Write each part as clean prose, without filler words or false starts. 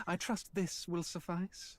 I trust this will suffice.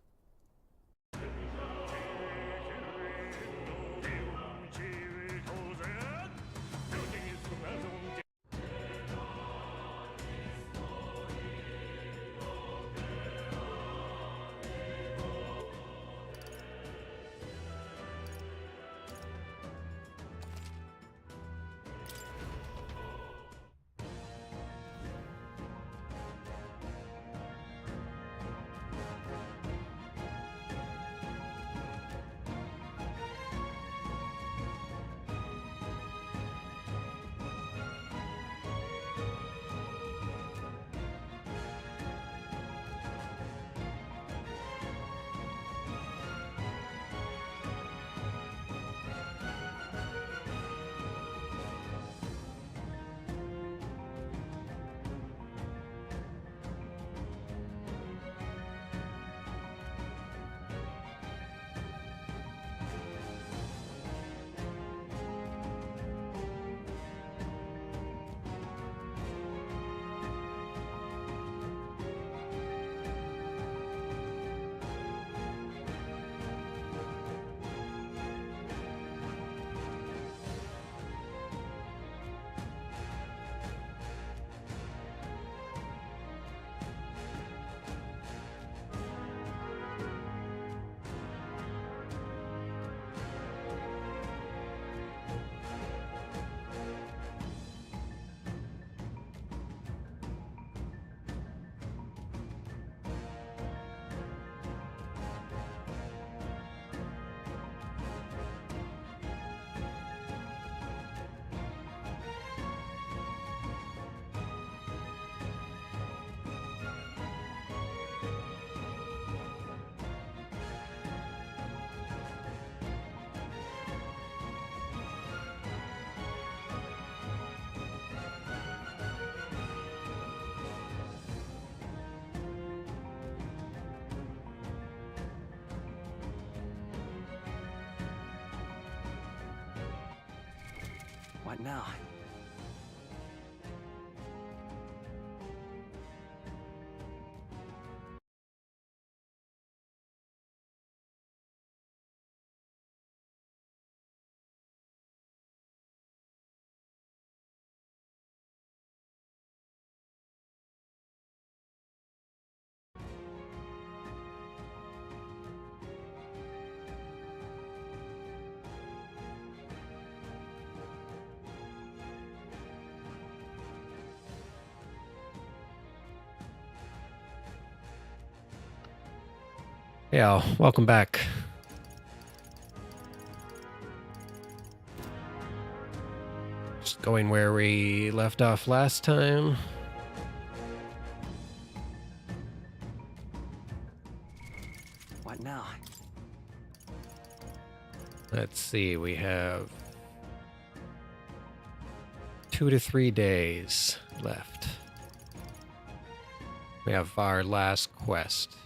What now? Yeah, welcome back. Just going where we left off last time. What now? Let's see, we have 2 to 3 days left. We have our last quest.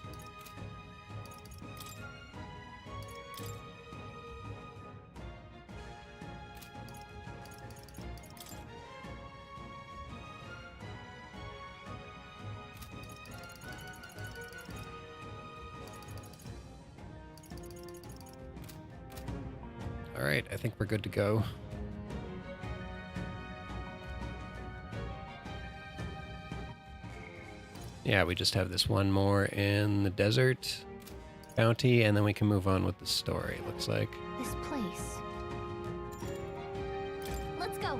Alright, I think we're good to go. Yeah, we just have this one more in the desert bounty, and then we can move on with the story, looks like. This place. Let's go.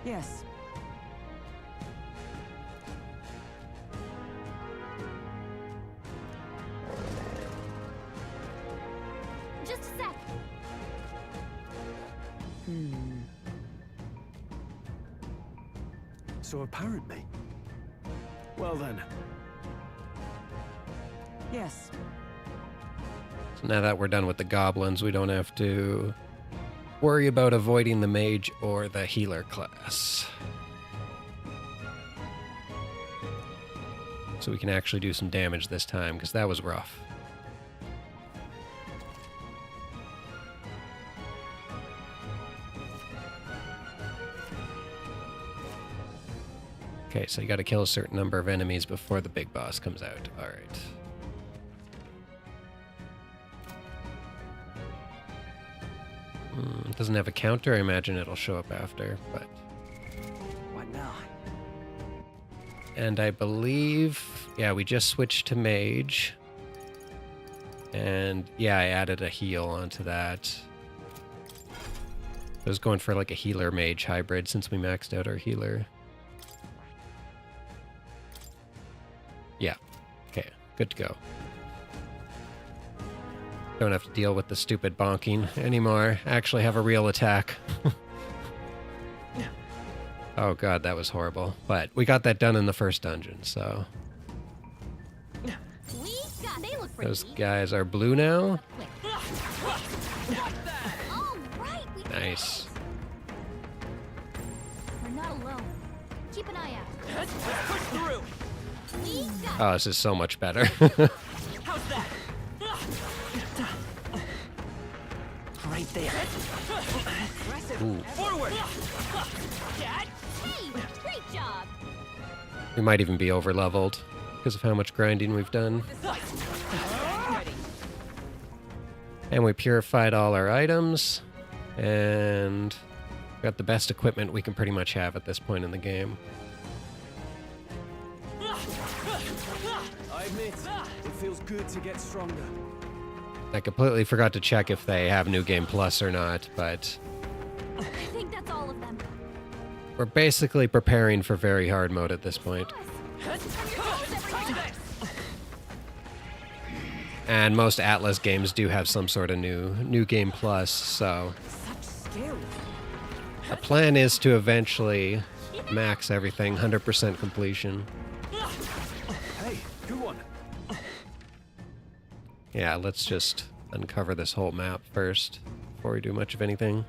Yes. Just a sec. So apparently. Well then. Yes. So now that we're done with the goblins, we don't have to worry about avoiding the mage or the healer class. So we can actually do some damage this time, because that was rough. Okay, so you gotta kill a certain number of enemies before the big boss comes out. Alright. It doesn't have a counter. I imagine it'll show up after, but... What now? And I believe... Yeah, we just switched to mage. And yeah, I added a heal onto that. I was going for like a healer-mage hybrid since we maxed out our healer. Yeah. Okay, good to go. Don't have to deal with the stupid bonking anymore. Actually have a real attack. Oh god, that was horrible. But we got that done in the first dungeon, so... They look pretty. Those guys are blue now. All right, we did Nice. it. We're not alone. Keep an eye out. Let's push through. We got Oh, this is so much better. How's that? Right there. Ooh. Forward. Hey, great job. We might even be over leveled because of how much grinding we've done. And we purified all our items and got the best equipment we can pretty much have at this point in the game. I admit, it feels good to get stronger. I completely forgot to check if they have New Game Plus or not, but I think that's all of them. we're basically preparing for very hard mode at this point. And most Atlas games do have some sort of new Game Plus, so Such scary. the plan is to eventually max everything, 100% completion. Hey, good one. Yeah, let's just uncover this whole map first before we do much of anything.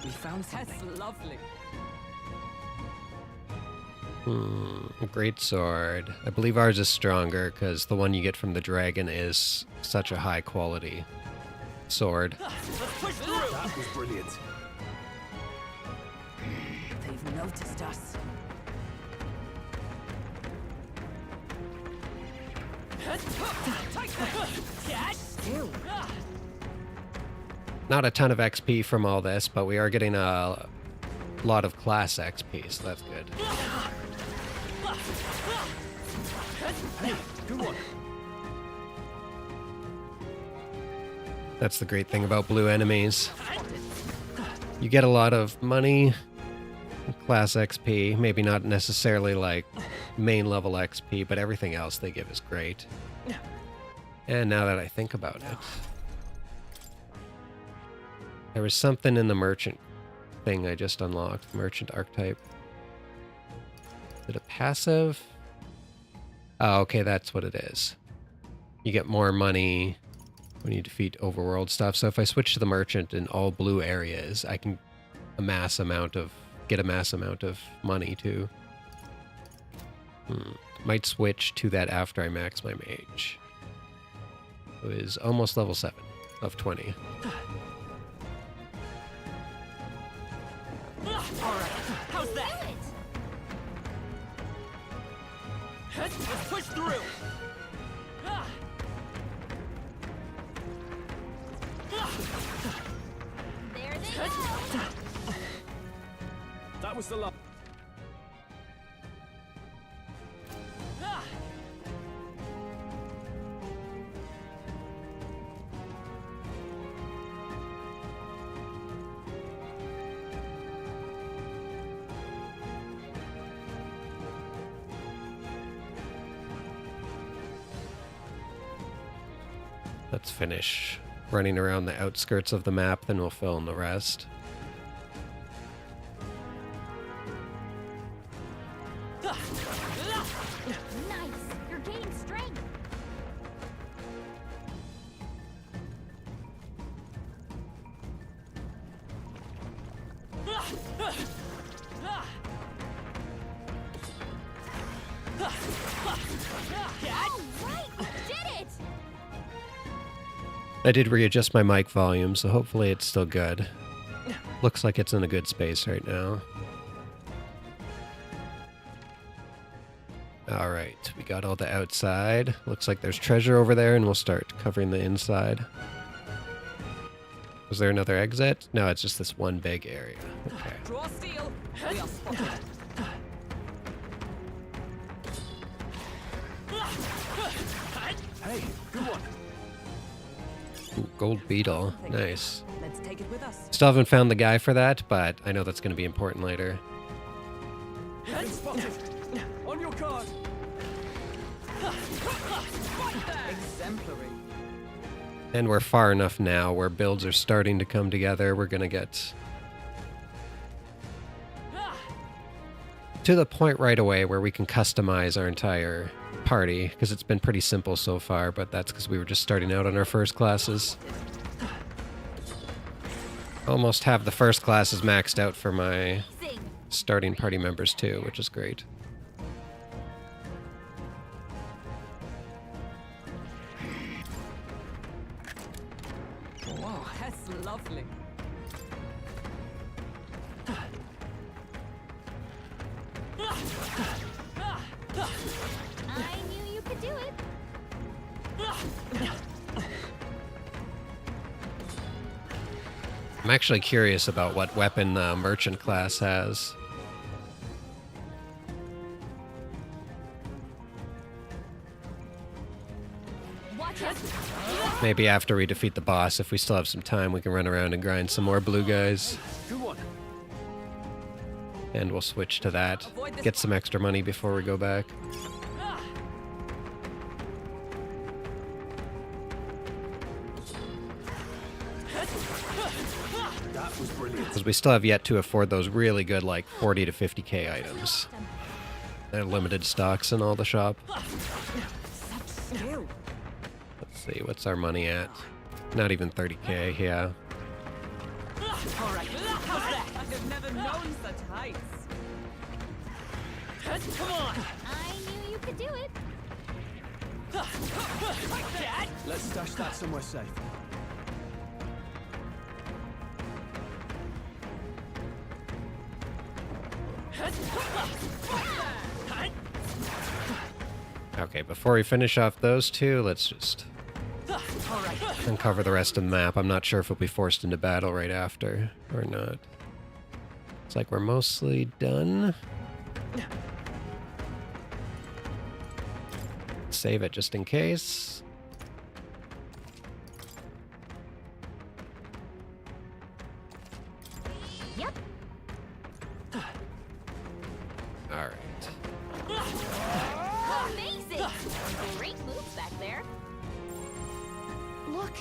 We found something. That's lovely. Great sword. I believe ours is stronger because the one you get from the dragon is such a high quality sword. Let's push through. That was brilliant. They've noticed us. Scary. Not a ton of XP from all this, but we are getting a lot of class XP, so that's good. Hey, good one. That's the great thing about blue enemies. You get a lot of money, class XP, maybe not necessarily like main level XP, but everything else they give is great. And now that I think about it, there was something in the merchant thing I just unlocked, merchant archetype. Is it a passive? Oh, okay, that's what it is. You get more money when you defeat overworld stuff. So if I switch to the merchant in all blue areas, I can get a mass amount of money too. Might switch to that after I max my mage. Who is almost level 7. of 20. Alright, how's Do that? it! Let's push through! There they go! That was the last. Let's finish running around the outskirts of the map, then we'll fill in the rest. Nice! You're gaining strength! Alright! You did it! I did readjust my mic volume, so hopefully it's still good. Looks like it's in a good space right now. Alright, we got all the outside. Looks like there's treasure over there, and we'll start covering the inside. Was there another exit? No, it's just this one big area. Okay. Draw steel! We are spotted. Hey, good one. Ooh, gold beetle. Nice. Let's take it with us. Still haven't found the guy for that, but I know that's going to be important later. You've been spotted. On your guard. Exemplary. And we're far enough now where builds are starting to come together. We're going to get to the point right away where we can customize our entire party, because it's been pretty simple so far, but that's because we were just starting out on our first classes. Almost have the first classes maxed out for my Zing! starting party members too, which is great. Wow, that's lovely. I knew you could do it! I'm actually curious about what weapon the merchant class has. Watch out! Maybe after we defeat the boss, if we still have some time, we can run around and grind some more blue guys. Good one. And we'll switch to that. Get some extra money before we go back. That was brilliant. Because we still have yet to afford those really good, like, 40 to 50k items. They're limited stocks in all the shop. Such skill. Let's see, what's our money at? Not even 30k, yeah. Alright, how's that? I have never known such heights. Come on. I knew you could do it! Let's stash that somewhere safe. Okay, before we finish off those two, let's just uncover the rest of the map. I'm not sure if we'll be forced into battle right after or not. It's like we're mostly done. Save it just in case. Yep! All right. Amazing! Great moves back there. Look!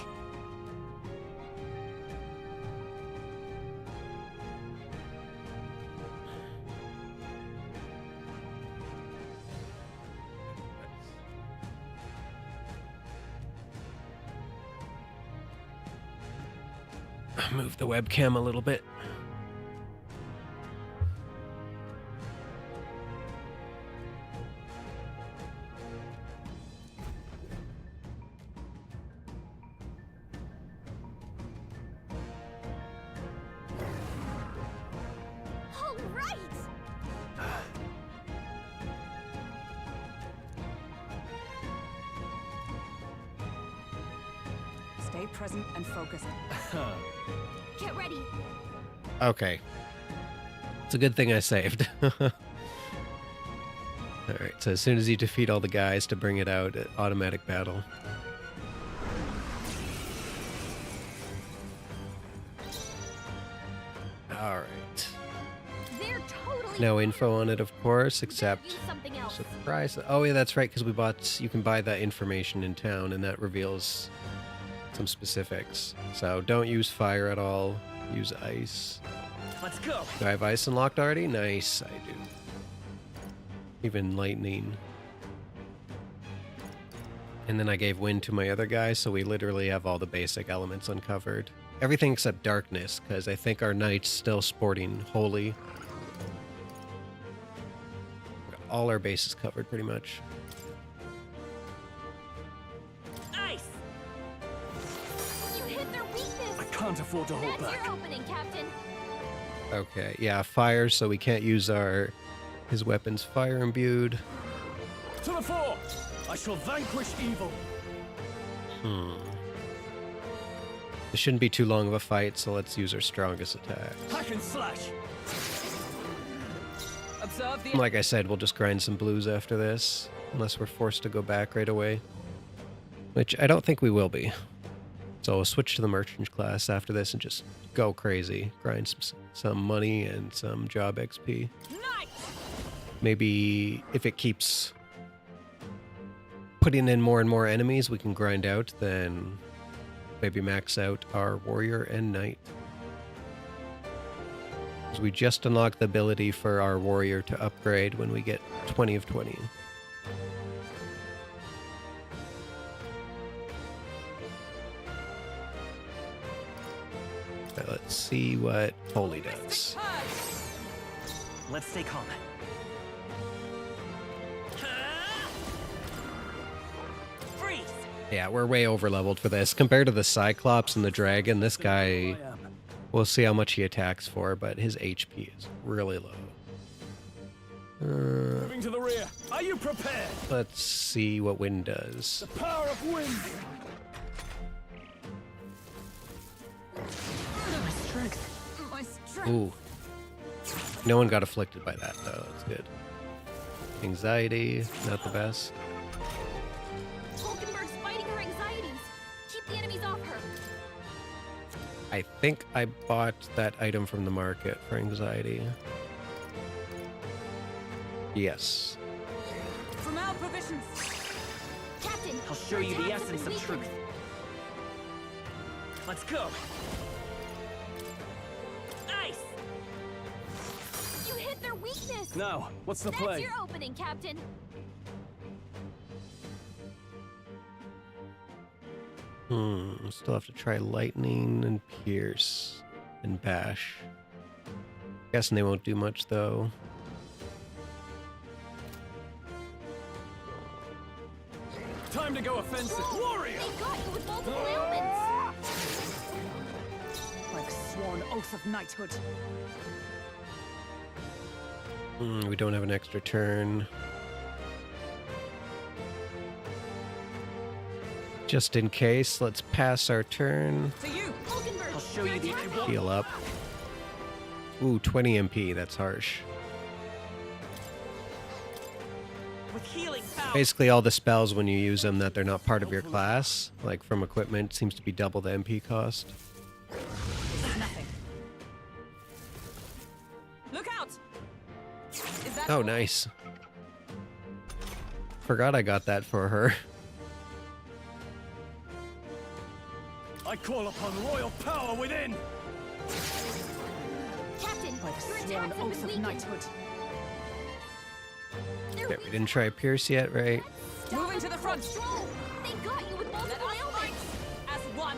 Move the webcam a little bit. Stay present and focused. Get ready. Okay. It's a good thing I saved. Alright, so as soon as you defeat all the guys to bring it out, automatic battle. Alright. They're totally. No info on it, of course, Better except use something else. surprise. Oh yeah, that's right, because we bought. You can buy that information in town, and that reveals some specifics. So don't use fire at all. Use ice. Let's go. Do I have ice unlocked already? Nice, I do. Even lightning. And then I gave wind to my other guy, so we literally have all the basic elements uncovered. Everything except darkness, because I think our knight's still sporting holy. Got all our bases covered, pretty much. Nice. You hit their weakness. I can't afford to hold That's back. your opening, Captain. Okay, yeah, fire, so we can't use his weapons fire imbued. To the fore. I shall vanquish evil. This shouldn't be too long of a fight, so let's use our strongest attack. Hack and slash. Observe the Like I said, we'll just grind some blues after this, unless we're forced to go back right away. Which I don't think we will be. So we'll switch to the merchant class after this and just go crazy. Grind some money and some job XP. night. Maybe if it keeps putting in more and more enemies we can grind out, then maybe max out our warrior and knight. Because we just unlocked the ability for our warrior to upgrade when we get 20 of 20. Okay, let's see what holy does. Let's stay calm. Freeze. Yeah, we're way over leveled for this. Compared to the Cyclops and the Dragon, this guy, we'll see how much he attacks for, but his HP is really low. Moving to the rear. Are you prepared? Let's see what wind does. The power of wind. My strength. My strength. Ooh. No one got afflicted by that, though. That's good. Anxiety, not the best. Hulkenberg's fighting her anxieties. Keep the enemies off her. I think I bought that item from the market for anxiety. Yes. From our provisions. Captain, I'll show her you the attacks have essence been of truth. weakened. Let's go. Nice. You hit their weakness. Now, what's the That's play? your opening, Captain. Still have to try lightning and pierce and bash. Guessing they won't do much though. Time to go offensive. Warrior. They got you with multiple ailments. Like sworn oath of knighthood. We don't have an extra turn. Just in case, let's pass our turn. To you. Hulkenberg, I'll show your you the attack I want. Heal up. Ooh, 20 MP, that's harsh. With healing power. Basically all the spells when you use them that they're not part of your class, like from equipment, seems to be double the MP cost. This is nothing. Look out. Is that Oh, nice. Forgot I got that for her. I call upon royal power within. Captain, like your sworn attacks have oath been of weakened. knighthood? They're Okay, we didn't try Pierce yet, right? Moving to the front. Control. They got you with multiple ailments. As one.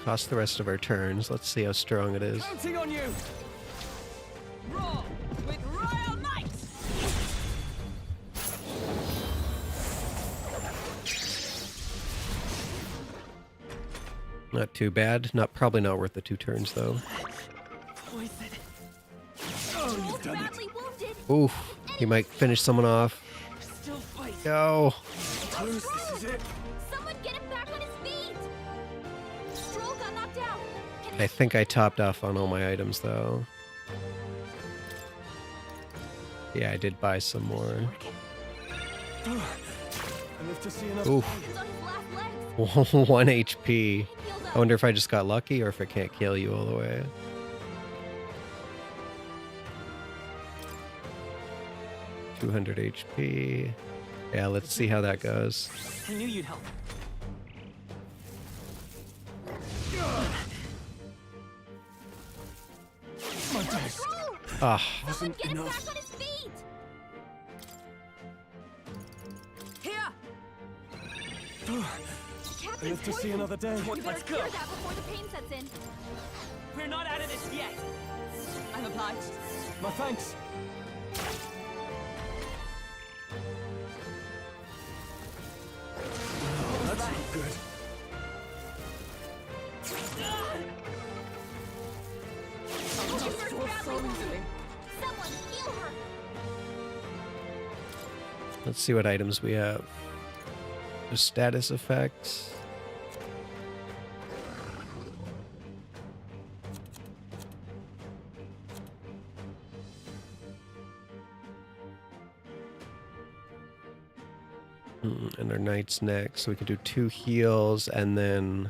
Cost the rest of our turns. Let's see how strong it is. Counting on you. Roar with royal might. Not too bad. Probably not worth the 2 turns though. Poison. Oh, you've Both done it. badly wounded. Oof. He might finish someone off. Still fight. No. Close, this is it. Someone get him back on his feet! Stroll got knocked out. Can I think I topped off on all my items, though. Yeah, I did buy some more. I live to see another. Oof. Captain's on his last legs. 1 HP. Healed I up. wonder if I just got lucky or if it can't kill you all the way. $200 HP. Yeah, let's see how that goes. I knew you'd help. My days. Stroll! Ah, Someone Wasn't get him enough. back on his feet! Here. I Captain's live to see poisoned. another day. You better Let's go. cure that before the pain sets in. We're not out of this yet. I'm obliged. My thanks. That's not good. Officer's badly wounded. Someone heal her! let's see what items we have. The status effects. And our knight's next, so we can do 2 heals and then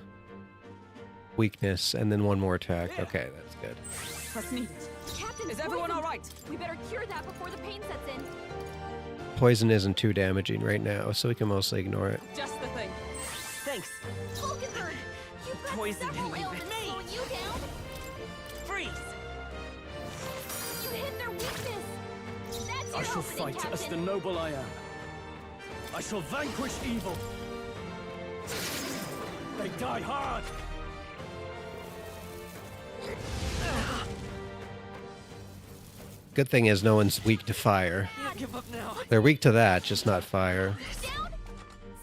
weakness and then 1 more attack. Okay, that's good. What's needed? Captain's Is everyone poisoned. all right? We better cure that before the pain sets in. Poison isn't too damaging right now, so we can mostly ignore it. Just the thing. Thanks. Hulkenberg, you've got Poison several didn't leave ailments me. slowing you down. Freeze. You hit their weakness. That's your I shall opening, fight as the Captain. noble I am. I shall vanquish evil. They die hard. Good thing is no one's weak to fire. Can't give up now. They're weak to that, just not fire. Down?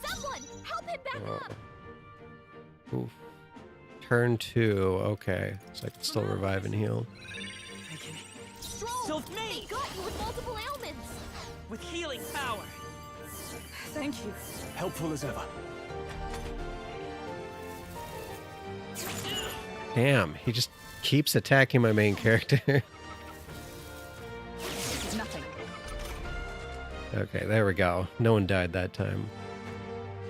Someone, help him back Oh. up. Oof. Turn 2, okay. So I can still revive and heal. I can. Stroll, Still they me. got you with multiple ailments. With healing power. Thank you. Helpful as ever. Damn, he just keeps attacking my main character. This is nothing. Okay, there we go. No one died that time.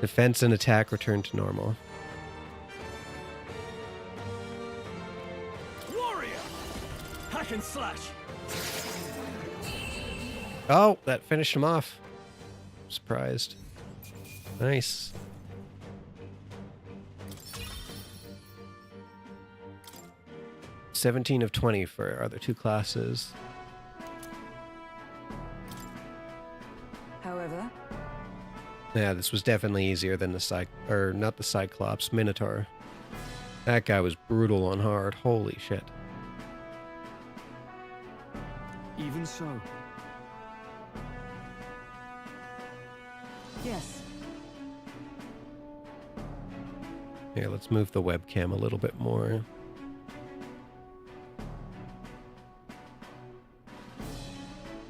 Defense and attack return to normal. Warrior! Hack and slash! Oh, that finished him off. Surprised. Nice. $17 of 20 for our other 2 classes. However, Yeah, this was definitely easier than not the Cyclops, Minotaur. That guy was brutal on hard. Holy shit. Even so, yes. Here, let's move the webcam a little bit more.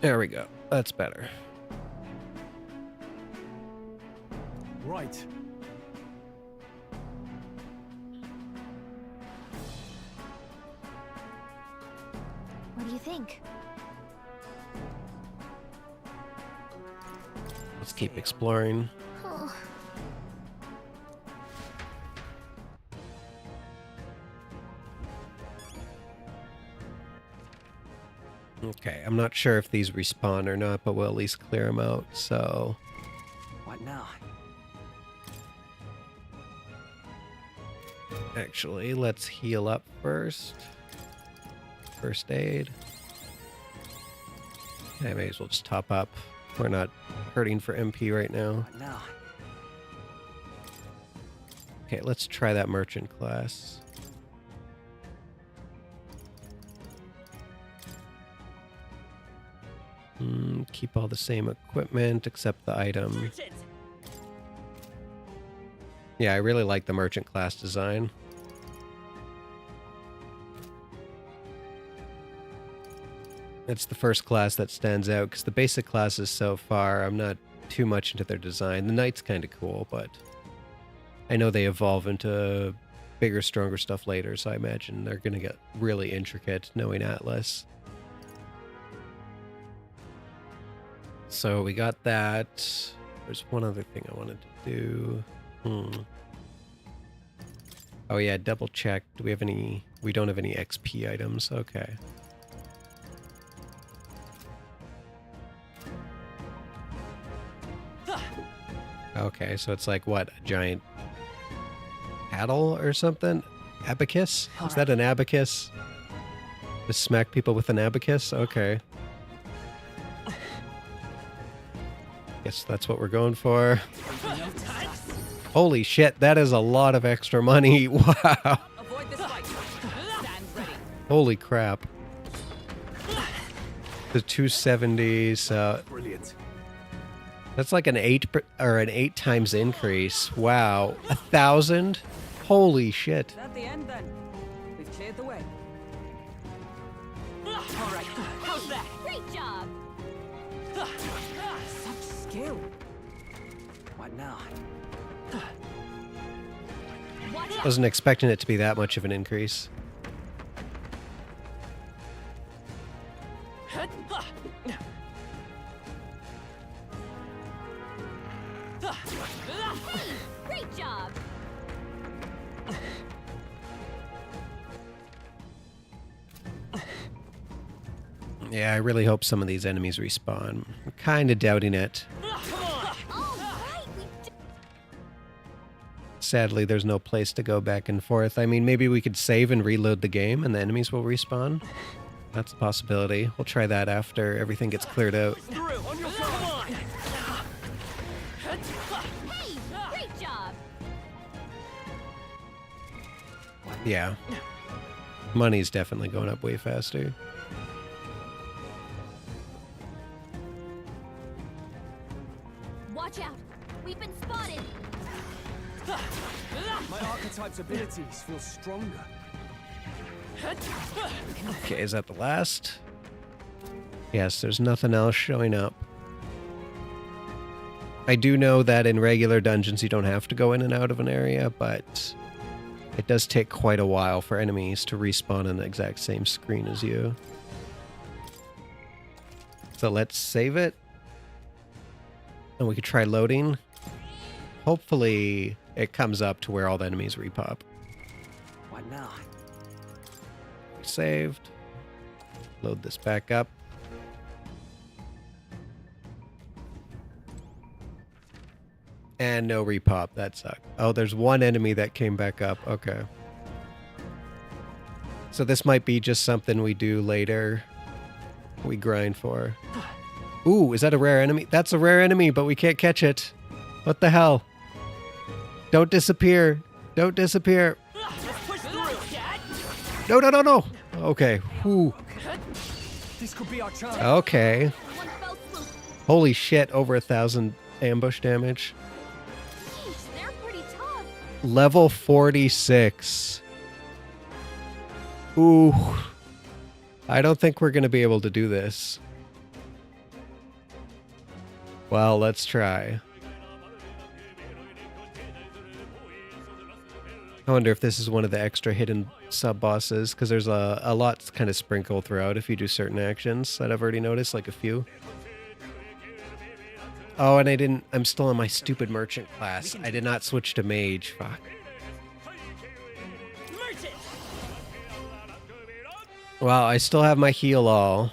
There we go. That's better. right. What do you think? Let's keep exploring. Oh, Okay, I'm not sure if these respawn or not, but we'll at least clear them out, so... What now? Actually, let's heal up first. First aid. I may as well just top up. We're not hurting for MP right now. What now? Okay, let's try that merchant class. Keep all the same equipment except the item. Merchant! Yeah, I really like the merchant class design. It's the first class that stands out because the basic classes so far, I'm not too much into their design. The knight's kind of cool, but I know they evolve into bigger, stronger stuff later, so I imagine they're going to get really intricate knowing Atlas. So we got that. There's one other thing I wanted to do. Oh yeah, double check. Do we have any? We don't have any XP items. Okay. Okay, so it's like what? A giant paddle or something? Abacus? Is that an abacus? Just smack people with an abacus? Okay. Guess that's what we're going for. Holy shit, that is a lot of extra money. Wow. Avoid this fight. Stand ready. Holy crap. The 270, so Brilliant. that's like an 8 times increase. Wow. 1,000? Holy shit. Is that the end then? We've cleared the way. All right. How's that? Great job. Such skill. What now? Watch out. Wasn't expecting it to be that much of an increase. Great job. Yeah, I really hope some of these enemies respawn. I'm kind of doubting it. All right, we did. Sadly, there's no place to go back and forth. I mean, maybe we could save and reload the game and the enemies will respawn. That's a possibility. We'll try that after everything gets cleared out. Through, on your front. Hey, great job. Yeah. Money's definitely going up way faster. Watch out. We've been spotted. My archetype's abilities feel stronger. Okay, is that the last? Yes, there's nothing else showing up. I do know that in regular dungeons you don't have to go in and out of an area, but it does take quite a while for enemies to respawn on the exact same screen as you. So let's save it. And we could try loading. Hopefully it comes up to where all the enemies repop. What now? Saved. Load this back up. And no repop. That sucked. Oh, there's one enemy that came back up. Okay. So this might be just something we do later. We grind for. Ooh, is that a rare enemy? That's a rare enemy, but we can't catch it. What the hell? Don't disappear. Don't disappear. Push through. No, no, no, no. Okay. Whew. This could be our chance. Okay. One fell swoop. Holy shit, over 1,000 ambush damage. Jeez, they're pretty tough. Level 46. Ooh. I don't think we're going to be able to do this. Well, let's try. I wonder if this is one of the extra hidden sub-bosses, because there's a lot kind of sprinkled throughout if you do certain actions that I've already noticed, like a few. Oh, and I'm still in my stupid merchant class. I did not switch to mage. Fuck. Well, I still have my heal all.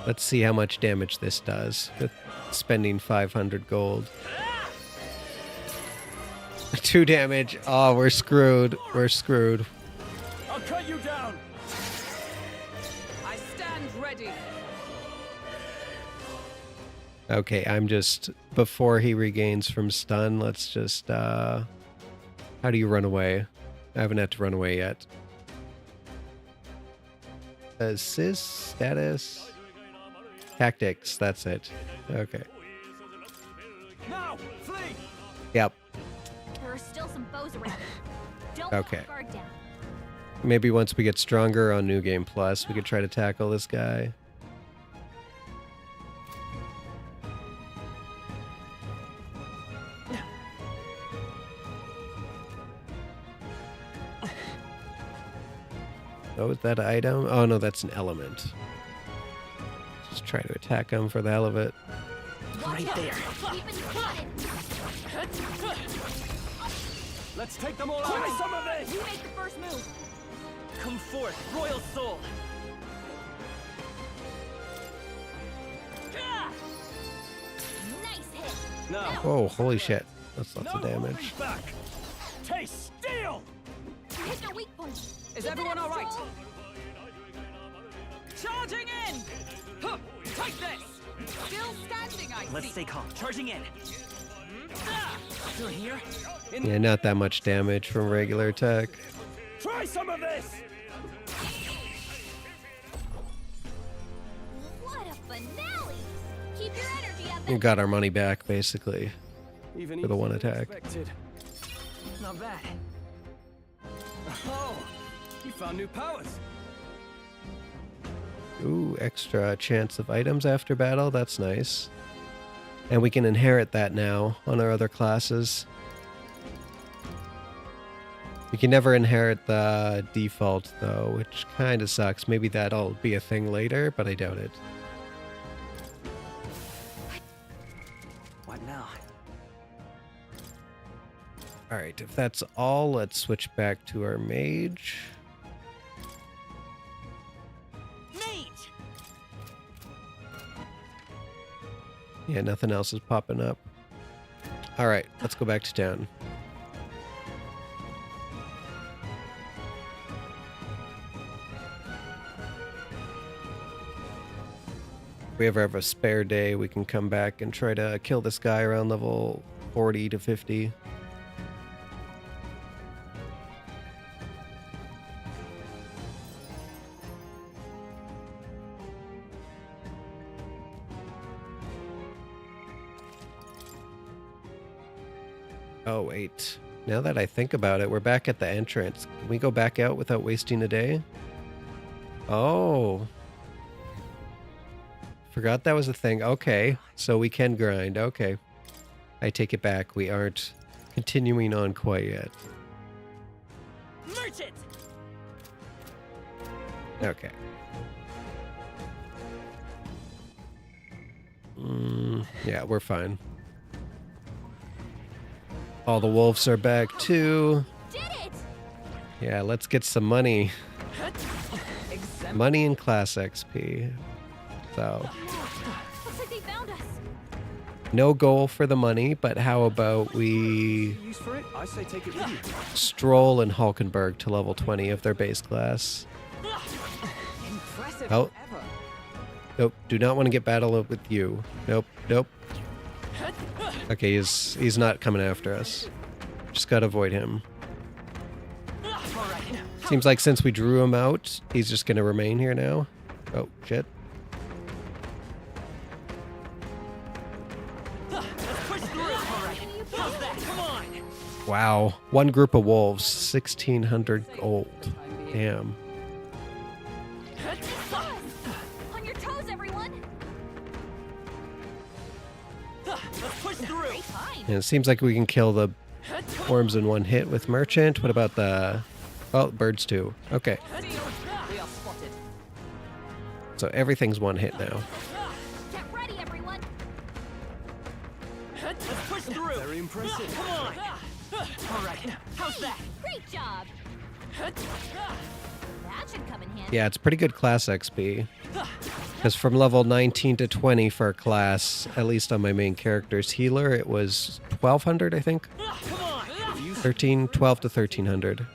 Let's see how much damage this does with spending 500 gold. 2 damage. Oh, we're screwed. We're screwed. I'll cut you down. I stand ready. Okay, I'm just... Before he regains from stun, let's just... How do you run away? I haven't had to run away yet. Assist, status... Tactics, that's it. Okay. Now, flee. Yep. There are still some foes around. Don't Okay. let guard down. Maybe once we get stronger on New Game Plus, we could try to tackle this guy. Oh, is that an item? Oh, no, that's an element. Just try to attack him for the hell of it. Right there. Keep it spotted. Let's take them all out. Try some of this. You make the first move. Come forth, royal soul. Nice hit. Now, Oh, holy shit. That's lots no of damage. holding back. Taste steel. You hit their weak point. Is Keep everyone it up, all right? Stroll. Charging in! Huh, take this! Still standing, I Let's see. stay calm. Charging in. Still here? In Yeah, not that much damage from regular attack. Try some of this. What a finale! Keep your energy up. We got our money back, basically. Even For the one easier than attack. expected. Not bad. Oh, you found new powers. Ooh, extra chance of items after battle. That's nice. And we can inherit that now on our other classes. We can never inherit the default, though, which kind of sucks. Maybe that'll be a thing later, but I doubt it. What now? Alright, if that's all, let's switch back to our mage. Mage. Yeah, nothing else is popping up. Alright, let's go back to town. If we ever have a spare day, we can come back and try to kill this guy around level 40 to 50. Oh, wait. Now that I think about it, we're back at the entrance. Can we go back out without wasting a day? Oh. Forgot that was a thing. Okay, so we can grind. Okay. I take it back. We aren't continuing on quite yet. Merchant. Okay. Yeah, we're fine. All the wolves are back too. Did it! Yeah, let's get some money. Exempt. Money and class XP. So, Looks like they found us. no goal for the money, but how about we Use for it? I say take it with you. Stroll and Hulkenberg to level 20 of their base class? Impressive Oh. ever. Nope, do not want to get battled with you. Nope, nope. Okay, he's not coming after us. Just gotta avoid him. Seems like since we drew him out, he's just gonna remain here now. Oh, shit. Wow. One group of wolves, 1,600 gold. Damn. On your toes, everyone. Great find. And it seems like we can kill the worms in one hit with Merchant. What about the... Oh, birds too. Okay. We are spotted. So everything's one hit now. Get ready, everyone. Very impressive. Come on. All right. How's that? Great job. That should come in handy. Yeah, it's pretty good class XP. Because from level 19 to 20 for a class, at least on my main character's healer, it was 1,200, I think. 12 to 1,300.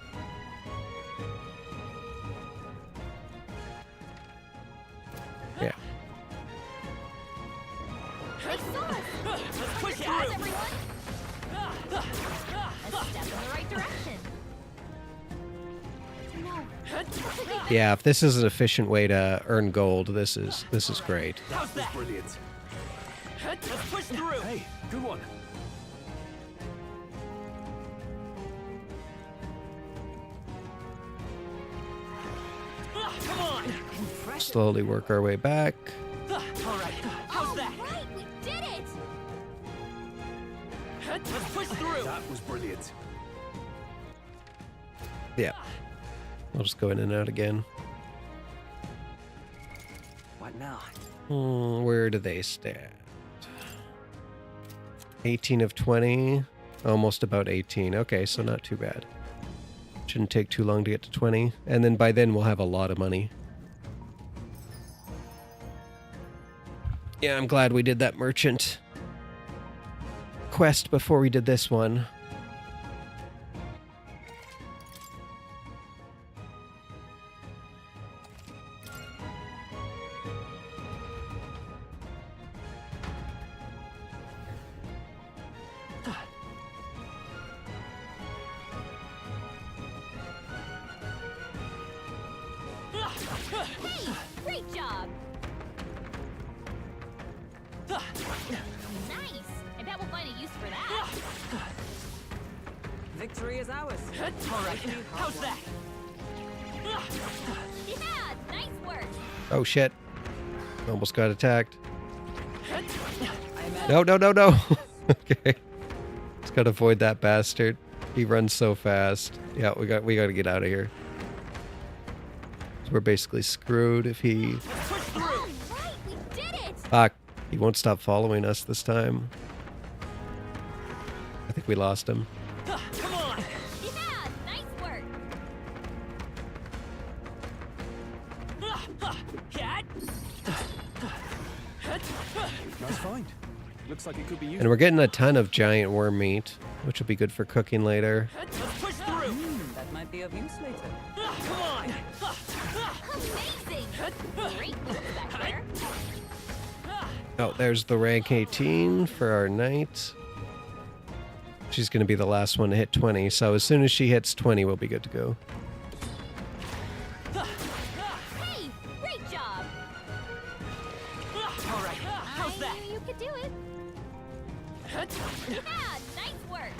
Yeah. They saw us. Surprise, everyone. A step in the right direction. No. Looks like they Yeah, if this is an efficient way to earn gold, this is great. How's that? Brilliant. Let's push through. Hey, good one. slowly work our way back. All right. How's that? Right, we did it! Let's push through. That was brilliant. Yeah. I'll just go in and out again. What now? Where do they stand? 18 of 20. Almost about 18. Okay, so not too bad. Shouldn't take too long to get to 20. And then by then we'll have a lot of money. Yeah, I'm glad we did that merchant quest before we did this one. Hey, great job! Nice! I bet we'll find a use for that. Victory is ours. All right. How's that? Yeah, nice work! Oh shit. Almost got attacked. I imagine No, no, no, no. Okay. Just gotta avoid that bastard. He runs so fast. Yeah, we gotta get out of here. So we're basically screwed if he... All right, we did it! Fuck. He won't stop following us this time. I think we lost him. Come on. Yeah, nice work! Cat. Nice find. Looks like it could be used. And we're getting a ton of giant worm meat, which will be good for cooking later. Let's push through. that might be of use later. Come on. Amazing! Great move back there. Oh, there's the rank 18 for our knight. She's going to be the last one to hit 20, so as soon as she hits 20, we'll be good to go. Hey, great job! All right. How's that? I knew you could do it. Yeah, nice work!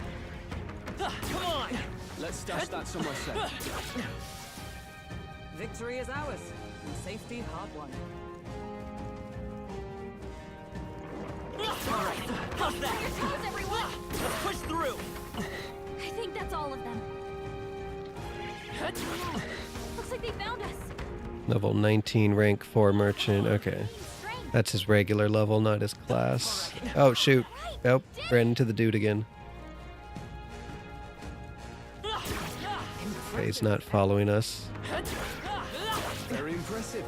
Come on. Let's stash that somewhere safe. Victory is ours. And safety hard won. All right. How's that? Your toes, everyone! Let's push through. I think that's all of them. Looks like they found us. Level 19, rank 4 merchant. Okay. Strength. That's his regular level, not his class. Oh, shoot. Nope. Ran into the dude again. Okay, he's not following us. Very impressive.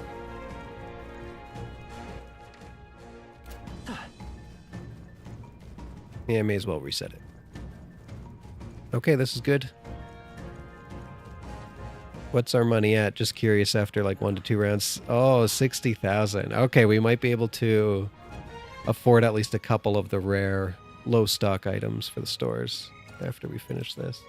Yeah, may as well reset it. Okay, this is good. What's our money at? Just curious after like 1 to 2 rounds. Oh, 60,000. Okay, we might be able to afford at least a couple of the rare low stock items for the stores after we finish this.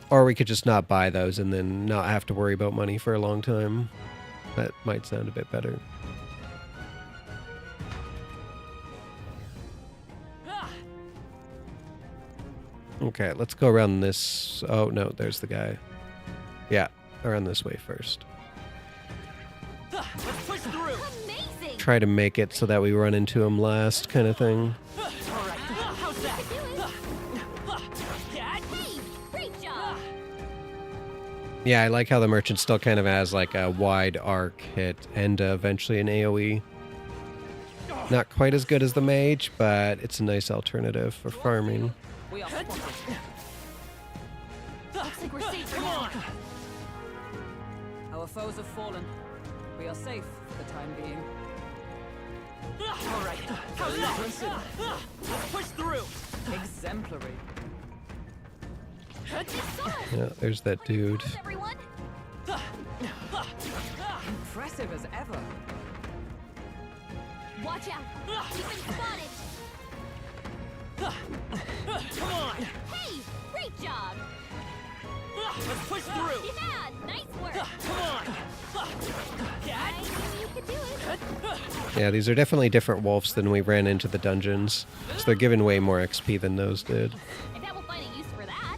Or we could just not buy those and then not have to worry about money for a long time. That might sound a bit better. Okay, let's go around this. Oh, no, there's the guy. Yeah, around this way first. Let's push through. Amazing! Try to make it so that we run into him last, kind of thing. All right. How's that? Do it. Cat. Hey, great job! Yeah, I like how the merchant still kind of has like a wide arc hit and eventually an AoE. Not quite as good as the mage, but it's a nice alternative for farming. We are spotted. Looks like we're safe Come now. on. Our foes have fallen. We are safe for the time being. All right. How's that? Let's push through. Exemplary. They saw us. Yeah, there's that dude. Toes, everyone! Impressive as ever. Watch out! We've been spotted! Come on. Hey, great job! Let's push through. Yeah, nice work! Come on. I Cat. knew you could do it. Yeah, these are definitely different wolves than we ran into the dungeons. So they're giving way more XP than those did. I bet we'll find a use for that.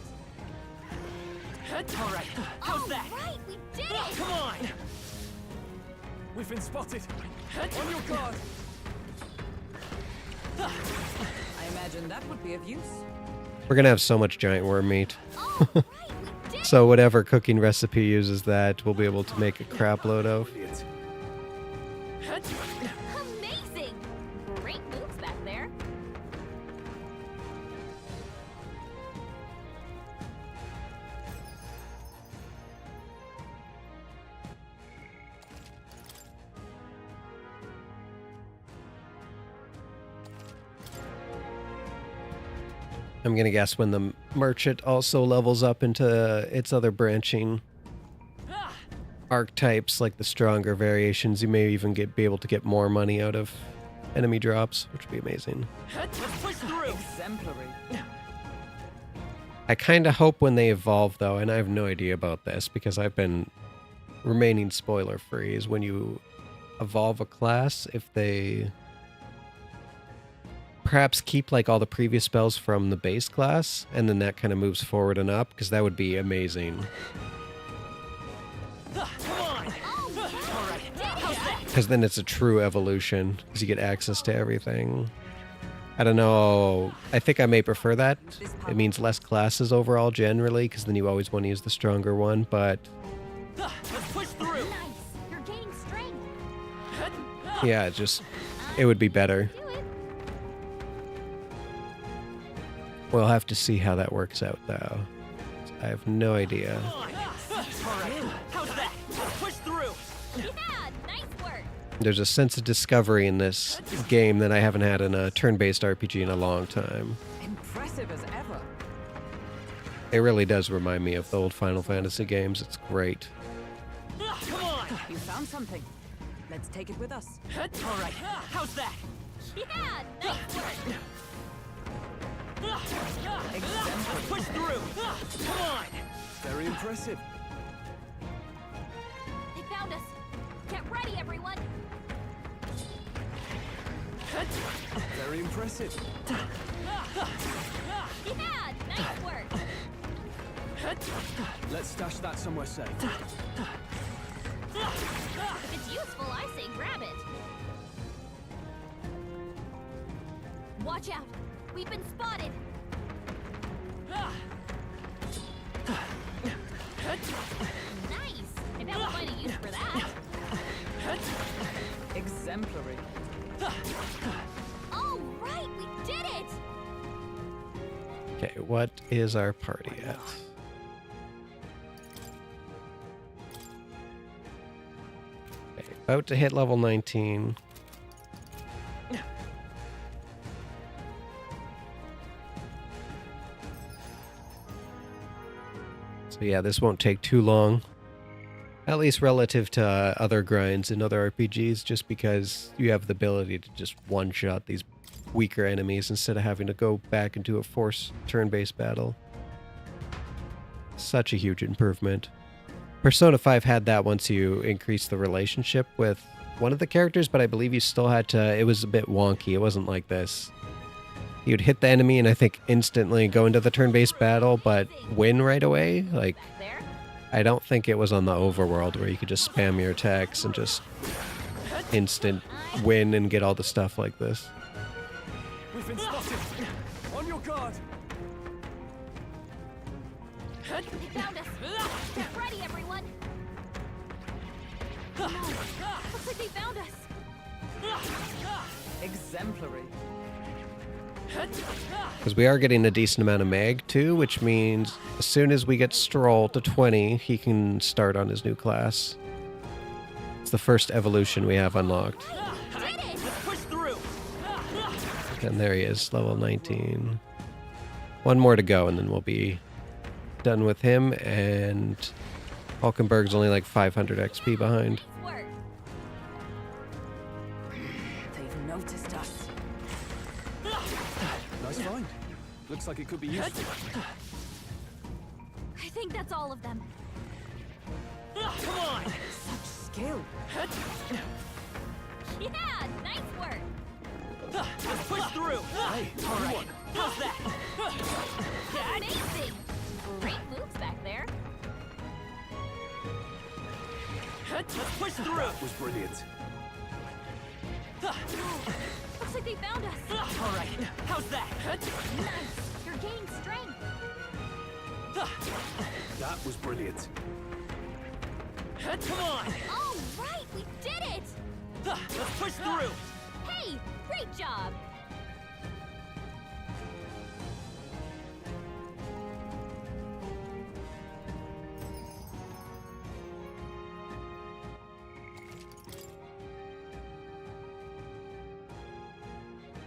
All right. How's that? Right, we We've been spotted. On your guard. I imagine that would be of use. We're gonna have so much giant worm meat. All right, we did So whatever cooking recipe uses that, we'll be able to make a crap load of. Brilliant. it. Amazing. Great moves back there. I'm gonna guess when the merchant also levels up into its other branching archetypes, like the stronger variations, you may even be able to get more money out of enemy drops, which would be amazing. Let's push through. Exemplary. I kind of hope when they evolve, though, and I have no idea about this because I've been remaining spoiler free, is when you evolve a class, if they perhaps keep like all the previous spells from the base class, and then that kind of moves forward and up, because that would be amazing. Come on. All right. How's that? Because then it's a true evolution, because you get access to everything. I don't know. I think I may prefer that. It means less classes overall generally, because then you always want to use the stronger one, but Let's push through. Nice. You're gaining strength. yeah, it would be better. Do it. We'll have to see how that works out, though. I have no idea. All right. How's that? Let's push through. Yeah, nice work. There's a sense of discovery in this game that I haven't had in a turn-based RPG in a long time. Impressive as ever. It really does remind me of the old Final Fantasy games. It's great. Come on. You found something. Let's take it with us. All right. How's that? Yeah, nice work. Let's push through. Come on. Very impressive. They found us. Get ready, everyone. Very impressive. Yeah, nice work. Let's stash that somewhere safe. If it's useful, I say grab it. Watch out. We've been spotted. Nice. I bet we'll find a use for that. Exemplary. All right, we did it. Okay, what is our party at? Okay, about to hit level 19. So yeah, this won't take too long. At least relative to other grinds in other RPGs, just because you have the ability to just one-shot these weaker enemies instead of having to go back into a forced turn-based battle. Such a huge improvement. Persona 5 had that once you increased the relationship with one of the characters, but I believe you still had to... It was a bit wonky. It wasn't like this. You'd hit the enemy and I think instantly go into the turn-based battle, but win right away. Like, There. I don't think it was on the overworld where you could just spam your attacks and just instant win and get all the stuff like this. We've been spotted. On your guard. They found us. Get ready, everyone. No. Looks like they found us. Exemplary. Because we are getting a decent amount of mag too, which means as soon as we get Stroll to 20, he can start on his new class. It's the first evolution we have unlocked. Did it. Let's push through. And there he is, level 19. One more to go and then we'll be done with him, and Hulkenberg's only like 500 XP behind. Nice work. They've noticed us. Nice find. Looks like it could be useful. I think that's all of them. Come on. Such skill. Yeah, nice work. Let's push through. Hey, All right. How's that? Amazing. Great moves back there. Let's push through. That was brilliant. Looks like they found us. All right, how's that? Nice. You're gaining strength. That was brilliant. Come on. All right, we did it. Let's push through. Hey, great job.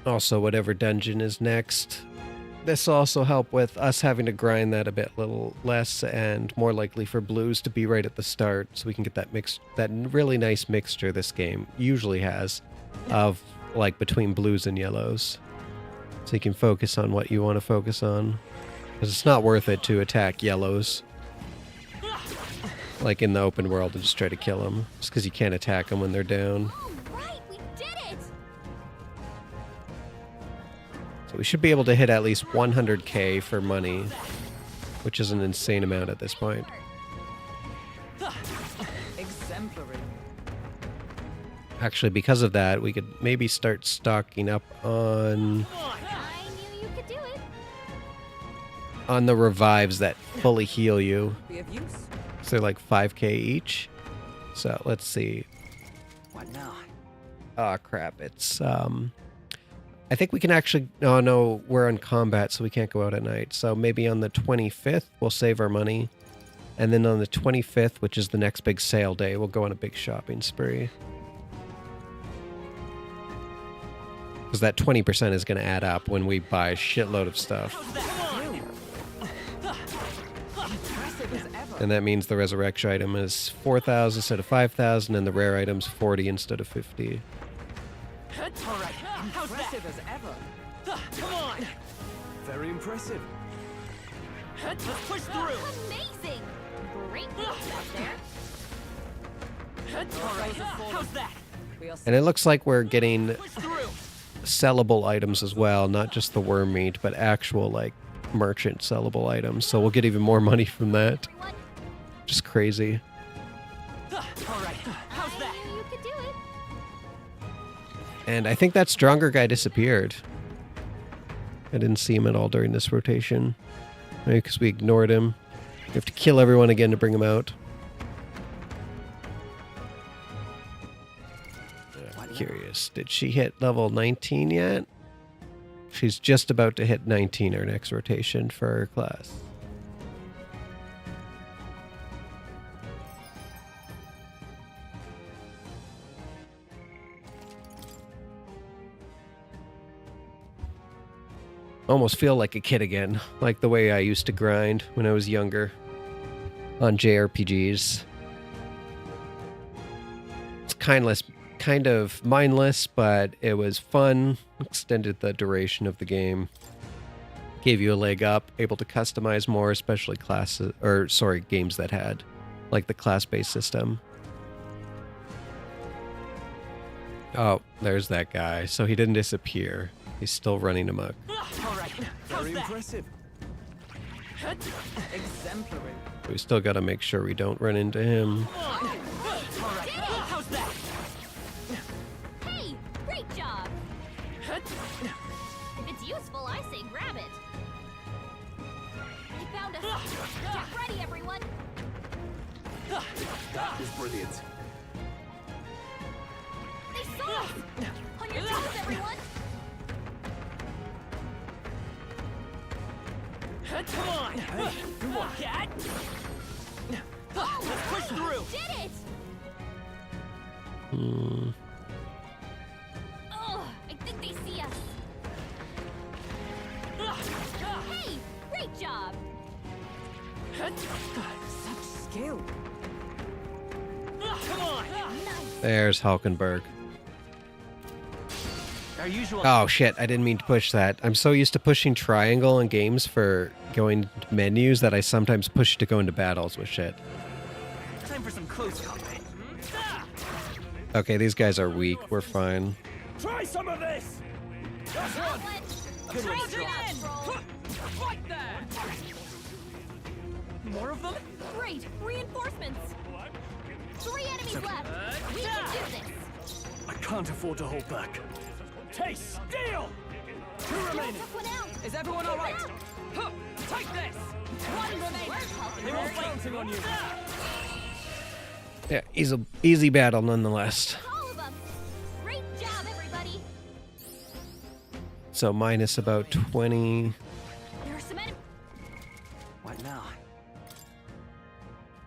Also, whatever dungeon is next, this will also help with us having to grind that a bit little less and more likely for blues to be right at the start so we can get that really nice mixture this game usually has of like between blues and yellows. So you can focus on what you want to focus on. Because it's not worth it to attack yellows like in the open world and just try to kill them. Just because you can't attack them when they're down. All right, we did it. So we should be able to hit at least 100k for money, which is an insane amount at this point. Exemplary. Actually, because of that, we could maybe start stocking up on I knew you could do it. the revives that fully heal you. Be of use. So they're like 5k each. So let's see. What now? Oh crap, it's I think we can actually, oh no, we're on combat, so we can't go out at night. So maybe on the 25th, we'll save our money. And then on the 25th, which is the next big sale day, we'll go on a big shopping spree. Because that 20% is going to add up when we buy a shitload of stuff. Impressive as ever. And that means the resurrection item is 4,000 instead of 5,000, and the rare item's 40 instead of 50. All right, how's that? Impressive as ever. Come on. Very impressive. Let's push through. Amazing. Great moves out there. All right, how's that? We are And it looks like we're getting Push through. sellable items as well, not just the worm meat, but actual like merchant sellable items. So we'll get even more money from that. Everyone, Just crazy. All right, how's I that? knew you could do it. And I think that stronger guy disappeared. I didn't see him at all during this rotation. Maybe because we ignored him. We have to kill everyone again to bring him out. I'm curious. Did she hit level 19 yet? She's just about to hit 19 our next rotation for her class. Almost feel like a kid again, like the way I used to grind when I was younger on JRPGs. It's kind of mindless, but it was fun, extended the duration of the game, gave you a leg up, able to customize more, especially games that had like the class-based system. Oh, there's that guy. So he didn't disappear. He's still running amok. All right, how's Very that? impressive. exemplary. We still got to make sure we don't run into him. All right, how's that? Hey, great job. If it's useful, I say grab it. They found us. Get ready, everyone. That was brilliant. They saw us. On your toes, everyone. Come on. Come on, cat. Let's push through. Did it. Hmm. Oh, I think they see us. Hey, great job. Such skill. Come on. Nice. There's Hulkenberg. Our usual. Oh shit, I didn't mean to push that. I'm so used to pushing triangle in games for going to menus that I sometimes push to go into battles with shit. Time for some close combat. Okay, these guys are weak. We're fine. Try some of this. That's one. Good one, Good Stroll. job, Stroll. Fight that. More of them? Great, reinforcements. 3 enemies left. We can do this. I can't afford to hold back. Taste steel! 2 remaining. Took one out. Is everyone all right? Huh, take this. One remaining. They were counting on you. Yeah, easy battle nonetheless. All of them. Great job, everybody. So minus about 20. There are some enemies. What now?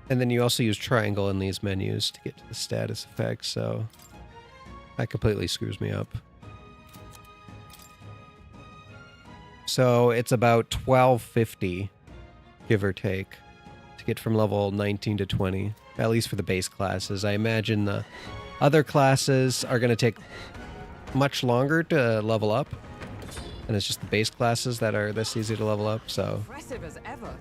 And then you also use triangle in these menus to get to the status effects, so that completely screws me up. So it's about 1250, give or take, to get from level 19 to 20, at least for the base classes. I imagine the other classes are going to take much longer to level up, and it's just the base classes that are this easy to level up, so Impressive as ever.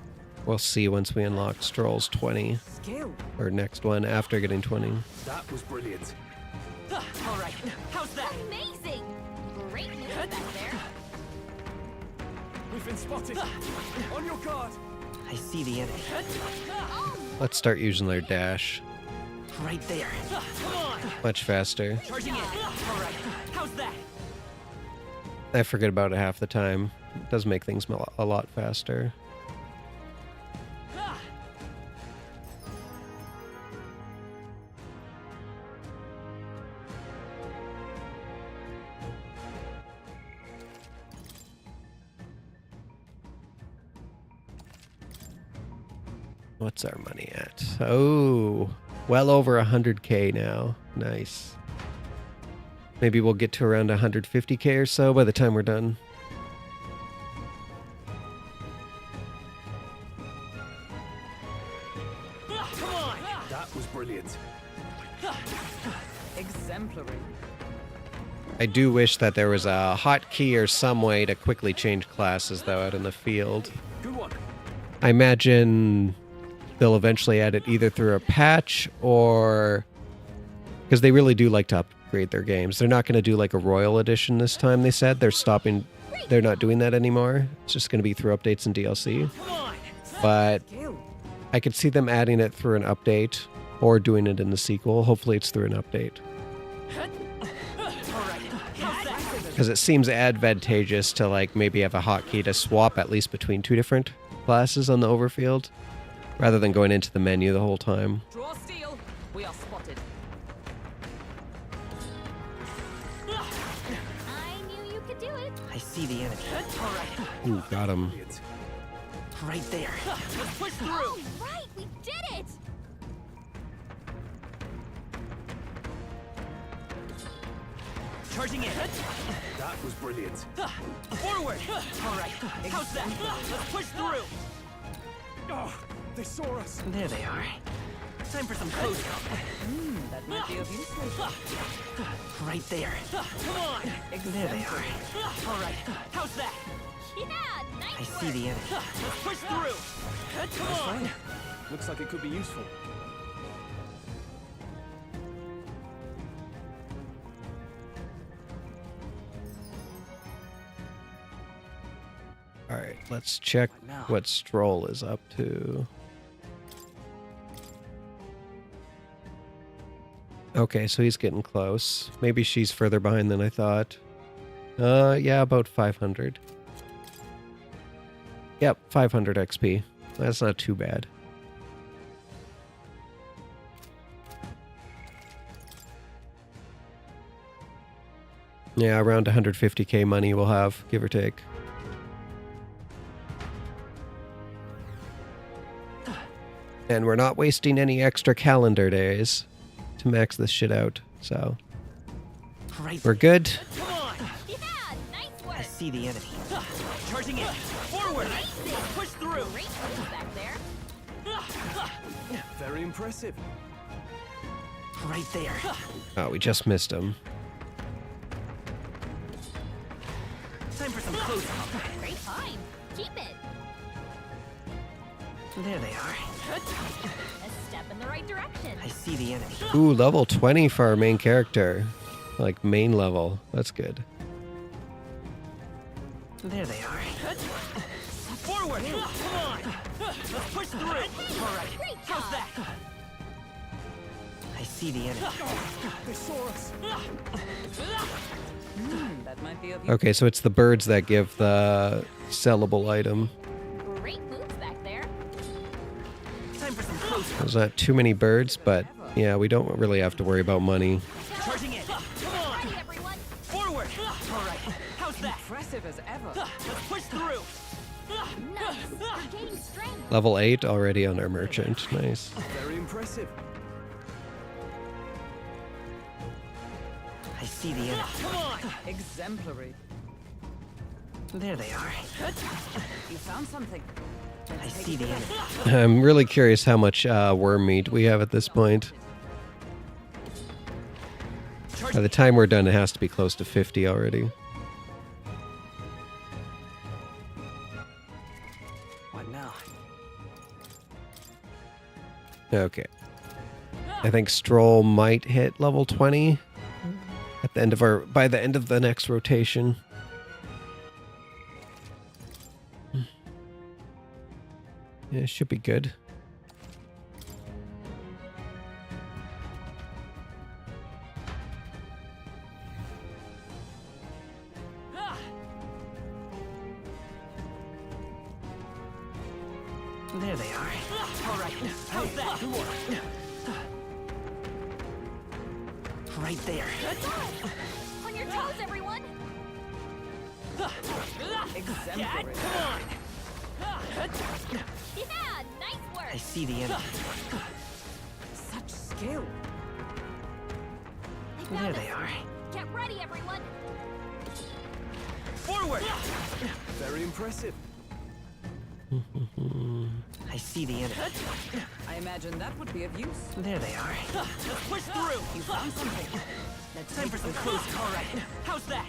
we'll see once we unlock Stroll's 20, Skill. or next one after getting 20. That was brilliant. All right, how's that? Amazing. Great news back there. We've been spotted. On your guard. I see the enemy. Oh, Let's start using their dash. Right there. Come on. Much faster. Charging in. All right, how's that? I forget about it half the time. It does make things a lot faster. What's our money at? Oh, well over 100k now. Nice. Maybe we'll get to around 150k or so by the time we're done. Come on. That was brilliant. Exemplary. I do wish that there was a hotkey or some way to quickly change classes, though, out in the field. Good one. I imagine they'll eventually add it either through a patch or... because they really do like to upgrade their games. They're not going to do like a Royal Edition this time, they said. They're stopping... they're not doing that anymore. It's just going to be through updates and DLC. Come on. But Skill. I could see them adding it through an update or doing it in the sequel. Hopefully it's through an update. All right, how's that? Because it seems advantageous to like maybe have a hotkey to swap at least between 2 different classes on the overfield, rather than going into the menu the whole time. Draw steel. We are spotted. I knew you could do it. I see the enemy. All right, Ooh, got him. Brilliant. right there. Let's push through. All right, we did it. Charging in. That was brilliant. Forward. All right, how's that? Let's push through. Oh, they saw us. There they are. Time for some close up. That might be of use later. Right there. Come on. There they are. All right, how's that? Yeah, I nice see work. the enemy. Let's push through. Come on. Looks like it could be useful. All right, let's check what Stroll is up to. Okay, so he's getting close. Maybe she's further behind than I thought. Yeah, about 500. Yep, 500 XP. That's not too bad. Yeah, around 150k money we'll have, give or take. And we're not wasting any extra calendar days to max this shit out, so Right. we're good. Come on. Yeah, nice I work. see the enemy. Charging in. Forward. Let's push through. Great news back there. Very impressive. Right there. Oh, we just missed him. Time for some close up. Great find. Keep it. There they are. A step in the right direction. I see the enemy. Ooh, level 20 for our main character. Like, main level. That's good. There they are. Forward. Come on. Let's push through. All right. Great How's job. that? I see the enemy. They saw us. That might be of use. Okay, so it's the birds that give the sellable item. Great moves back there. Time for some close. There's not too many birds, but yeah, we don't really have to worry about money. Charging in. Come on. Ready, everyone. Forward. All right. How's that? Impressive as ever. Let's push through. Nice. We're gaining strength. Level 8 already on our merchant. Nice. Very impressive. I see the enemy. Come on. Exemplary. There they are. You found something. I see the enemy. I'm really curious how much worm meat we have at this point. By the time we're done, it has to be close to 50 already. What now? Okay. I think Stroll might hit level 20 at the end of by the end of the next rotation. Yeah, it should be good. There they are. All right. How's that? Right there. On your toes, everyone. Exemplary. Come on. Yeah, nice I work. see the enemy. Such skill. They There found they us. are. Get ready, everyone. Forward. Very impressive. I see the enemy. I imagine that would be of use. There they are. Let's push through. You found something. Let's Time for some close. All right. How's that?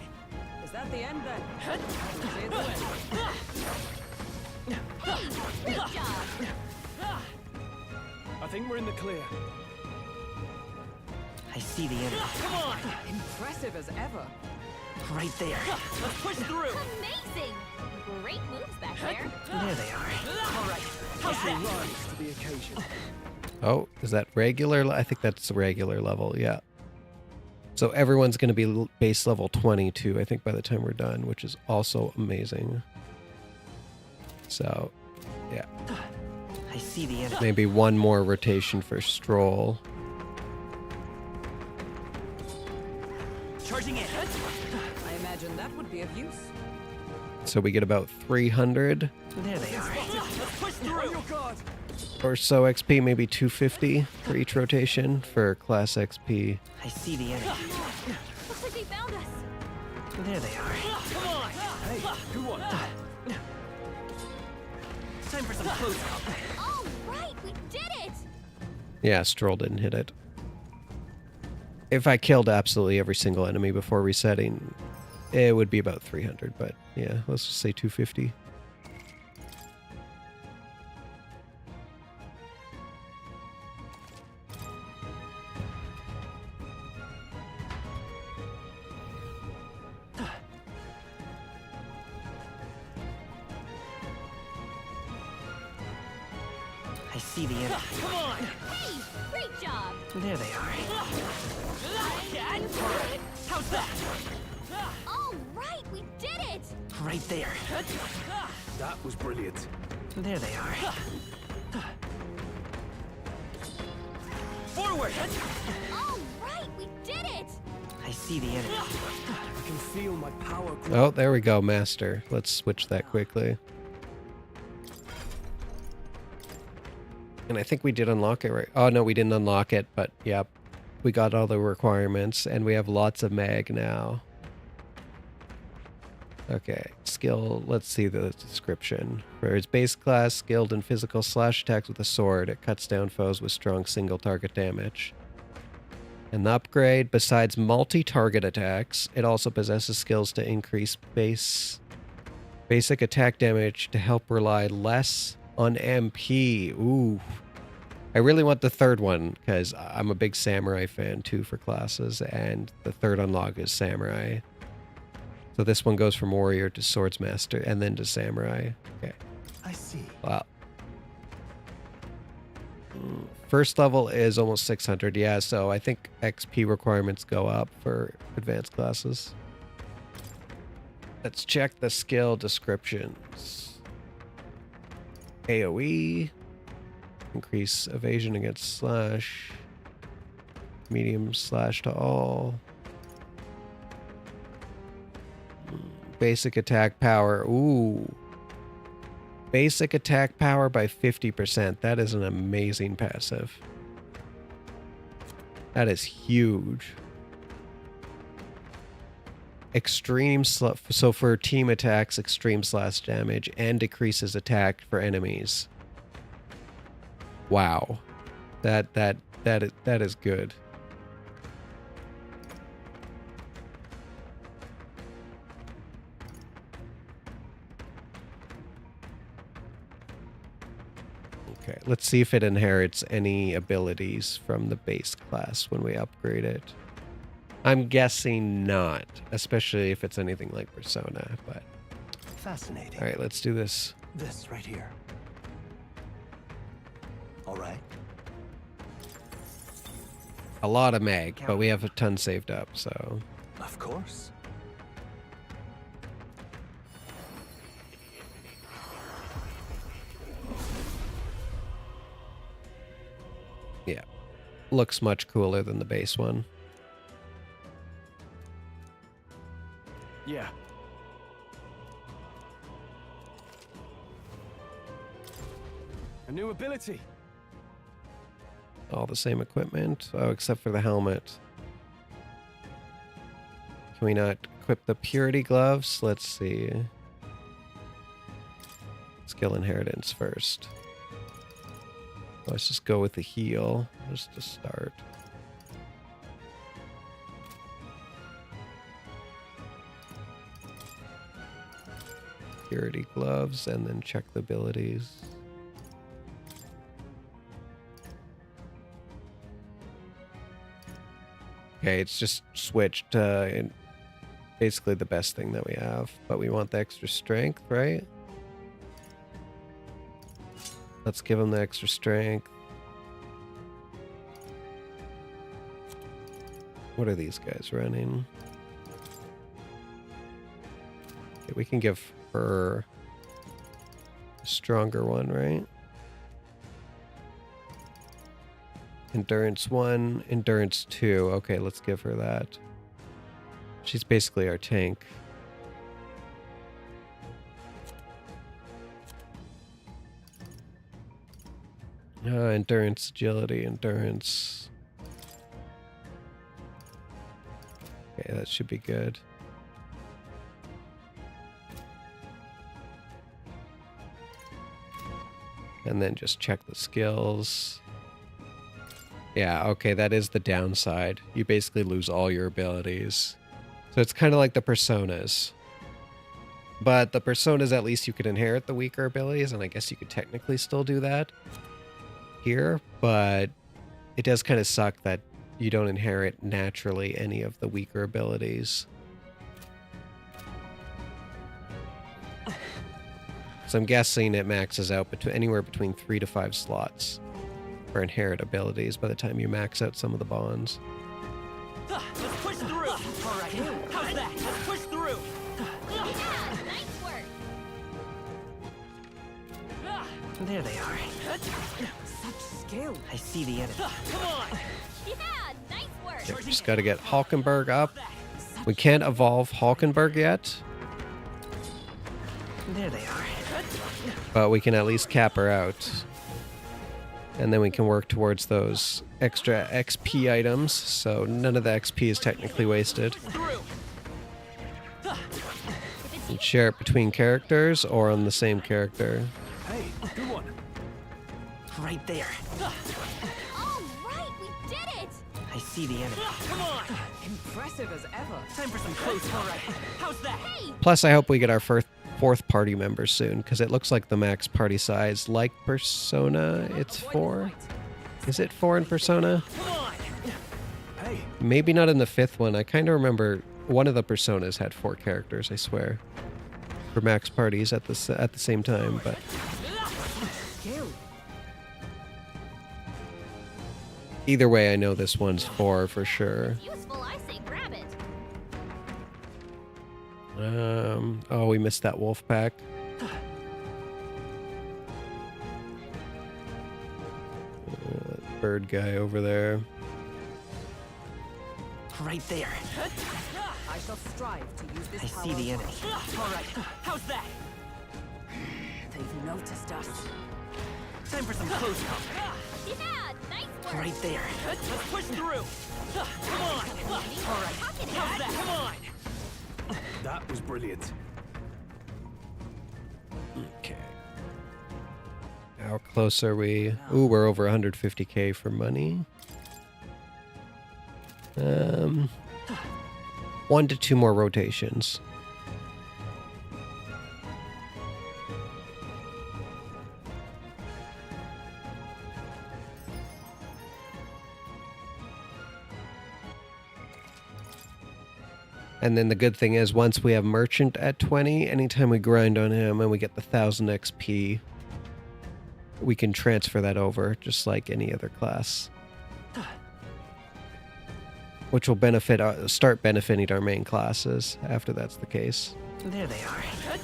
Is that the end then? I would say it's the end. Hey, great job. I think we're in the clear. I see the enemy. Come on. Impressive as ever. Right there. Let's push through. Amazing. Great moves back there. There they are. All right. How's They that? rise to the occasion. Oh, is that regular? I think that's the regular level, yeah. So everyone's going to be base level 22, I think, by the time we're done, which is also amazing. So, yeah. I see the enemy. Maybe one more rotation for Stroll. Charging in. I imagine that would be of use. So we get about 300 There they are. Let's push On through. your guard. or so XP, maybe 250 for each rotation for class XP. I see the enemy. Looks like they found us. There they are. Come on. Hey, who won? Time for some close. All right, we did it. Yeah, Stroll didn't hit it. If I killed absolutely every single enemy before resetting, it would be about 300, but yeah, let's just say 250. I see the enemy. Come on. Hey, great job. There they are. How's that? All right, we did it. Right there. That was brilliant. There they are. Forward. All right, we did it. I see the enemy. I can feel my power grow. Oh, there we go, Master. Let's switch that quickly. And I think we did unlock it, right? Oh, no, we didn't unlock it, but yep. We got all the requirements, and we have lots of mag now. Okay, skill, let's see the description. For its base class, skilled in physical slash attacks with a sword, it cuts down foes with strong single target damage. And the upgrade, besides multi-target attacks, it also possesses skills to increase basic attack damage to help rely less on MP. Ooh. I really want the third one, because I'm a big samurai fan too for classes, and the third unlock is samurai. So this one goes from warrior to swordsmaster, and then to samurai. Okay. I see. Wow. First level is almost 600, yeah, so I think XP requirements go up for advanced classes. Let's check the skill descriptions. AoE, increase evasion against slash, medium slash to all. Basic attack power, ooh. Basic attack power by 50%. That is an amazing passive. That is huge. Extreme so for team attacks, extreme slash damage and decreases attack for enemies. Wow. That is good. Okay, let's see if it inherits any abilities from the base class when we upgrade it. I'm guessing not, especially if it's anything like Persona, but... Fascinating. All right, let's do this. This right here. All right. A lot of mag, but we have a ton saved up, so... Of course. Yeah. Looks much cooler than the base one. Yeah. A new ability. All the same equipment. Oh, except for the helmet. Can we not equip the purity gloves? Let's see. Skill inheritance first. Let's just go with the heal, just to start. Purity gloves, and then check the abilities. Okay, it's just switched in basically the best thing that we have, but we want the extra strength, right? Let's give him the extra strength. What are these guys running? Okay, we can give her a stronger one, right? Endurance 1, Endurance 2. Okay, let's give her that. She's basically our tank. Endurance, agility, endurance. Okay, that should be good. And then just check the skills. Yeah, okay, that is the downside. You basically lose all your abilities. So it's kind of like the Personas. But the Personas, at least you could inherit the weaker abilities, and I guess you could technically still do that here, but it does kind of suck that you don't inherit naturally any of the weaker abilities. So I'm guessing it maxes out anywhere between 3 to 5 slots for inherit abilities by the time you max out some of the bonds. Let's push through. All right, how's that? Let's push through. Yeah, nice work. There they are. Such skill. I see the enemy. Come on. Yeah, nice work. Okay, just got to get Hulkenberg up. We can't evolve Hulkenberg yet, There they are. but we can at least cap her out. And then we can work towards those extra XP items, so none of the XP is technically wasted. You can share it between characters or on the same character. Hey, good one. Right there. All right, we did it. I see the enemy. Come on. Impressive as ever. Time for some close. All right. How's that? Hey, Plus, I hope we get our fourth party member soon, because it looks like the max party size, like Persona, it's 4. Is it 4 in Persona? Come on. Hey, Maybe not in the 5th one. I kind of remember one of the Personas had 4 characters, I swear, for max parties at the same time, but Skill. Either way, I know this one's 4 for sure. Useful, I say grab it. Oh, we missed that wolf pack. Bird guy over there. Right there. I shall strive to use this I power see the well. enemy. All right. How's that? They've noticed us. Time for some close up. Yeah, nice work. Right there. Let's push through. Come on. All right. How's that? Come on. That was brilliant. Okay. How close are we? Ooh, we're over 150k for money. 1 to 2 more rotations. And then the good thing is, once we have Merchant at 20, anytime we grind on him and we get the 1000 XP, we can transfer that over just like any other class. Which will benefit start benefiting our main classes after that's the case. There they are.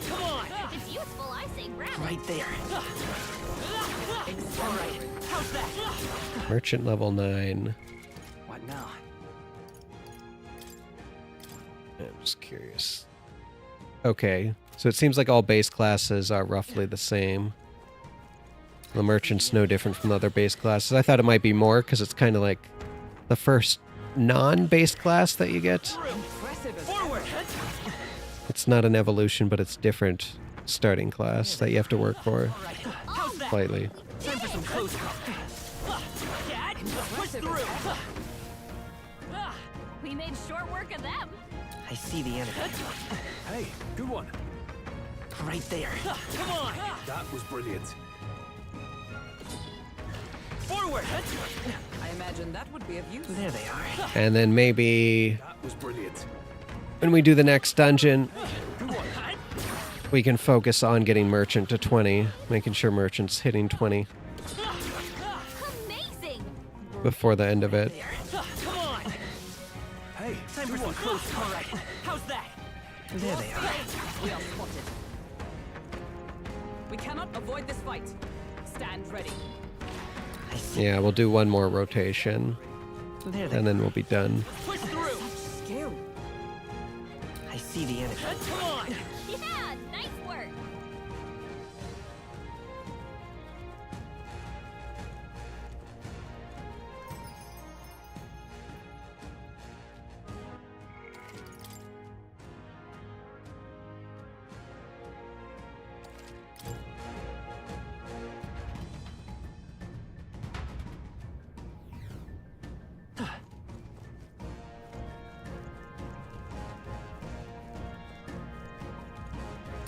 Come on. If it's useful, I say grab it. Right there. All right. How's that? Merchant level 9. What now? I'm just curious. Okay, so it seems like all base classes are roughly the same. The Merchant's no different from the other base classes. I thought it might be more because it's kind of like the first non-base class that you get. Impressive as Forward. It's not an evolution, but it's different starting class that you have to work for All right. How's that? slightly. Time for some close up. Dad, push through. We made short work of them. I see the enemy. Hey, good one. Right there. Come on. That was brilliant. Forward. I imagine that would be of use. There they are. And then maybe That was brilliant. when we do the next dungeon, Good one. we can focus on getting Merchant to 20, making sure Merchant's hitting 20 Amazing. before the end of it. There. Come on. Hey, Time for good some one. close. All right. How's that? There they are. We are spotted. We cannot avoid this fight. Stand ready. I see. Yeah, we'll do one more rotation, There they and then we'll be done. push through. Skill. I see the enemy. Come on. Yeah, nice work.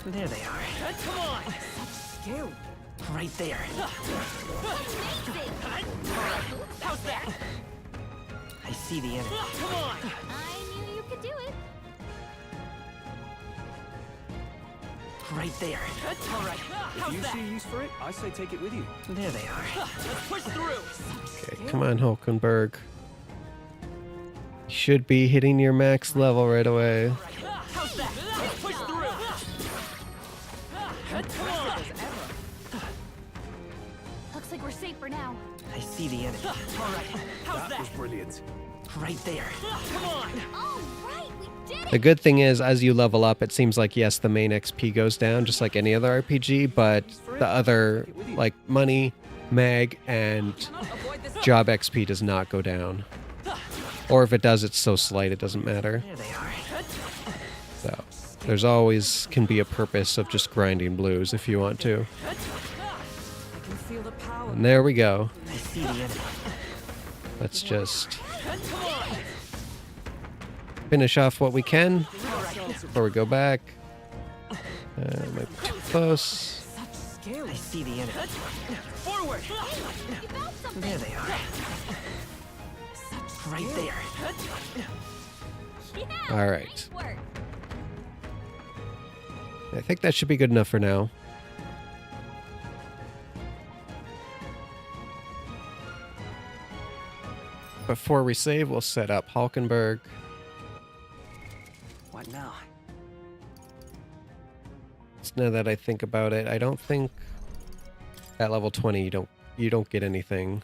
There they are. Come on. Skill. Right there. Amazing. How's that? I see the enemy. Come on. I knew you could do it. Right there. All right. If How's you that? see use for it, I say take it with you. There they are. Let's push through. Okay, come on, Hulkenberg. You should be hitting your max level right away. How's that? Let's push through. Come on. Looks like we're safe for now. I see the enemy. All right. How's That was that? brilliant. Right there. Come on. All right, we did it. The good thing is, as you level up, it seems like, yes, the main XP goes down, just like any other RPG, but the other, like, money, mag, and Cannot avoid this. job XP does not go down. Or if it does, it's so slight it doesn't matter. There they are. So, there's always can be a purpose of just grinding blues if you want to. I can feel the power. And there we go. I see the enemy. Let's just Come on. finish off what we can before we go back. Might be too close. Such skill. I see the enemy. Forward. You found something. There they are. Such Right skill. there. Yeah, All right. nice work. I think that should be good enough for now. before we save, we'll set up Hulkenberg. What now? So now that I think about it, I don't think at level 20 you don't get anything.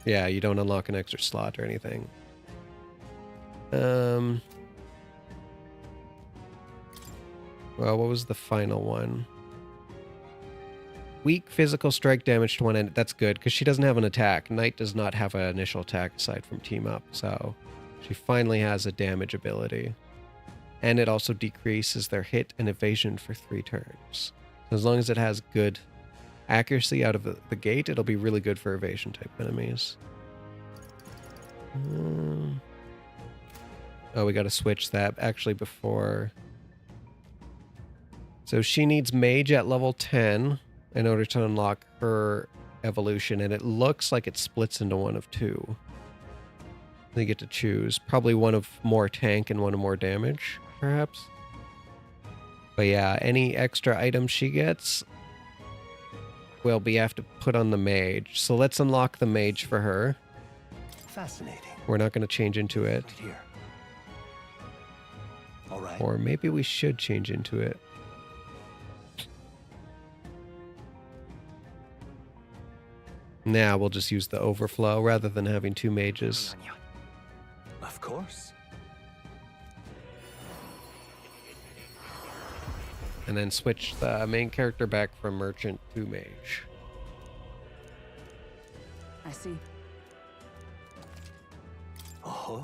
Yeah, you don't unlock an extra slot or anything. Well, what was the final one? Weak physical strike damage to one end. That's good, because she doesn't have an attack. Knight does not have an initial attack aside from team up, so she finally has a damage ability. And it also decreases their hit and evasion for 3 turns. So as long as it has good accuracy out of the gate, it'll be really good for evasion type enemies. Oh, we got to switch that actually before. So she needs mage at level 10 in order to unlock her evolution, and it looks like it splits into one of 2. They get to choose probably one of more tank and one of more damage, perhaps. But yeah, any extra items she gets will be have to put on the mage. So let's unlock the mage for her. Fascinating. We're not going to change into it. Right here. All right. Or maybe we should change into it. Now we'll just use the overflow rather than having 2 mages. Of course. And then switch the main character back from merchant to mage. I see. Oh.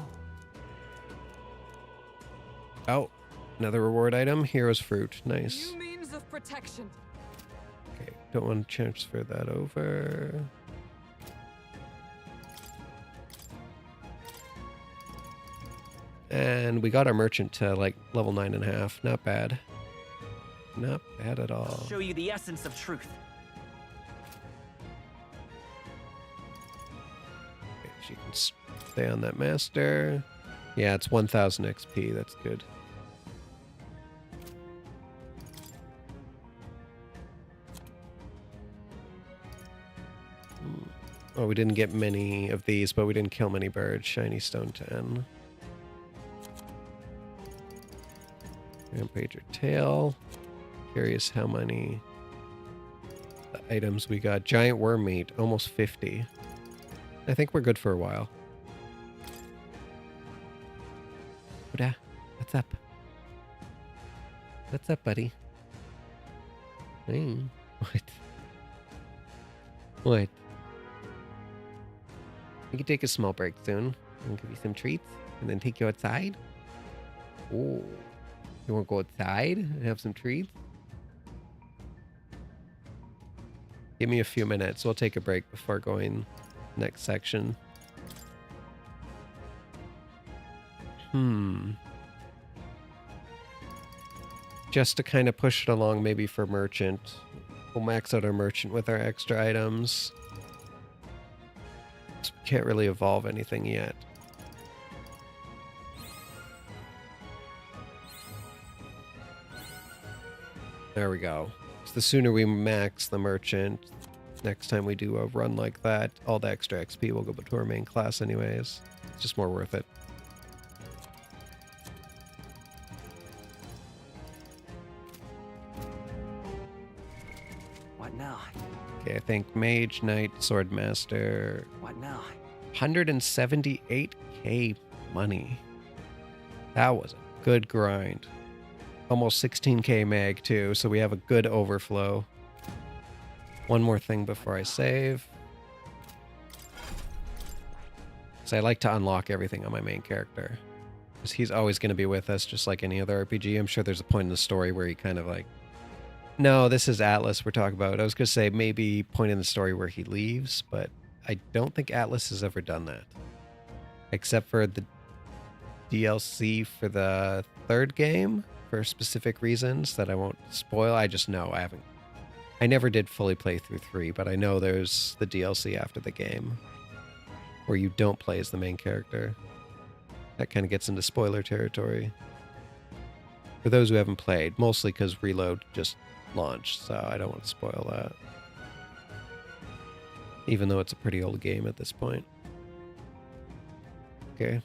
Oh, another reward item. Hero's fruit. Nice. New means of protection. Okay, don't want to transfer that over. And we got our merchant to like level 9.5. Not bad. Not bad at all. Show you the essence of truth. Okay, she can stay on that master. Yeah, it's 1000 XP. That's good. Oh, we didn't get many of these, but we didn't kill many birds. Shiny stone 10. Rampager tail. Curious how many items we got. Giant worm meat, almost 50. I think we're good for a while. Huda, what's up? What's up, buddy? Hey, what? What? We can take a small break soon. I'll give you some treats and then take you outside. Oh, you want to go outside and have some treats? Give me a few minutes. We'll take a break before going next section. Just to kind of push it along maybe for merchant. We'll max out our merchant with our extra items. Can't really evolve anything yet. There we go. So the sooner we max the merchant, next time we do a run like that, all the extra XP will go to our main class anyways. It's just more worth it. What now? Okay, I think Mage, Knight, Swordmaster. What now? 178k money. That was a good grind. Almost 16k mag too, so we have a good overflow. One more thing before I save. So I like to unlock everything on my main character. Because he's always going to be with us, just like any other RPG. I'm sure there's a point in the story where he kind of like... No, this is Atlas we're talking about. I was going to say maybe point in the story where he leaves, but I don't think Atlas has ever done that. Except for the DLC for the 3rd game, for specific reasons that I won't spoil. I just know I haven't. I never did fully play through 3, but I know there's the DLC after the game where you don't play as the main character. That kind of gets into spoiler territory. For those who haven't played, mostly because Reload just launched, so I don't want to spoil that. Even though it's a pretty old game at this point. Okay.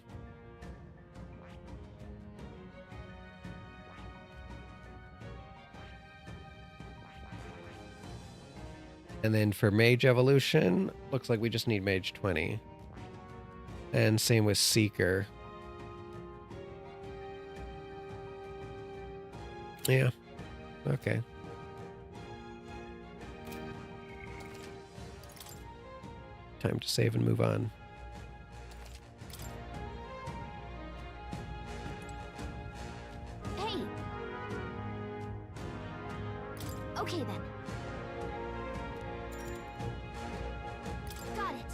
And then for Mage Evolution, looks like we just need Mage 20. And same with Seeker. Yeah. Okay. Time to save and move on. Hey. Okay then. Got it.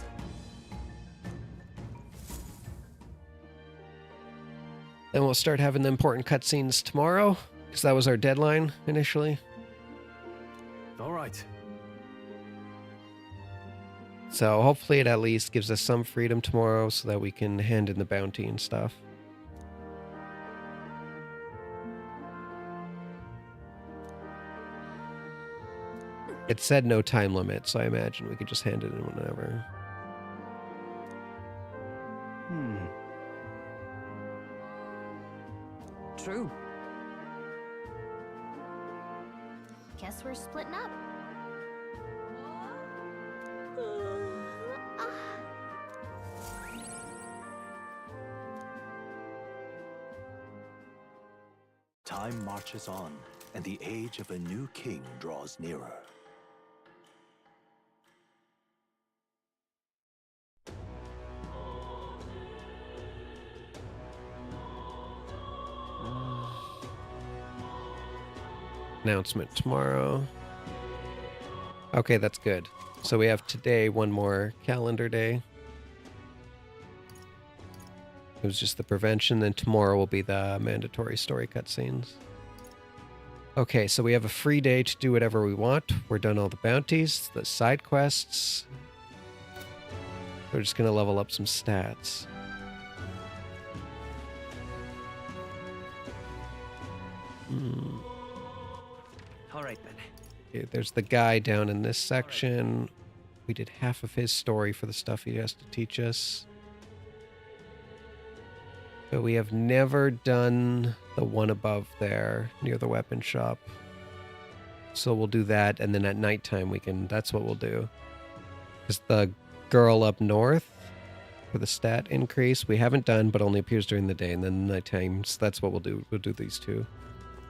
Then we'll start having the important cutscenes tomorrow, because that was our deadline initially. All right. So hopefully it at least gives us some freedom tomorrow so that we can hand in the bounty and stuff. It said no time limit, so I imagine we could just hand it in whenever. True. Guess we're splitting up. Time marches on, and the age of a new king draws nearer. Announcement tomorrow. Okay, that's good. So we have today one more calendar day. It was just the prevention, then tomorrow will be the mandatory story cutscenes. Okay, so we have a free day to do whatever we want. We're done all the bounties, the side quests. We're just gonna level up some stats. All right then. Okay, there's the guy down in this section. We did half of his story for the stuff he has to teach us. But we have never done the one above there near the weapon shop. So we'll do that, and then at nighttime that's what we'll do. Because the girl up north for the stat increase, we haven't done, but only appears during the day, and then nighttime, so that's what we'll do. We'll do these two.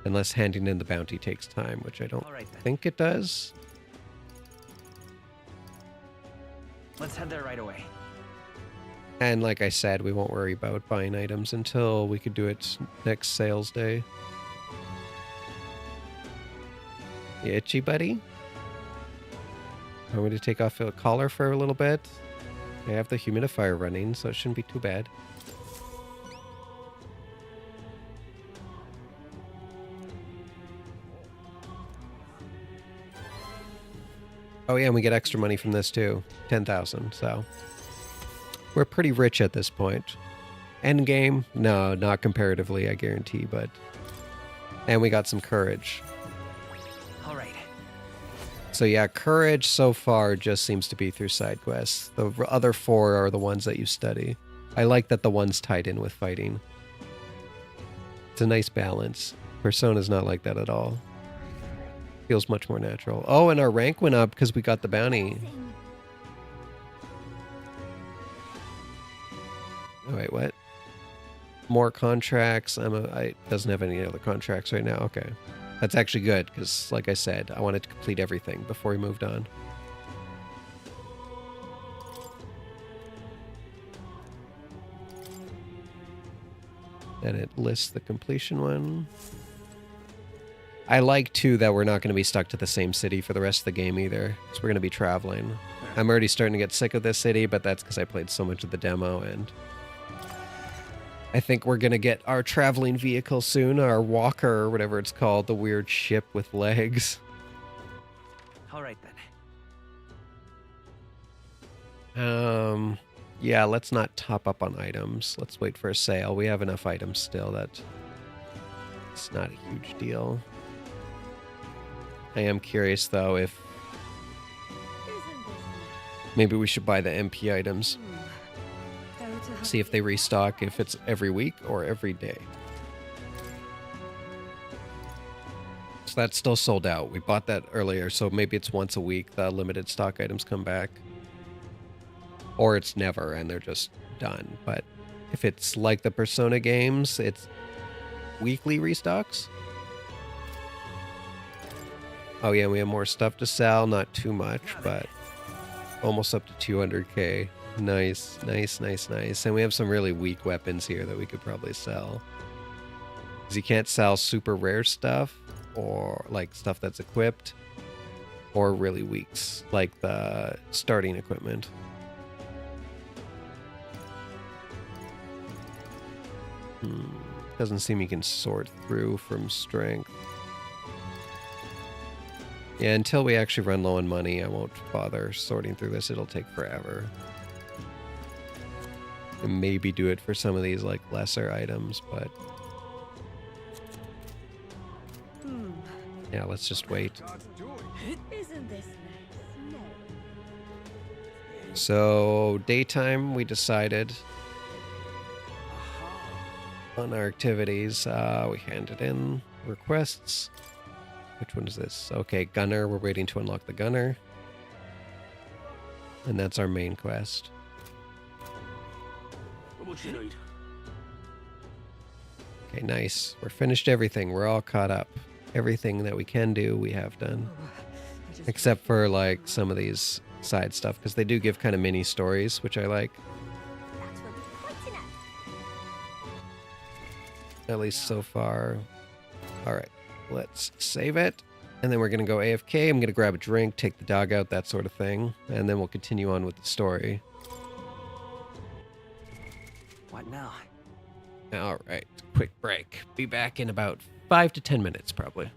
Unless handing in the bounty takes time, which I don't think it does. Let's head there right away. And like I said, we won't worry about buying items until we could do it next sales day. You itchy, buddy? Want me to take off the collar for a little bit? I have the humidifier running, so it shouldn't be too bad. Oh yeah, and we get extra money from this too. 10,000, so... We're pretty rich at this point. Endgame? No, not comparatively, I guarantee, but... And we got some courage. All right. So yeah, courage so far just seems to be through side quests. The other 4 are the ones that you study. I like that the one's tied in with fighting. It's a nice balance. Persona's not like that at all. Feels much more natural. Oh, and our rank went up because we got the bounty. Oh, wait, what? More contracts. I doesn't have any other contracts right now. Okay. That's actually good, because like I said, I wanted to complete everything before we moved on. And it lists the completion one. I like, too, that we're not going to be stuck to the same city for the rest of the game either, because we're going to be traveling. I'm already starting to get sick of this city, but that's because I played so much of the demo, and... I think we're going to get our traveling vehicle soon, our walker or whatever it's called, the weird ship with legs. All right then. Yeah, let's not top up on items. Let's wait for a sale. We have enough items still that it's not a huge deal. I am curious though if maybe we should buy the MP items. Go to See if they restock, if it's every week or every day. So that's still sold out. We bought that earlier, so maybe it's once a week the limited stock items come back. Or it's never and they're just done. But if it's like the Persona games, it's weekly restocks. Oh yeah, we have more stuff to sell. Not too much, but almost up to 200k. Nice, nice, nice, nice. And we have some really weak weapons here that we could probably sell. Because you can't sell super rare stuff, or like stuff that's equipped, or really weaks, like the starting equipment. Doesn't seem you can sort through from strength. Yeah, until we actually run low on money, I won't bother sorting through this. It'll take forever. And maybe do it for some of these like lesser items, but yeah, let's just wait. Isn't this nice? No. So daytime, we decided on our activities. We handed in requests. Which one is this? Okay, Gunner. We're waiting to unlock the Gunner. And that's our main quest. What you need? Okay, nice. We're finished everything. We're all caught up. Everything that we can do, we have done. Except for like some of these side stuff, because they do give kind of mini stories, which I like. That will be quite enough. At least so far. All right, let's save it. And then we're going to go AFK. I'm going to grab a drink, take the dog out, that sort of thing. And then we'll continue on with the story. What now? All right, quick break. Be back in about 5 to 10 minutes, probably.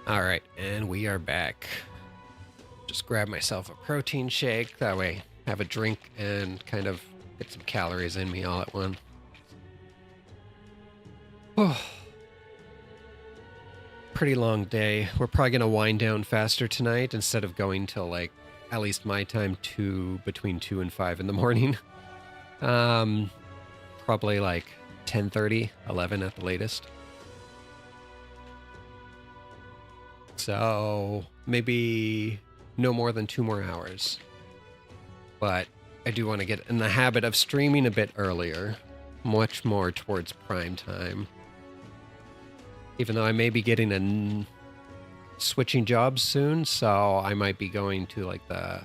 All right, and we are back. Just grab myself a protein shake. That way, have a drink and kind of get some calories in me all at once. Oh, pretty long day. We're probably gonna wind down faster tonight instead of going till like at least my time between 2 and 5 in the morning. Probably like 10:30, 11 at the latest. So maybe no more than 2 more hours. But I do want to get in the habit of streaming a bit earlier, much more towards prime time. Even though I may be getting switching jobs soon, so I might be going to like the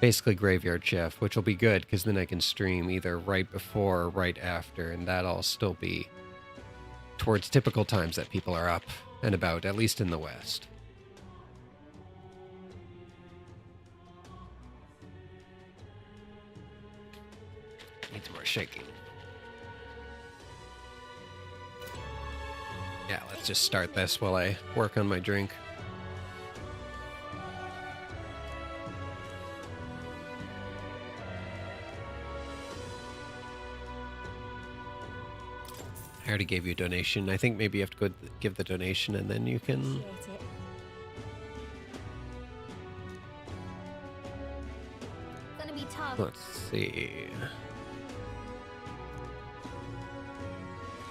basically graveyard shift, which will be good because then I can stream either right before or right after, and that'll still be towards typical times that people are up and about, at least in the West. Needs more shaking. Yeah, let's just start this while I work on my drink. I already gave you a donation. I think maybe you have to go give the donation and then you can... Appreciate it. Gonna be tough. Let's see.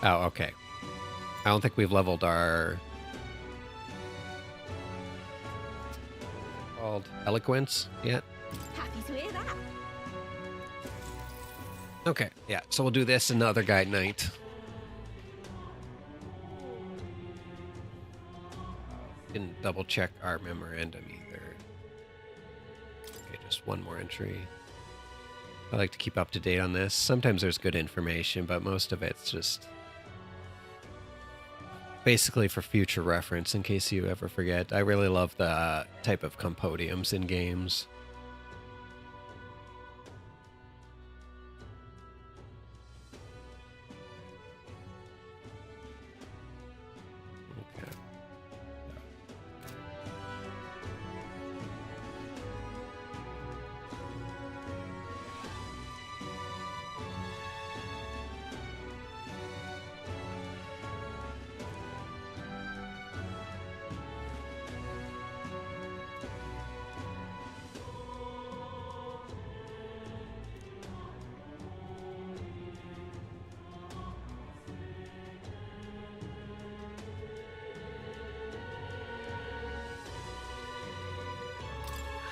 Oh, okay. I don't think we've leveled our... called eloquence yet. Happy to hear that. Okay, yeah. So we'll do this another guide night. Didn't double check our memorandum either. Okay, just one more entry. I like to keep up to date on this. Sometimes there's good information, but most of it's just basically for future reference in case you ever forget. I really love the type of compodiums in games. Okay.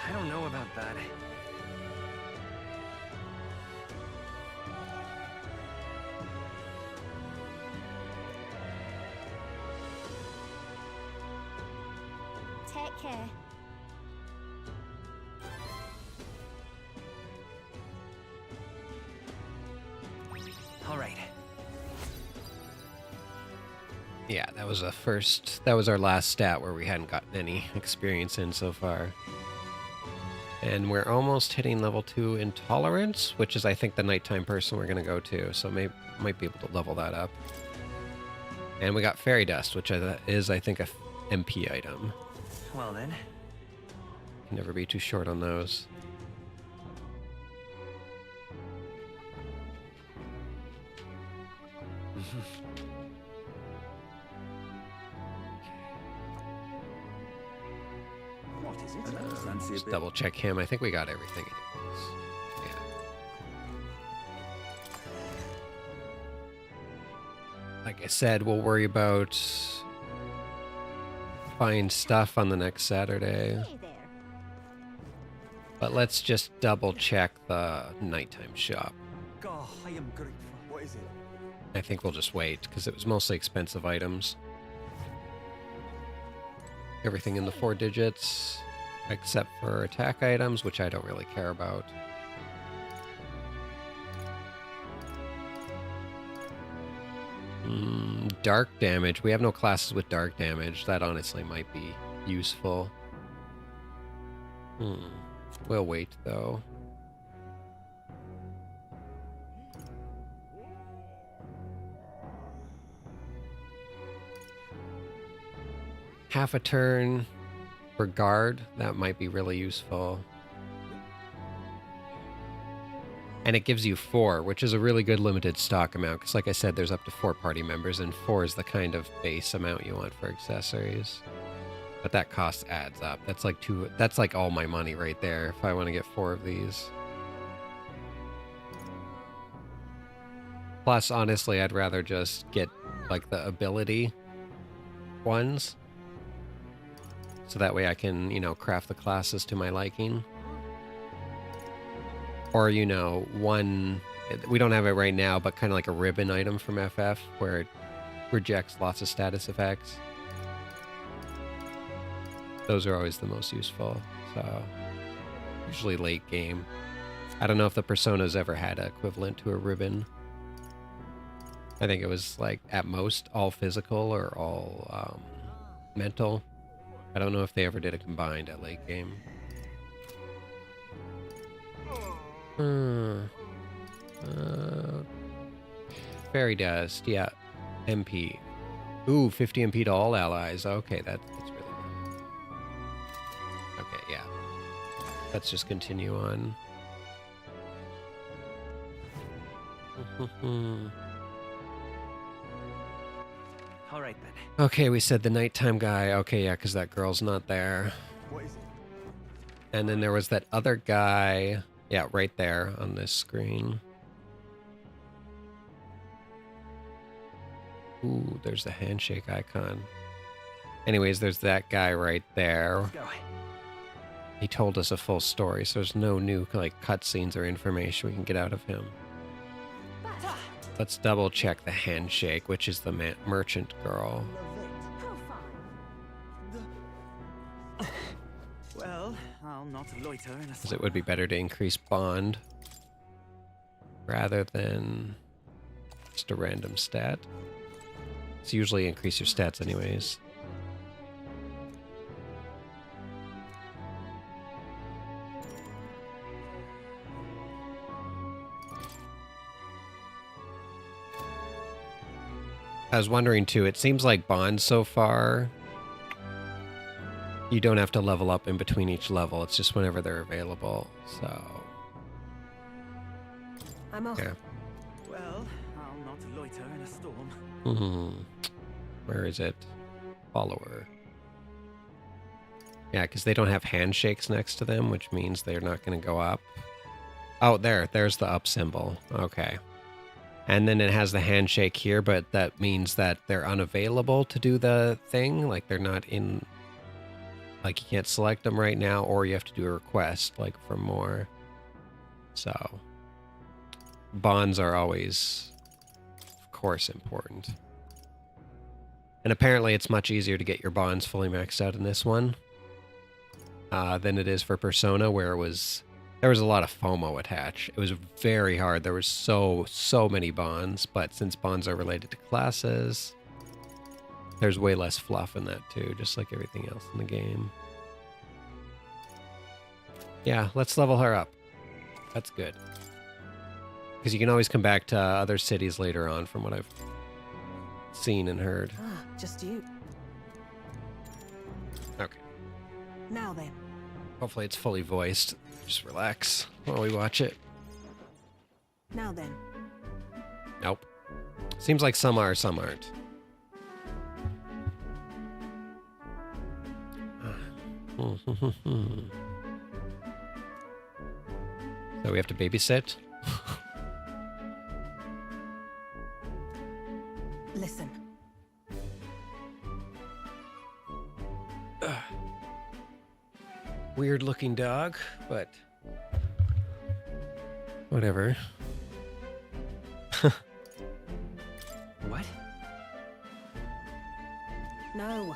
I don't know about that. Take care. All right. Yeah, that was our last stat where we hadn't gotten any experience in so far. And we're almost hitting level 2 intolerance, which is I think the nighttime person we're going to go to, so might be able to level that up. And we got fairy dust, which is I think a MP item. Well then. Can never be too short on those. What is it? Just double check him. I think we got everything anyways. Yeah. Like I said, we'll worry about buying stuff on the next Saturday. Hey there. But let's just double check the nighttime shop. God, I am grateful. What is it? I think we'll just wait because it was mostly expensive items. Everything in the 4 digits, except for attack items, which I don't really care about. Dark damage. We have no classes with dark damage. That honestly might be useful. We'll wait, though. half a turn for guard. That might be really useful. And it gives you 4, which is a really good limited stock amount. Because like I said, there's up to 4 party members, and 4 is the kind of base amount you want for accessories. But that cost adds up. That's like that's like all my money right there if I want to get 4 of these. Plus, honestly, I'd rather just get like the ability ones. So that way I can, you know, craft the classes to my liking. Or, you know, one, we don't have it right now, but kind of like a ribbon item from FF where it rejects lots of status effects. Those are always the most useful. So, usually late game. I don't know if the Persona's ever had an equivalent to a ribbon. I think it was like at most all physical or all mental. I don't know if they ever did a combined at late game. Fairy Dust, yeah. MP. Ooh, 50 MP to all allies. Okay, that's really good. Okay, yeah. Let's just continue on. All right then. Okay, we said the nighttime guy. Okay, yeah, because that girl's not there. What is it? And then there was that other guy. Yeah, right there on this screen. Ooh, there's the handshake icon. Anyways, there's that guy right there. Go. He told us a full story, so there's no new like cutscenes or information we can get out of him. Let's double check the handshake, which is the merchant girl. Well, I'll not loiter in a Because it would be better to increase bond rather than just a random stat. It's usually increase your stats anyways. I was wondering too, it seems like bonds so far, you don't have to level up in between each level. It's just whenever they're available. So, I'm off. yeah. Well, I'll not loiter in a storm. Where is it? Follower. Yeah, because they don't have handshakes next to them, which means they're not going to go up. Oh, there's the up symbol. Okay. And then it has the handshake here, but that means that they're unavailable to do the thing. Like they're not in, like you can't select them right now, or you have to do a request, like for more. So, bonds are always, of course, important. And apparently it's much easier to get your bonds fully maxed out in this one than it is for Persona, where there was a lot of FOMO attached. It was very hard. There was so many bonds, but since bonds are related to classes, there's way less fluff in that too, just like everything else in the game. Yeah, let's level her up. That's good. Because you can always come back to other cities later on from what I've seen and heard. Ah, just you. Okay. Now then. Hopefully it's fully voiced. Just relax while we watch it. Now then. Nope. Seems like some are, some aren't. So we have to babysit? Listen. Weird looking dog, but whatever. What? No.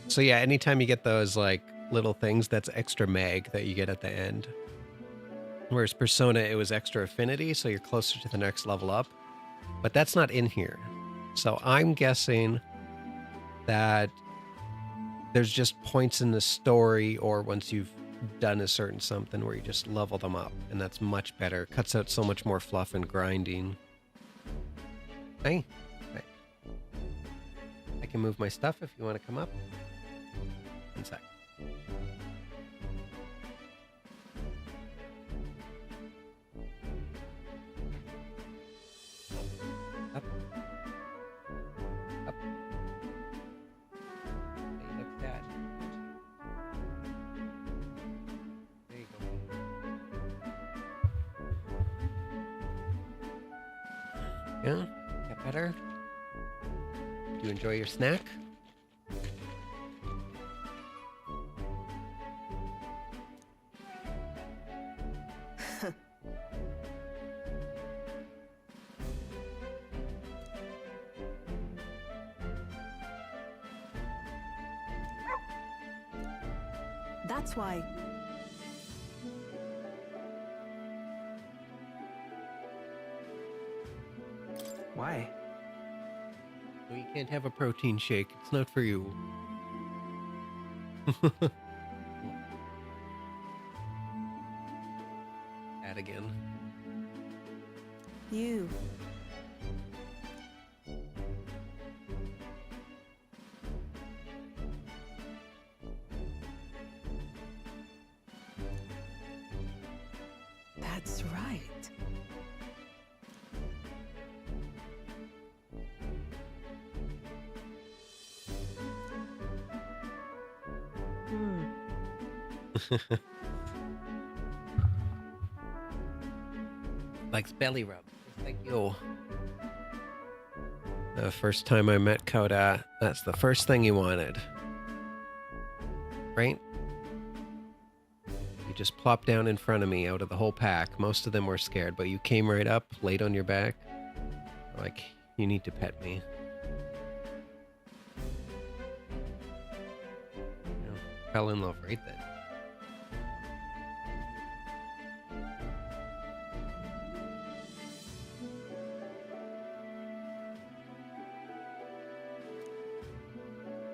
So yeah, anytime you get those like little things, that's extra mag that you get at the end. Whereas Persona, it was extra affinity, so you're closer to the next level up. But that's not in here. So I'm guessing that there's just points in the story, or once you've done a certain something where you just level them up, and that's much better. Cuts out so much more fluff and grinding. Hey. I can move my stuff if you want to come up. One sec. Up. Up. Hey, look at that. There you go. Yeah, get better. Do you enjoy your snack? That's why. Why? Well, you can't have a protein shake. It's not for you. That again. You. That's right. Likes belly rub, just like you. The first time I met Coda, that's the first thing he wanted. Right? You just plopped down in front of me out of the whole pack. Most of them were scared, but you came right up, laid on your back. Like, you need to pet me. You know, fell in love right then.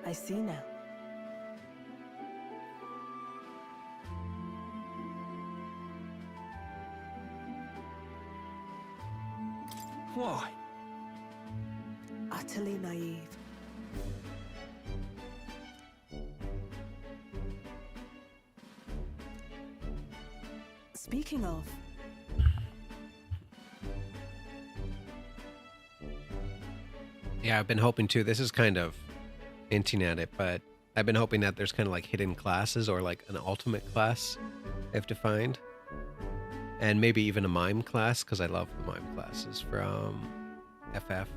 I see now. Why? Utterly naive. Speaking of, Yeah, I've been hoping to. This is kind of hinting at it, but I've been hoping that there's kind of like hidden classes or like an ultimate class I have to find. And maybe even a mime class, because I love the mime classes from FF.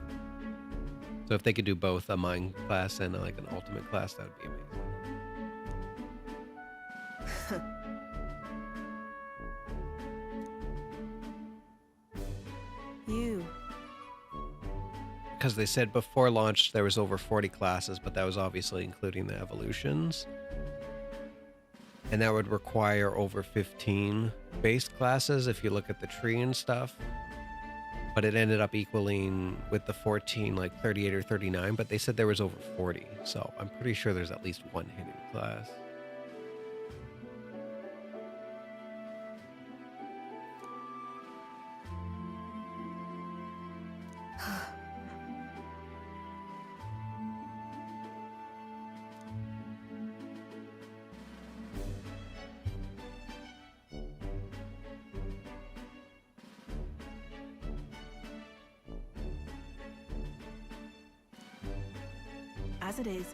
So if they could do both a mime class and like an ultimate class, that would be amazing. you. Because they said before launch there was over 40 classes, but that was obviously including the evolutions. And that would require over 15 base classes if you look at the tree and stuff. But it ended up equaling with the 14 like 38 or 39, but they said there was over 40. So I'm pretty sure there's at least one hidden class. As it is.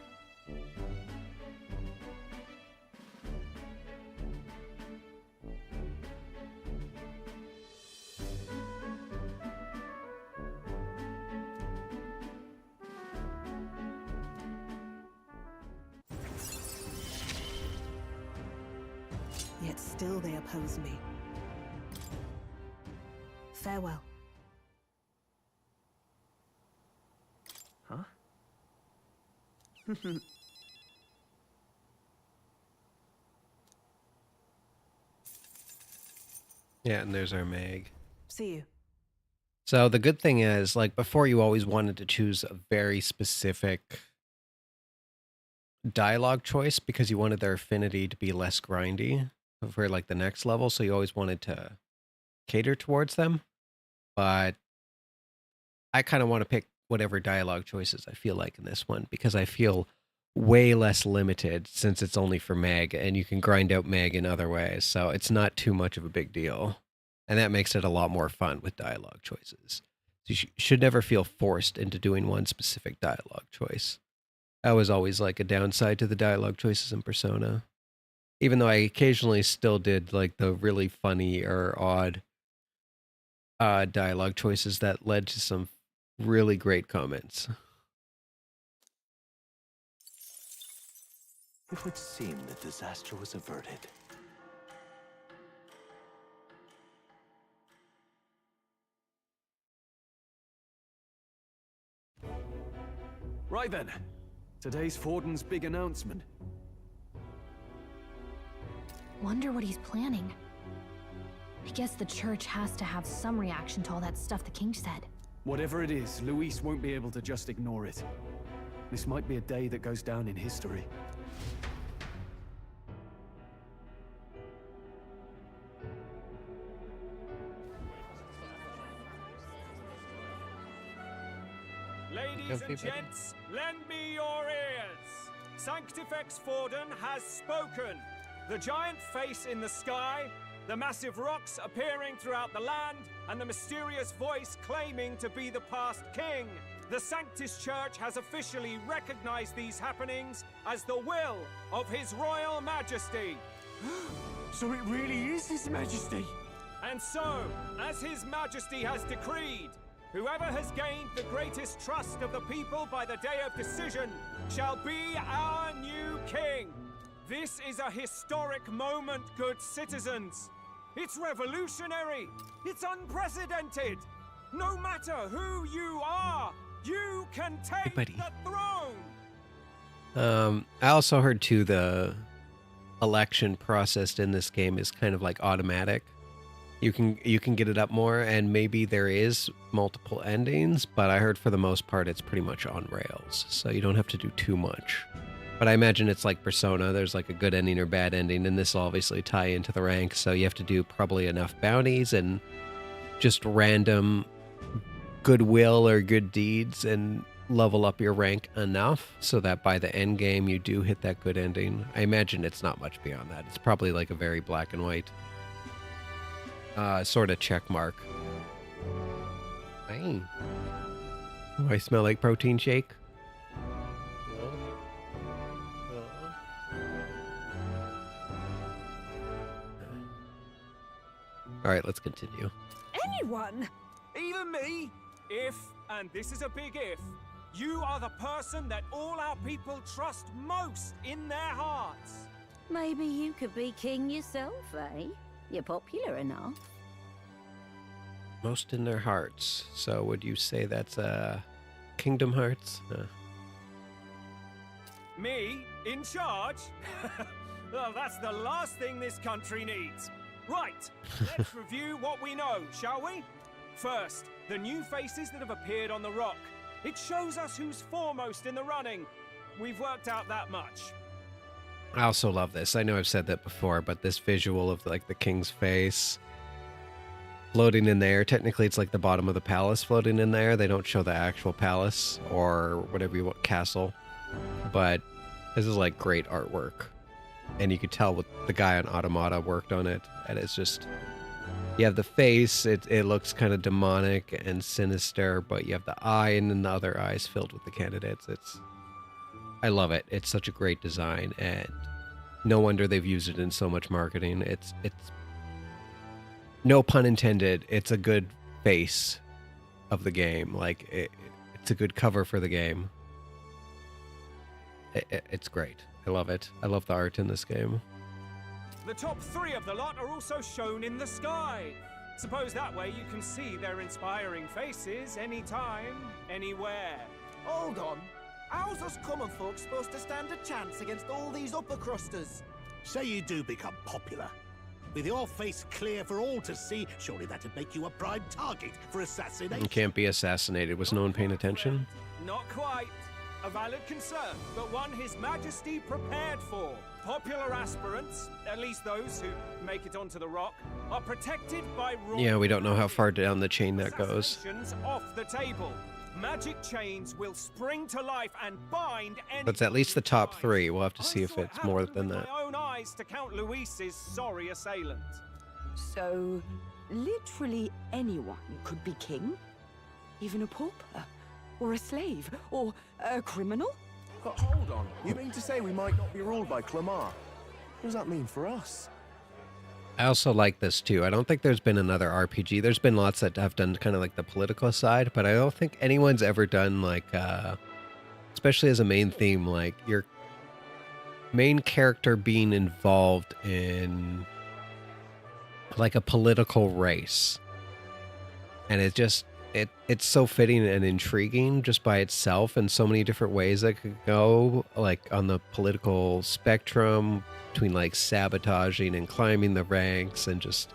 Yet still they oppose me. Farewell. Huh? Yeah, and there's our Meg. See you. So the good thing is, like before, you always wanted to choose a very specific dialogue choice because you wanted their affinity to be less grindy for like the next level. So you always wanted to cater towards them. But I kind of want to pick whatever dialogue choices I feel like in this one, because I feel way less limited since it's only for Meg and you can grind out Meg in other ways. So it's not too much of a big deal. And that makes it a lot more fun with dialogue choices. So you should never feel forced into doing one specific dialogue choice. That was always like a downside to the dialogue choices in Persona. Even though I occasionally still did like the really funny or odd dialogue choices that led to some really great comments. It would seem that disaster was averted. Right then. Today's Forden's big announcement. Wonder what he's planning. I guess the church has to have some reaction to all that stuff the king said. Whatever it is, Luis won't be able to just ignore it. This might be a day that goes down in history. Ladies and gents, lend me your ears. Sanctifex Forden has spoken. The giant face in the sky, the massive rocks appearing throughout the land, and the mysterious voice claiming to be the past king. The Sanctus Church has officially recognized these happenings as the will of His Royal Majesty. So it really is His Majesty? And so, as His Majesty has decreed, whoever has gained the greatest trust of the people by the day of decision shall be our new king. This is a historic moment, good citizens. It's revolutionary. It's unprecedented. No matter who you are, you can take the throne. I also heard too the election process in this game is kind of like automatic. You can get it up more, and maybe there is multiple endings, but I heard for the most part it's pretty much on rails, so you don't have to do too much. But I imagine it's like Persona, there's like a good ending or bad ending, and this will obviously tie into the rank, so you have to do probably enough bounties and just random goodwill or good deeds and level up your rank enough so that by the end game you do hit that good ending. I imagine it's not much beyond that. It's probably like a very black and white sort of check mark. Dang. Do I smell like protein shake? All right, let's continue. Anyone? Even me? If, and this is a big if, you are the person that all our people trust most in their hearts. Maybe you could be king yourself, eh? You're popular enough. Most in their hearts. So would you say that's Kingdom Hearts? Me? In charge? Well, that's the last thing this country needs. Right, let's review what we know, shall we? First, the new faces that have appeared on the rock. It shows us who's foremost in the running. We've worked out that much. I also love this. I know I've said that before, but this visual of like the king's face floating in there. Technically, it's like the bottom of the palace floating in there. They don't show the actual palace or whatever you want, castle. But this is like great artwork. And you could tell what the guy on Automata worked on it. And it's just, you have the face, it looks kind of demonic and sinister, but you have the eye and then the other eyes filled with the candidates. I love it. It's such a great design, and no wonder they've used it in so much marketing. It's no pun intended, it's a good face of the game. Like, it's a good cover for the game. It's great. I love it. I love the art in this game. The top 3 of the lot are also shown in the sky. Suppose that way you can see their inspiring faces anytime, anywhere. Hold on. How's us common folks supposed to stand a chance against all these upper crusters? Say you do become popular. With your face clear for all to see, surely that'd make you a prime target for assassination. You can't be assassinated. Was no one paying attention? Not quite. A valid concern, but one His Majesty prepared for. Popular aspirants, at least those who make it onto the rock, are protected by rules. Yeah, we don't know how far down the chain that goes. Off the table. magic chains will spring to life and bind any. That's at least the top 3. We'll have to see I if saw it it's more happen than with that. my own eyes to Count Luis's sorry assailant. So, literally anyone could be king? Even a pauper? Or a slave? Or a criminal? But hold on, you mean to say we might not be ruled by Clamar? What does that mean for us? I also like this too. I don't think there's been another RPG. There's been lots that have done kind of like the political side, but I don't think anyone's ever done like, especially as a main theme, like your main character being involved in like a political race. And it just, it's so fitting and intriguing just by itself in so many different ways that could go, like on the political spectrum between like sabotaging and climbing the ranks and just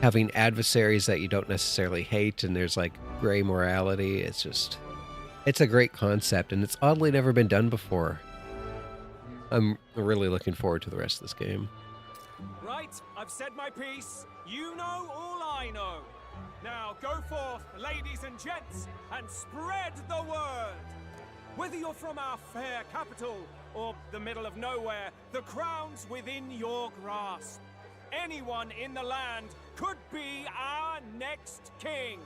having adversaries that you don't necessarily hate, and there's like gray morality. It's just, it's a great concept, and it's oddly never been done before. I'm really looking forward to the rest of this game. Right, I've said my piece. You know all I know. Now go forth, ladies and gents, and spread the word. Whether you're from our fair capital or the middle of nowhere, the crown's within your grasp. Anyone in the land could be our next king.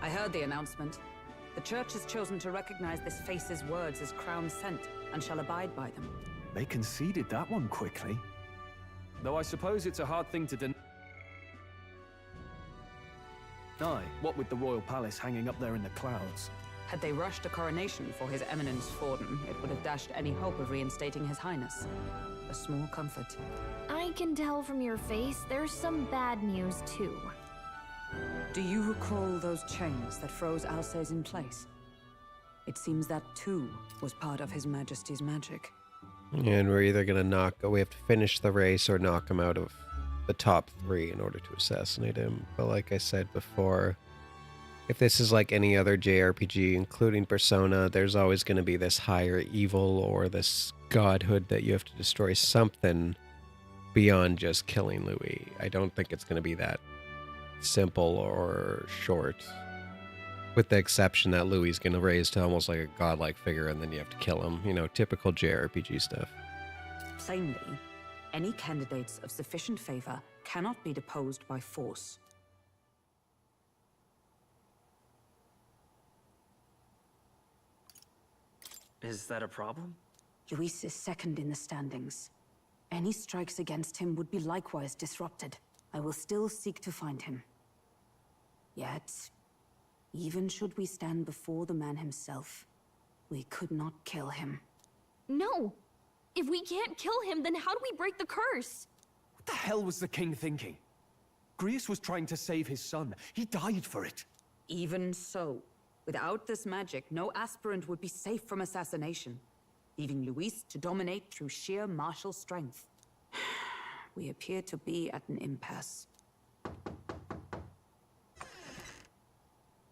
I heard the announcement. The church has chosen to recognize this face's words as crown sent and shall abide by them. They conceded that one quickly. Though I suppose it's a hard thing to deny, what with the royal palace hanging up there in the clouds. Had they rushed a coronation for His Eminence Forden, it would have dashed any hope of reinstating His Highness. A small comfort. I can tell from your face there's some bad news too. Do you recall those chains that froze Alsace in place? It seems that too was part of His Majesty's magic. And we're either going to we have to finish the race or knock him out of the top 3 in order to assassinate him. But like I said before, if this is like any other JRPG, including Persona, there's always going to be this higher evil or this godhood that you have to destroy something beyond just killing Louis. I don't think it's going to be that simple or short, with the exception that Louis is going to raise to almost like a godlike figure and then you have to kill him. You know, typical JRPG stuff. Plainly, any candidates of sufficient favor cannot be deposed by force. Is that a problem? Luis is second in the standings. Any strikes against him would be likewise disrupted. I will still seek to find him. Yet, even should we stand before the man himself, we could not kill him. No! If we can't kill him, then how do we break the curse? What the hell was the king thinking? Grius was trying to save his son. He died for it. Even so, without this magic, no aspirant would be safe from assassination, leaving Luis to dominate through sheer martial strength. We appear to be at an impasse.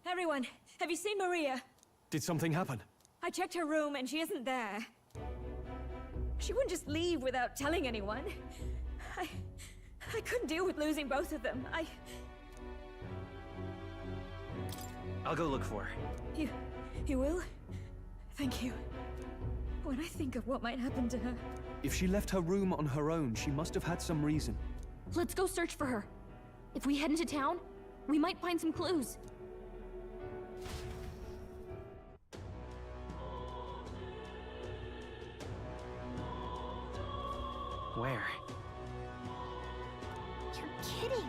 Everyone, have you seen Maria? Did something happen? I checked her room and she isn't there. She wouldn't just leave without telling anyone. I couldn't deal with losing both of them. I'll go look for her. You will? Thank you. When I think of what might happen to her... If she left her room on her own, she must have had some reason. Let's go search for her. If we head into town, we might find some clues. Where? You're kidding.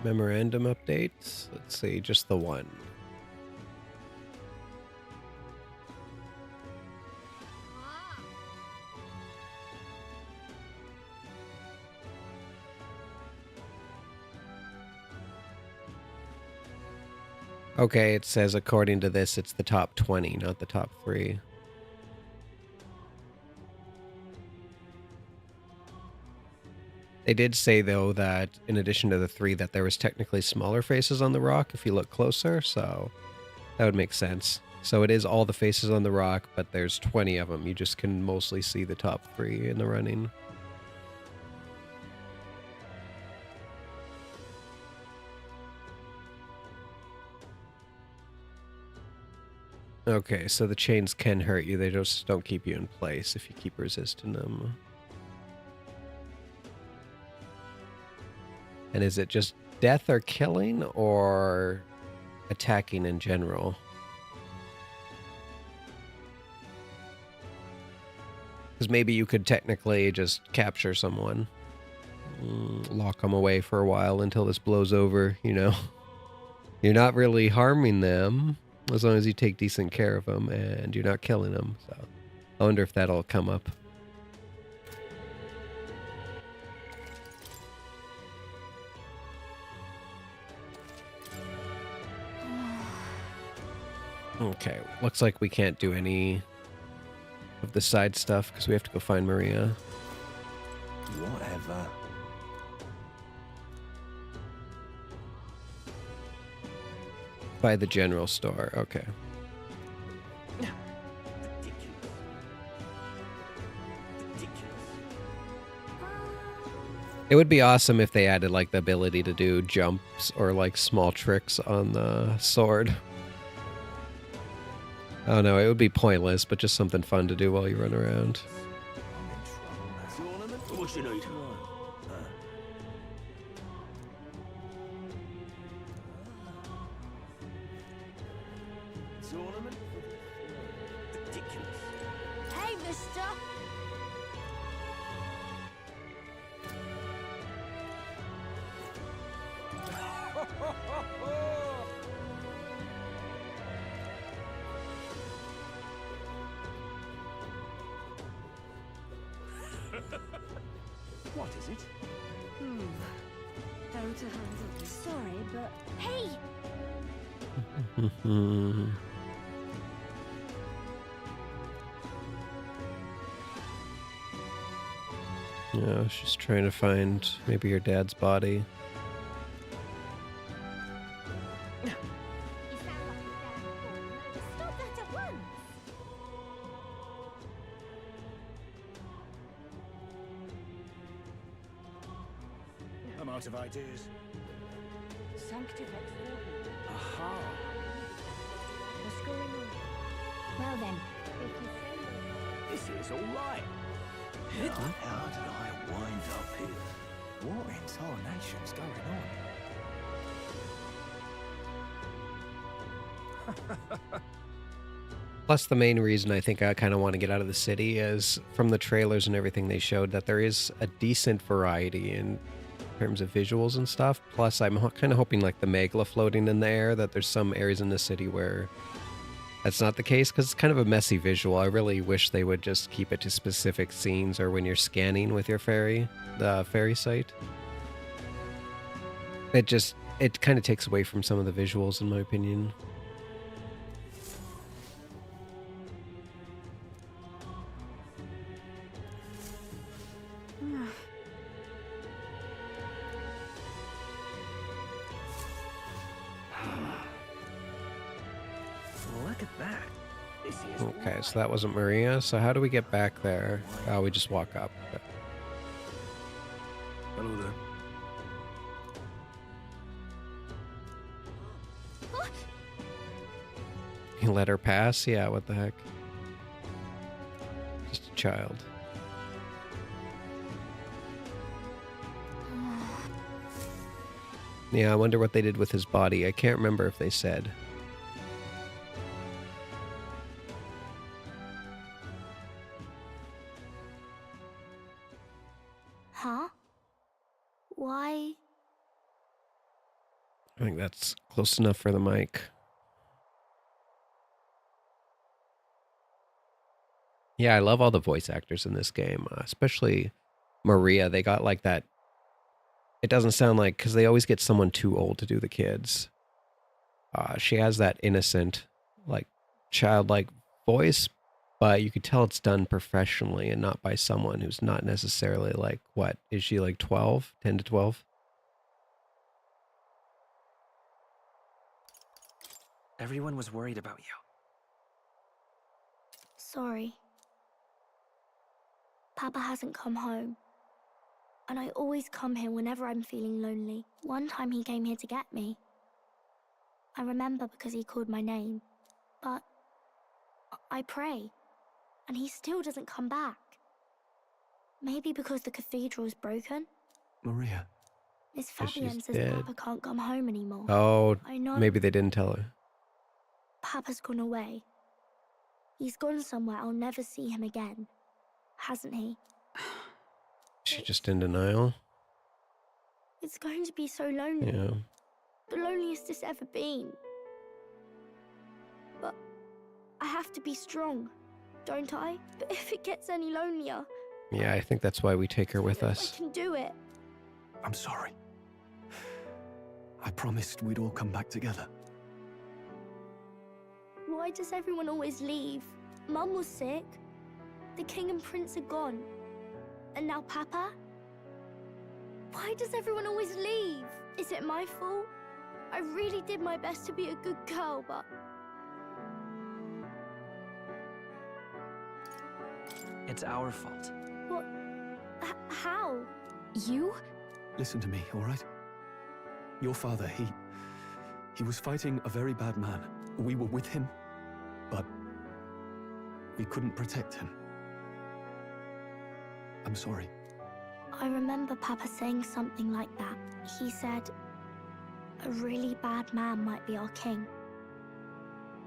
Memorandum updates. Let's see, just the one. Okay, it says according to this, it's the top 20, not the top 3. They did say, though, that in addition to the 3, that there was technically smaller faces on the rock if you look closer, so That would make sense. So it is all the faces on the rock, but there's 20 of them. You just can mostly see the top 3 in the running. Okay, so the chains can hurt you. They just don't keep you in place if you keep resisting them. And is it just death or killing, or attacking in general? Because maybe you could technically just capture someone, lock them away for a while until this blows over, you know? You're not really harming them, as long as you take decent care of them and you're not killing them. So I wonder if that'll come up. Okay, looks like we can't do any of the side stuff because we have to go find Maria. Whatever. By the general store, okay. It would be awesome if they added like the ability to do jumps or like small tricks on the sword. Oh no, it would be pointless, but just something fun to do while you run around. What you need? Hey, mister! What is it? How to handle this? Sorry, but... Hey! Yeah, she's trying to find maybe your dad's body. Stop that at once! I'm out of ideas. Sanctifex. Aha! What's going on? Well then, if you say... This is all right. How did I wind up here? What in tarnation's going on? Plus, the main reason I think I kind of want to get out of the city is from the trailers and everything they showed that there is a decent variety in terms of visuals and stuff. Plus, I'm kind of hoping like the Megla floating in the air, that there's some areas in the city where that's not the case, because it's kind of a messy visual. I really wish they would just keep it to specific scenes or when you're scanning with your ferry, the ferry site. It kind of takes away from some of the visuals, in my opinion. Look at that. This is Okay, so that wasn't Maria. So how do we get back there? Oh, we just walk up. Okay. Hello there. You let her pass? Yeah, what the heck? Just a child. Yeah, I wonder what they did with his body. I can't remember if they said. Huh? Why? I think that's close enough for the mic. Yeah, I love all the voice actors in this game, especially Maria. They got like that. It doesn't sound like, because they always get someone too old to do the kids. She has that innocent, like, childlike voice, but you could tell it's done professionally and not by someone who's not necessarily like, what, is she like 12? 10 to 12? Everyone was worried about you. Sorry. Papa hasn't come home. And I always come here whenever I'm feeling lonely. One time he came here to get me. I remember because he called my name. But I pray, and he still doesn't come back. Maybe because the cathedral's broken? Maria. Miss So she's Fabienne says dead. Papa can't come home anymore. Oh, I know. maybe they didn't tell her. Papa's gone away. He's gone somewhere I'll never see him again. Hasn't he? She's just in denial. It's going to be so lonely. Yeah. The loneliest it's ever been. But I have to be strong, don't I? But if it gets any lonelier, Yeah, I think that's why we take her with I us. can do it. I'm sorry. I promised we'd all come back together. Why does everyone always leave? Mum was sick. The king and prince are gone. And now Papa? Why does everyone always leave? Is it my fault? I really did my best to be a good girl, but... It's our fault. What? How? You? Listen to me, all right? Your father, he was fighting a very bad man. We were with him, but we couldn't protect him. I'm sorry. I remember Papa saying something like that. He said, a really bad man might be our king.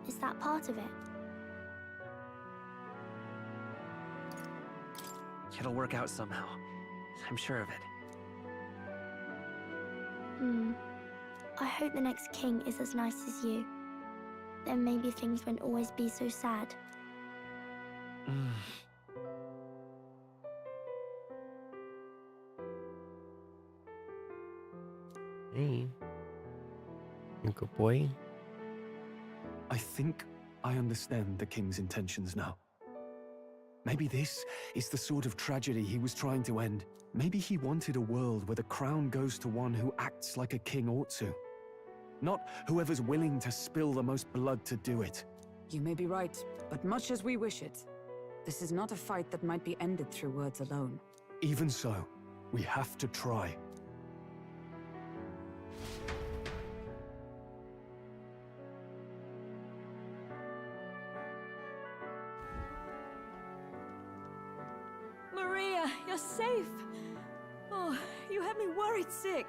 Is that part of it? It'll work out somehow. I'm sure of it. I hope the next king is as nice as you. Then maybe things won't always be so sad. Hey. Good boy. I think I understand the king's intentions now. Maybe this is the sort of tragedy he was trying to end. Maybe he wanted a world where the crown goes to one who acts like a king ought to. Not whoever's willing to spill the most blood to do it. You may be right, but much as we wish it, this is not a fight that might be ended through words alone. Even so, we have to try. Maria, you're safe. Oh, you had me worried sick.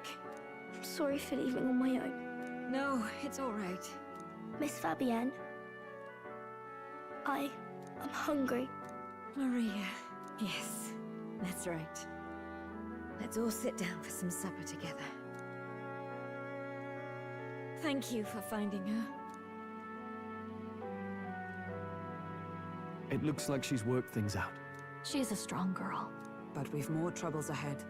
I'm sorry for leaving on my own. No, it's all right. Miss Fabienne, I'm hungry. Maria, yes, that's right. Let's all sit down for some supper together. Thank you for finding her. It looks like she's worked things out. She's a strong girl. But we've more troubles ahead.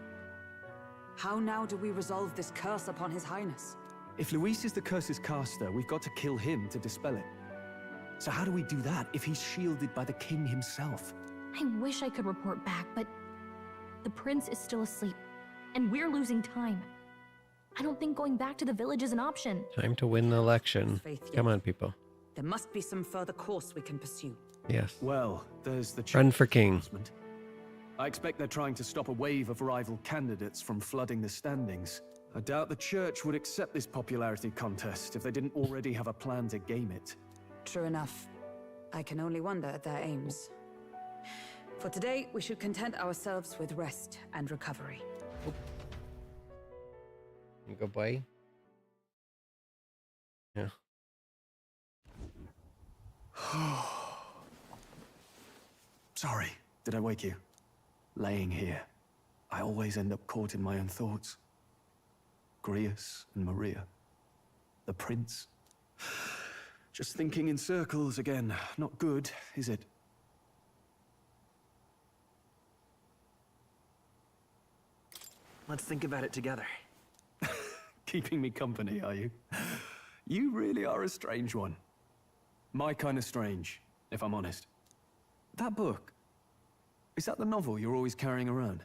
How now do we resolve this curse upon His Highness? If Luis is the curse's caster, we've got to kill him to dispel it. So how do we do that if he's shielded by the king himself? I wish I could report back, but the prince is still asleep, and we're losing time. I don't think going back to the village is an option. Time to win the election. Come on, people. There must be some further course we can pursue. Yes. Well, there's the Run for king. I expect they're trying to stop a wave of rival candidates from flooding the standings. I doubt the church would accept this popularity contest if they didn't already have a plan to game it. True enough. I can only wonder at their aims. For today, we should content ourselves with rest and recovery. Good boy. Yeah. Sorry, did I wake you? Laying here, I always end up caught in my own thoughts. Grius and Maria. The prince. Just thinking in circles again. Not good, is it? Let's think about it together. Keeping me company, are you? You really are a strange one. My kind of strange, if I'm honest. That book, is that the novel you're always carrying around?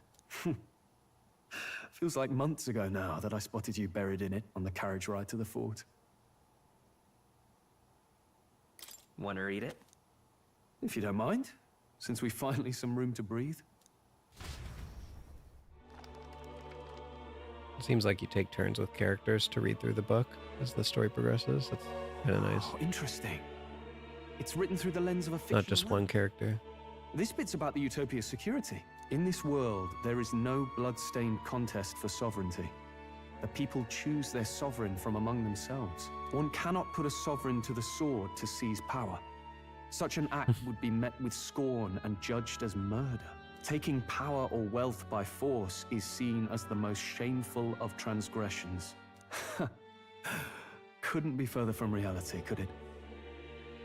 Feels like months ago now that I spotted you buried in it on the carriage ride to the fort. Want to read it? If you don't mind, since we finally some room to breathe. It seems like you take turns with characters to read through the book as the story progresses. That's kind of nice. Oh, interesting. It's written through the lens of a fictional Not just one character. This bit's about the Utopia's security. In this world, there is no blood-stained contest for sovereignty. The people choose their sovereign from among themselves. One cannot put a sovereign to the sword to seize power. Such an act would be met with scorn and judged as murder. Taking power or wealth by force is seen as the most shameful of transgressions. Couldn't be further from reality, could it?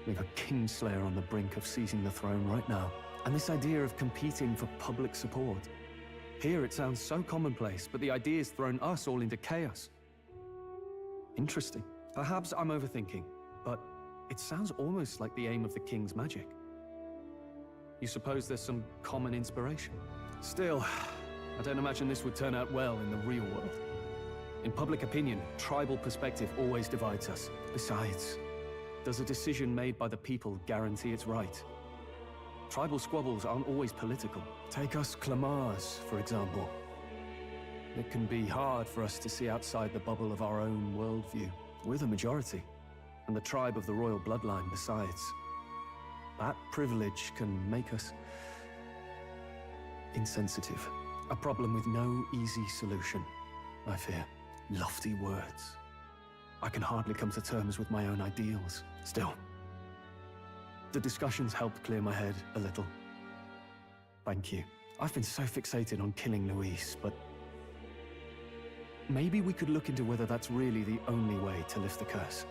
We've a kingslayer on the brink of seizing the throne right now. And this idea of competing for public support. Here it sounds so commonplace, but the idea's thrown us all into chaos. Interesting. Perhaps I'm overthinking, but it sounds almost like the aim of the king's magic. You suppose there's some common inspiration? Still, I don't imagine this would turn out well in the real world. In public opinion, tribal perspective always divides us. Besides, does a decision made by the people guarantee it's right? Tribal squabbles aren't always political. Take us Clamars, for example. It can be hard for us to see outside the bubble of our own worldview. We're the majority, and the tribe of the royal bloodline besides. That privilege can make us insensitive. A problem with no easy solution, I fear. Lofty words. I can hardly come to terms with my own ideals. Still, the discussions helped clear my head a little. Thank you. I've been so fixated on killing Luis, but maybe we could look into whether that's really the only way to lift the curse.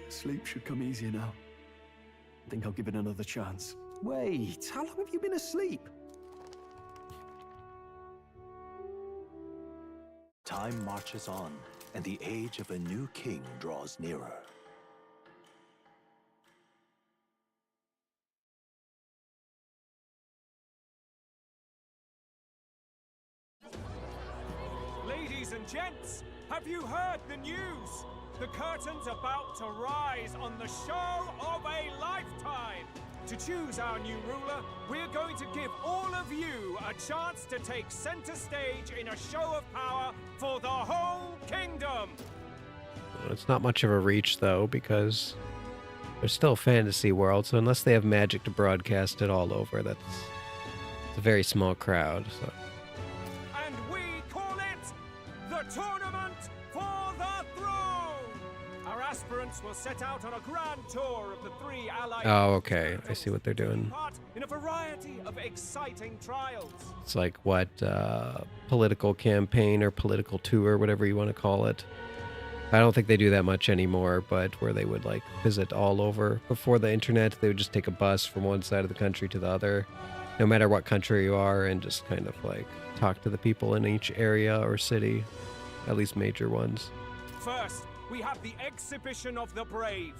Sleep should come easier now. I think I'll give it another chance. Wait, how long have you been asleep? Time marches on, and the age of a new king draws nearer. Ladies and gents, have you heard the news? The curtain's about to rise on the show of a lifetime. To choose our new ruler, we're going to give all of you a chance to take center stage in a show of power for the whole kingdom. It's not much of a reach, though, because there's still a fantasy world, so unless they have magic to broadcast it all over, it's a very small crowd. So. And we call it the Tournament for the Throne! Our aspirants will set out on a grand tour of the three allied... Oh, okay. I see what they're doing. ...in a variety of exciting trials. It's like, what, political campaign or political tour, whatever you want to call it. I don't think they do that much anymore, but where they would, like, visit all over. Before the internet, they would just take a bus from one side of the country to the other, no matter what country you are, and just kind of, like, talk to the people in each area or city, at least major ones. First, we have the Exhibition of the Brave.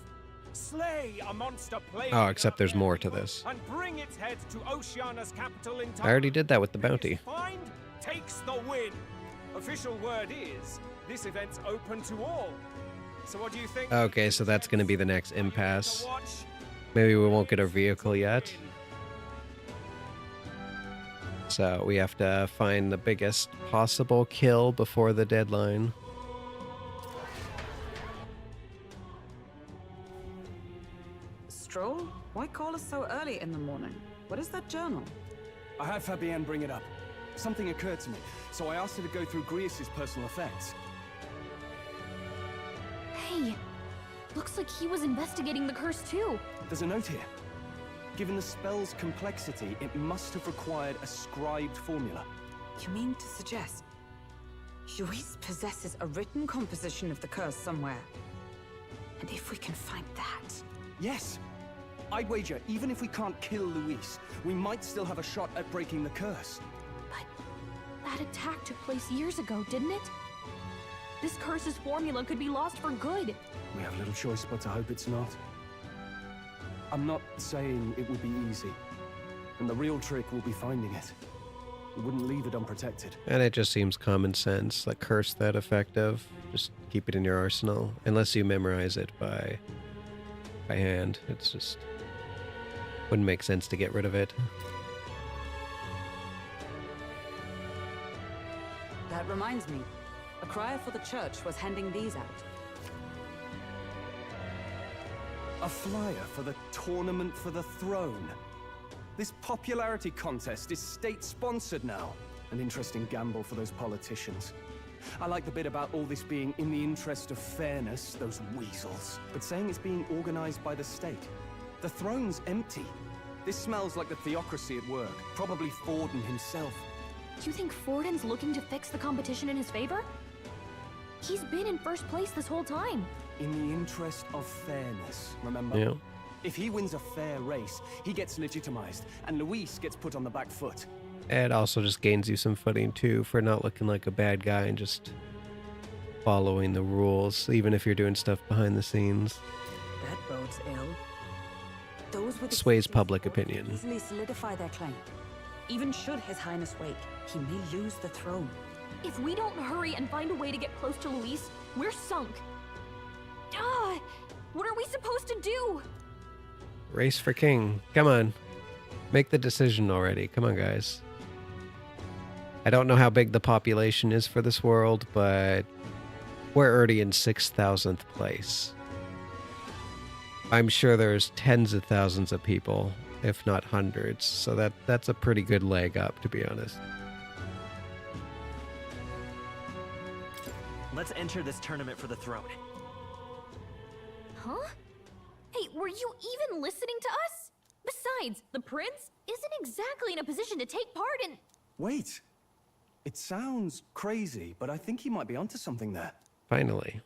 Slay a monster plague. Oh, except there's more to this. And bring its head to Oceania's capital in time. I already did that with the bounty. Find takes the win. Official word is, this event's open to all. So what do you think? Okay, so that's going to be the next impasse. Maybe we won't get a vehicle yet. So we have to find the biggest possible kill before the deadline. Stroll? Why call us so early in the morning? What is that journal? I had Fabienne bring it up. Something occurred to me, so I asked her to go through Grius' personal effects. Hey, looks like he was investigating the curse too. There's a note here. Given the spell's complexity, it must have required a scribed formula. You mean to suggest Luis possesses a written composition of the curse somewhere? And if we can find that... Yes! I'd wager, even if we can't kill Luis, we might still have a shot at breaking the curse. But that attack took place years ago, didn't it? This curse's formula could be lost for good. We have little choice but to hope it's not. I'm not saying it will be easy, and the real trick will be finding it. We wouldn't leave it unprotected. And it just seems common sense, like curse that effective. Just keep it in your arsenal, unless you memorize it by hand. It's just wouldn't make sense to get rid of it. That reminds me. A crier for the church was handing these out. A flyer for the Tournament for the Throne. This popularity contest is state-sponsored now. An interesting gamble for those politicians. I like the bit about all this being in the interest of fairness, those weasels. But saying it's being organized by the state. The throne's empty. This smells like the theocracy at work. Probably Forden himself. You think Forden's looking to fix the competition in his favor? He's been in first place this whole time. In the interest of fairness, remember? Yeah. If he wins a fair race, he gets legitimized, and Luis gets put on the back foot. It also just gains you some footing too for not looking like a bad guy and just following the rules, even if you're doing stuff behind the scenes. That bodes ill. Those with Sways public opinion. easily solidify their claim. Even should His Highness wake, he may lose the throne. If we don't hurry and find a way to get close to Luis, we're sunk. What are we supposed to do? Race for king. Come on. Make the decision already. Come on, guys. I don't know how big the population is for this world, but we're already in 6,000th place. I'm sure there's tens of thousands of people, if not hundreds, so that's a pretty good leg up, to be honest. Let's enter this tournament for the throne. Huh? Hey, were you even listening to us? Besides, the prince isn't exactly in a position to take part in... Wait. It sounds crazy, but I think he might be onto something there. Finally.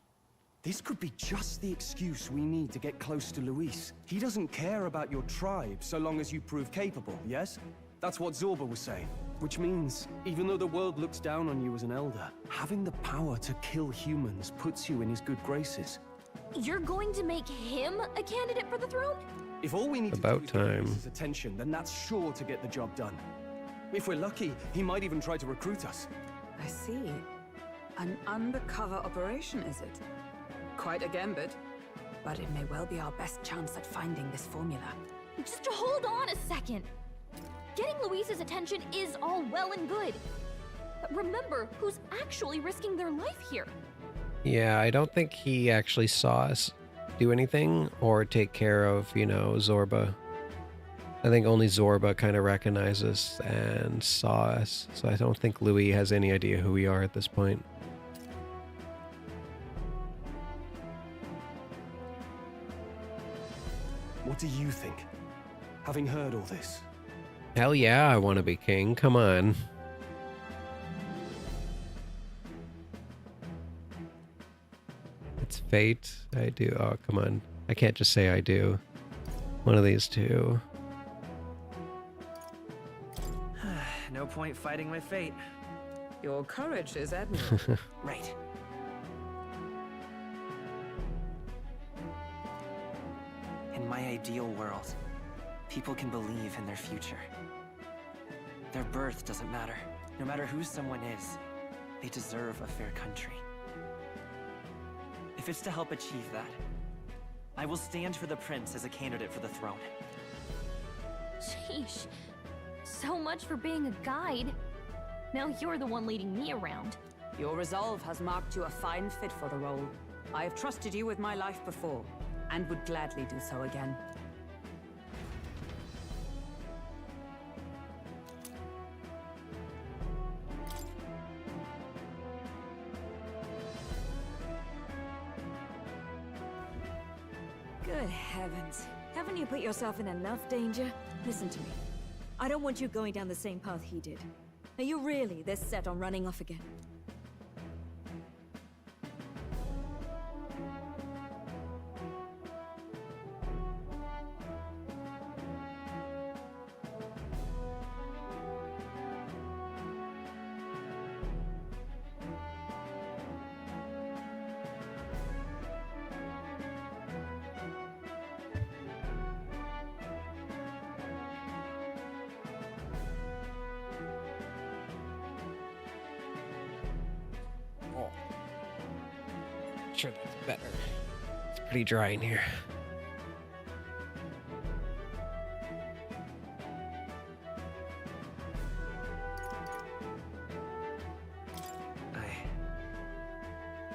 This could be just the excuse we need to get close to Luis. He doesn't care about your tribe so long as you prove capable, yes? That's what Zorba was saying. Which means, even though the world looks down on you as an elder, having the power to kill humans puts you in his good graces. You're going to make him a candidate for the throne? If all we need About to do is time. get Luis's attention, then that's sure to get the job done. If we're lucky, he might even try to recruit us. I see. An undercover operation, is it? Quite a gambit. But it may well be our best chance at finding this formula. Just hold on a second. Getting Luis's attention is all well and good. But remember who's actually risking their life here. Yeah, I don't think he actually saw us do anything or take care of, Zorba. I think only Zorba kind of recognizes and saw us, so I don't think Louis has any idea who we are at this point. What do you think? Having heard all this? Hell yeah, I want to be king. Come on. It's fate. I do. Oh, come on. I can't just say I do. One of these two. No point fighting my fate. Your courage is admirable. Right. In my ideal world, people can believe in their future. Their birth doesn't matter. No matter who someone is, they deserve a fair country. If it's to help achieve that, I will stand for the prince as a candidate for the throne. Sheesh. So much for being a guide. Now you're the one leading me around. Your resolve has marked you a fine fit for the role. I have trusted you with my life before, and would gladly do so again. Good heavens. Haven't you put yourself in enough danger? Listen to me. I don't want you going down the same path he did. Are you really this set on running off again? Sure, that's better. It's pretty dry in here.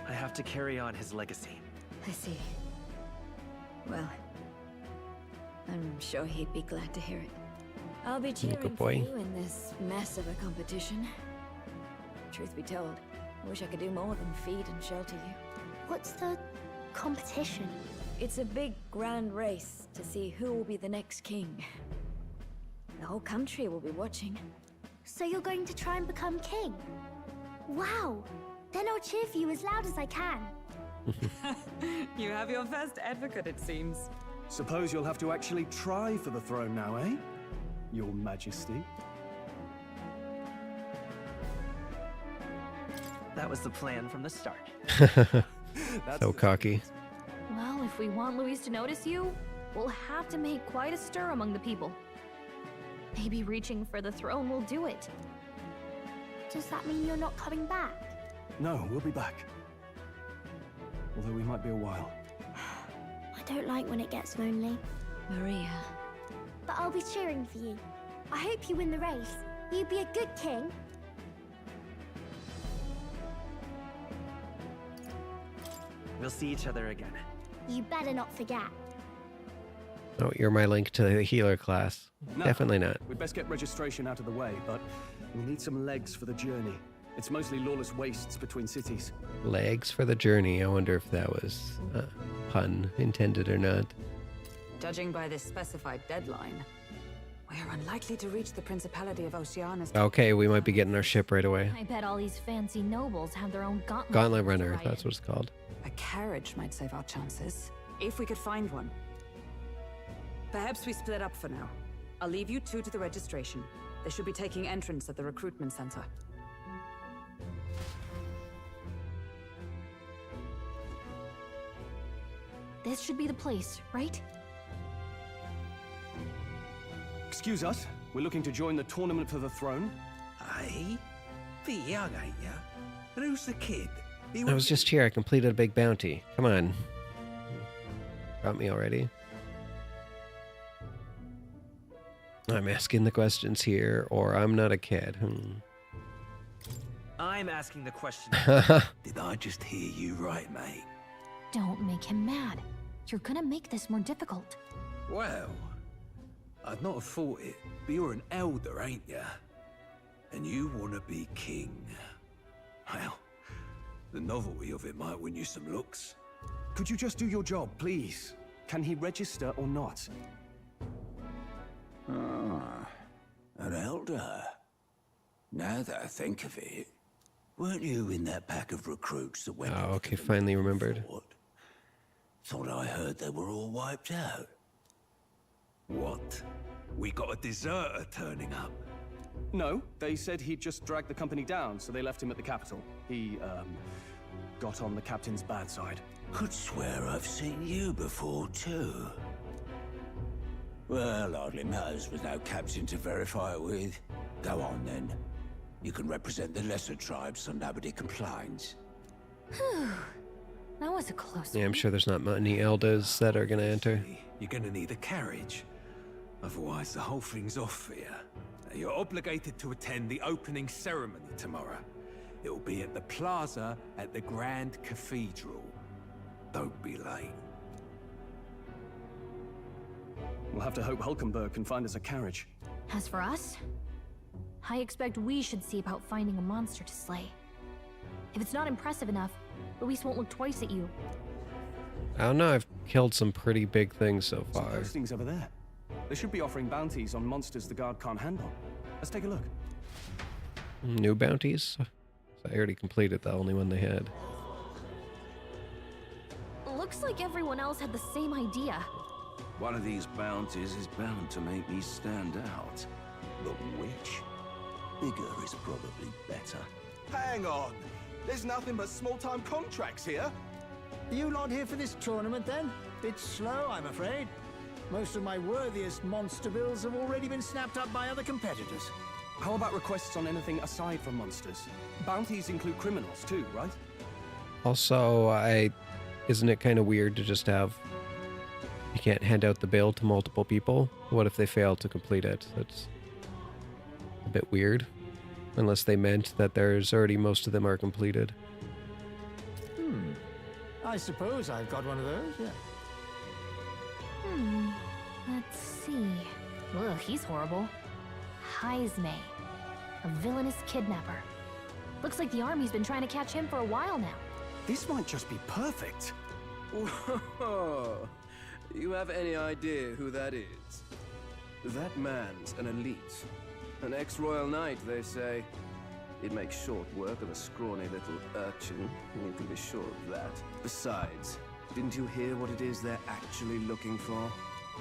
I have to carry on his legacy. I see. Well, I'm sure he'd be glad to hear it. I'll be cheering for you in this mess of a competition. Truth be told, I wish I could do more than feed and shelter you. What's the competition? It's a big, grand race to see who will be the next king. The whole country will be watching. So you're going to try and become king? Wow! Then I'll cheer for you as loud as I can. You have your first advocate, it seems. Suppose you'll have to actually try for the throne now, eh? Your Majesty. That was the plan from the start. So cocky. Well, if we want Luis to notice you, we'll have to make quite a stir among the people. Maybe reaching for the throne will do it. Does that mean you're not coming back? No, we'll be back. Although we might be a while. I don't like when it gets lonely. Maria. But I'll be cheering for you. I hope you win the race. You'd be a good king. We'll see each other again. You better not forget. Oh, you're my link to the healer class. No, definitely not. We'd best get registration out of the way, but we'll need some legs for the journey. It's mostly lawless wastes between cities. Legs for the journey. I wonder if that was a pun intended or not. Judging by this specified deadline, we're unlikely to reach the Principality of Oceanus. Okay, we might be getting our ship right away. I bet all these fancy nobles have their own gauntlet. Gauntlet runner, that's what it's called. A carriage might save our chances, if we could find one. Perhaps we split up for now. I'll leave you two to the registration. They should be taking entrance at the recruitment center. This should be the place, right? Excuse us, we're looking to join the tournament for the throne. Aye? Bit young, ain't ya? And who's the kid? I was just here. I completed a big bounty. Come on. Got me already. I'm asking the questions here, or I'm not a kid. I'm asking the question. Did I just hear you right, mate? Don't make him mad. You're gonna make this more difficult. Well, I'd not have thought it, but you're an elder, ain't ya? And you want to be king. Well, the novelty of it might win you some looks. Could you just do your job, please? Can he register or not? Ah, an elder. Now that I think of it, weren't you in that pack of recruits that went? Oh, okay, finally remembered. Thought I heard they were all wiped out. What? We got a deserter turning up? No, they said he'd just dragged the company down, so they left him at the capital. He, got on the captain's bad side. Could swear I've seen you before, too. Well, hardly matters with no captain to verify it with. Go on, then. You can represent the lesser tribes so nobody complains. Whew. That was a close one. Yeah, I'm sure there's not many elders that are going to enter. You're going to need a carriage. Otherwise, the whole thing's off for you. You're obligated to attend the opening ceremony tomorrow. It'll be at the plaza at the Grand Cathedral. Don't be late. We'll have to hope Hulkenberg can find us a carriage. As for us, I expect we should see about finding a monster to slay. If it's not impressive enough, Luis won't look twice at you. I don't know, I've killed some pretty big things so Some far. postings over there. They should be offering bounties on monsters the guard can't handle. Let's take a look. New bounties? I already completed the only one they had. Looks like everyone else had the same idea. One of these bounties is bound to make me stand out. But which? Bigger is probably better. Hang on! There's nothing but small-time contracts here. Are you lot here for this tournament, then? Bit slow, I'm afraid. Most of my worthiest monster bills have already been snapped up by other competitors. How about requests on anything aside from monsters? Bounties include criminals too, right? Also, I isn't it kind of weird to just have... You can't hand out the bill to multiple people? What if they fail to complete it? That's a bit weird. Unless they meant that there's already most of them are completed. I suppose I've got one of those, yeah. Let's see. Ugh, he's horrible. Heisme. A villainous kidnapper. Looks like the army's been trying to catch him for a while now. This might just be perfect. Whoa. You have any idea who that is? That man's an elite. An ex-royal knight, they say. He'd make short work of a scrawny little urchin. You can be sure of that. Besides, didn't you hear what it is they're actually looking for?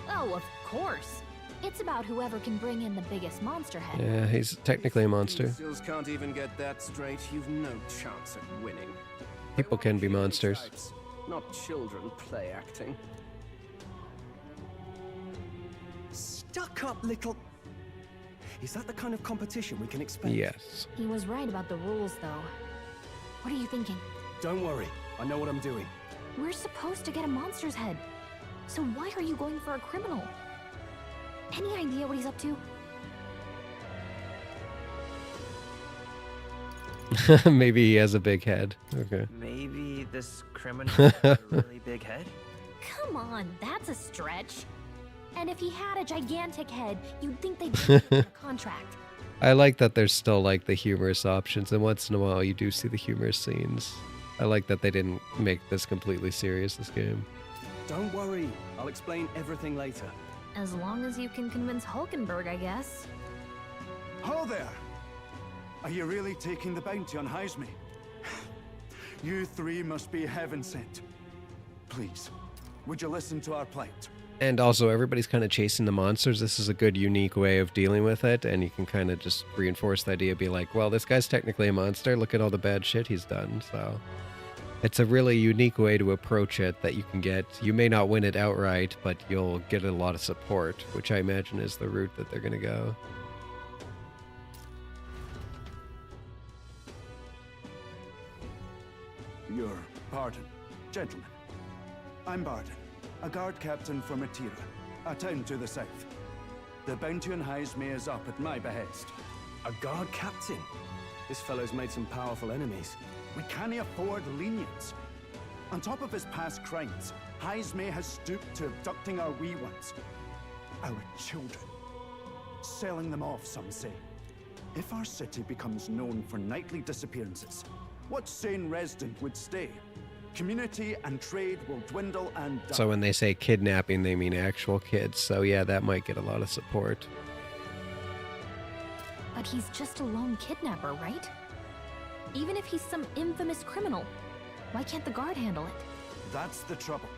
Oh, of course. It's about whoever can bring in the biggest monster head. Yeah, he's technically a monster. Seals can't even get that straight. You've no chance at winning. People can be monsters. Not children play acting. Stuck-up little... Is that the kind of competition we can expect? Yes. He was right about the rules, though. What are you thinking? Don't worry. I know what I'm doing. We're supposed to get a monster's head. So why are you going for a criminal? Any idea what he's up to? Maybe he has a big head. Okay. Maybe this criminal has a really big head? Come on, that's a stretch. And if he had a gigantic head, you'd think they'd give him a contract. I like that there's still like the humorous options, and once in a while you do see the humorous scenes. I like that they didn't make this completely serious, this game. Don't worry. I'll explain everything later. As long as you can convince Hulkenberg, I guess. Ho there! Are you really taking the bounty on Heisme? You three must be heaven sent. Please, would you listen to our plight? And also, everybody's kind of chasing the monsters. This is a good, unique way of dealing with it, and you can kind of just reinforce the idea, be like, well, this guy's technically a monster. Look at all the bad shit he's done, so... It's a really unique way to approach it that you can get. You may not win it outright, but you'll get a lot of support, which I imagine is the route that they're going to go. Your pardon, gentlemen. I'm Barden, a guard captain for Matira, a town to the south. The bounty on Heisme is up at my behest. A guard captain? This fellow's made some powerful enemies. We can't afford lenience. On top of his past crimes, Heisme has stooped to abducting our wee ones. Our children. Selling them off, some say. If our city becomes known for nightly disappearances, what sane resident would stay? Community and trade will dwindle and die. So when they say kidnapping, they mean actual kids. So yeah, that might get a lot of support. But he's just a lone kidnapper, right? Even if he's some infamous criminal, why can't the guard handle it? That's the trouble.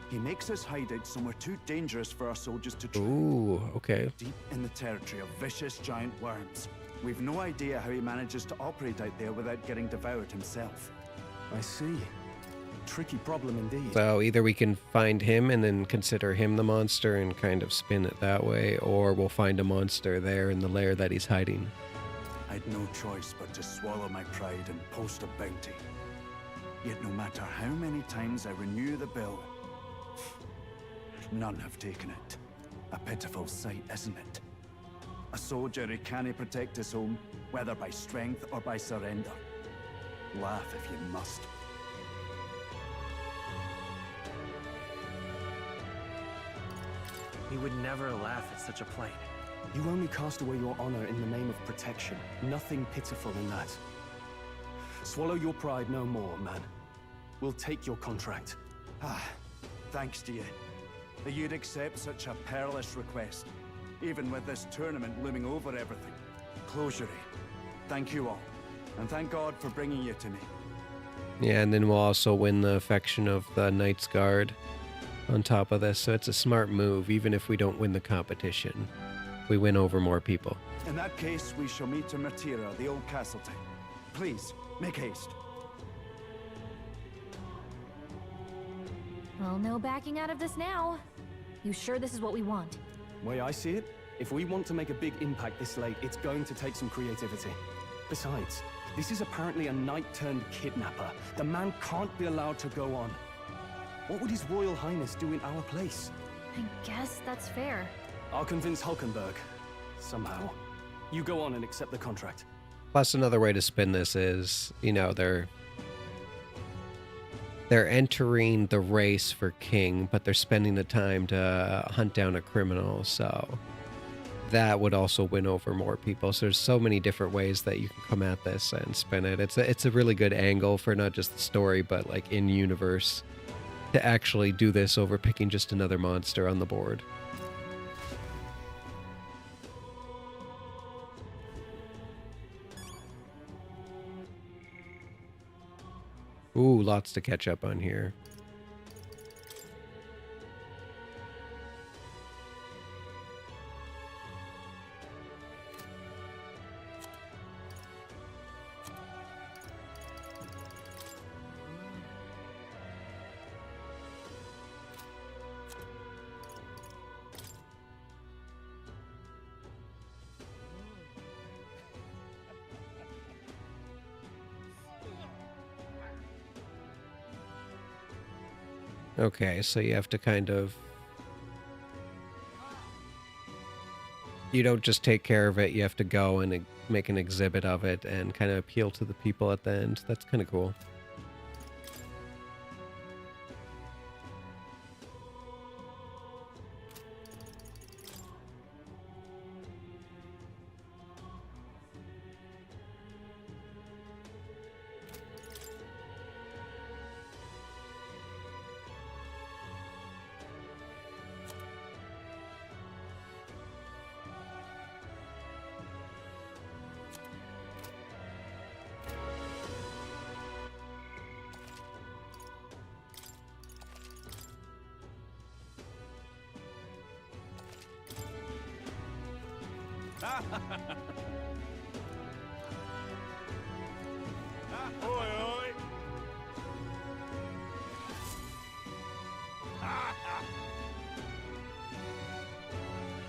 He makes his hideout somewhere too dangerous for our soldiers to try. Ooh, okay. Deep in the territory of vicious giant worms. We've no idea how he manages to operate out there without getting devoured himself. I see. Tricky problem indeed. So either we can find him and then consider him the monster and kind of spin it that way, or we'll find a monster there in the lair that he's hiding. I'd no choice but to swallow my pride and post a bounty. Yet no matter how many times I renew the bill, none have taken it. A pitiful sight, isn't it? A soldier who can't protect his home, whether by strength or by surrender. Laugh if you must. He would never laugh at such a plight. You only cast away your honor in the name of protection. Nothing pitiful in that. Swallow your pride no more, man. We'll take your contract. Thanks to you. That you'd accept such a perilous request, even with this tournament looming over everything. Closure. Thank you all, and thank God for bringing you to me. Yeah, and then we'll also win the affection of the Knight's Guard on top of this, so it's a smart move, even if we don't win the competition. We win over more people. In that case, we shall meet in Matira, the old castle town. Please, make haste. Well, no backing out of this now. You sure this is what we want? Way I see it, if we want to make a big impact this late, it's going to take some creativity. Besides, this is apparently a knight-turned-kidnapper. The man can't be allowed to go on. What would His Royal Highness do in our place? I guess that's fair. I'll convince Hulkenberg. Somehow. You go on and accept the contract. Plus, another way to spin this is, you know, they're entering the race for king, but they're spending the time to hunt down a criminal, so that would also win over more people. So there's so many different ways that you can come at this and spin it. It's a really good angle for not just the story, but like in universe to actually do this over picking just another monster on the board. Ooh, lots to catch up on here. Okay, so you have to kind of... You don't just take care of it, you have to go and make an exhibit of it and kind of appeal to the people at the end. That's kind of cool.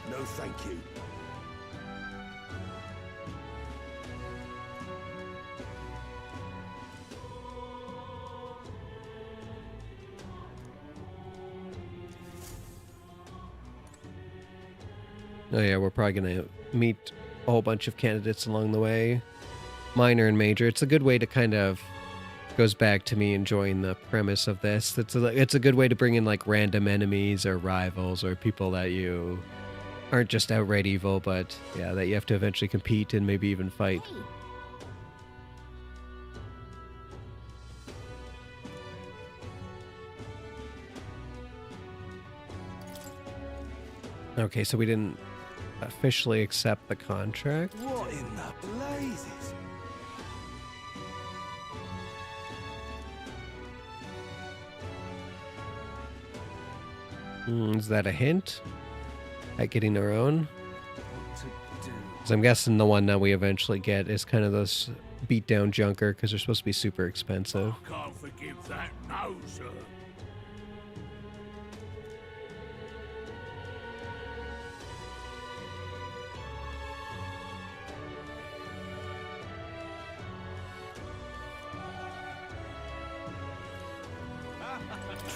No, thank you. Oh yeah, we're probably going to meet a whole bunch of candidates along the way. Minor and major. It's a good way to kind of... Goes back to me enjoying the premise of this. It's a good way to bring in like random enemies or rivals or people that you aren't just outright evil, but yeah, that you have to eventually compete and maybe even fight. Okay, so we didn't officially accept the contract. What in the blazes? Is that a hint at getting our own? Because I'm guessing the one that we eventually get is kind of this beat down junker because they're supposed to be super expensive. I can't forgive that, no, sir.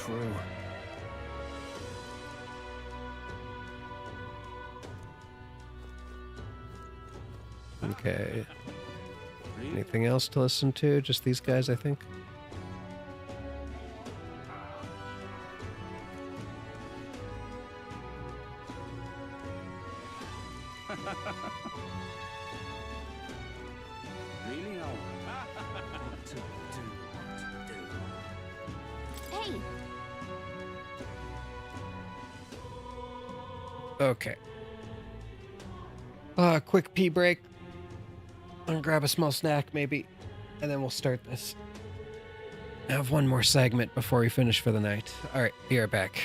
True. Okay. Anything else to listen to? Just these guys, I think. Really now? What to do? Hey! Okay. Quick pee break. And grab a small snack, maybe. And then we'll start this. I have one more segment before we finish for the night. Alright, be right back.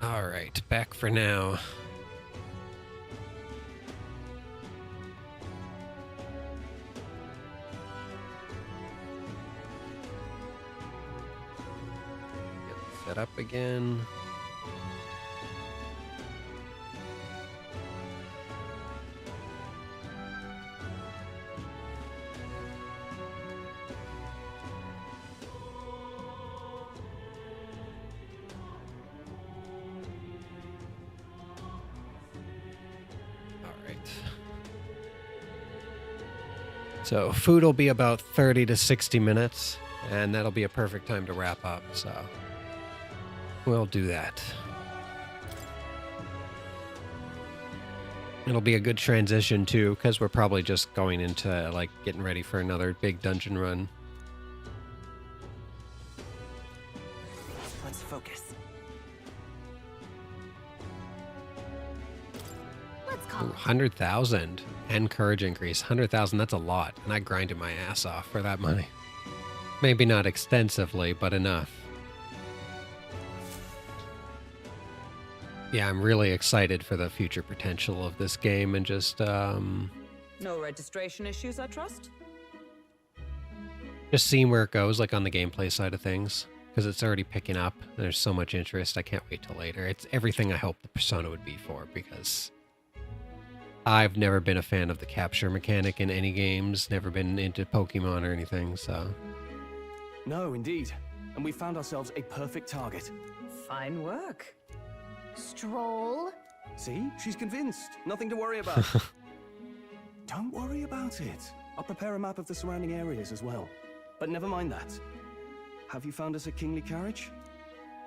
All right, back for now. Get set up again. So food will be about 30 to 60 minutes, and that'll be a perfect time to wrap up, so we'll do that. It'll be a good transition, too, because we're probably just going into, like, getting ready for another big dungeon run. Let's focus. Let's call 100,000 and courage increase. 100,000, that's a lot, and I grinded my ass off for that money. Maybe not extensively, but enough. Yeah, I'm really excited for the future potential of this game, and just No registration issues, I trust? just seeing where it goes, like on the gameplay side of things, because it's already picking up. There's so much interest. I can't wait till later. It's everything I hoped the Persona would be for, because I've never been a fan of the capture mechanic in any games, never been into Pokemon or anything, so. No, indeed. And we found ourselves a perfect target. Fine work. Stroll. See? She's convinced. Nothing to worry about. Don't worry about it. I'll prepare a map of the surrounding areas as well. But never mind that. Have you found us a kingly carriage?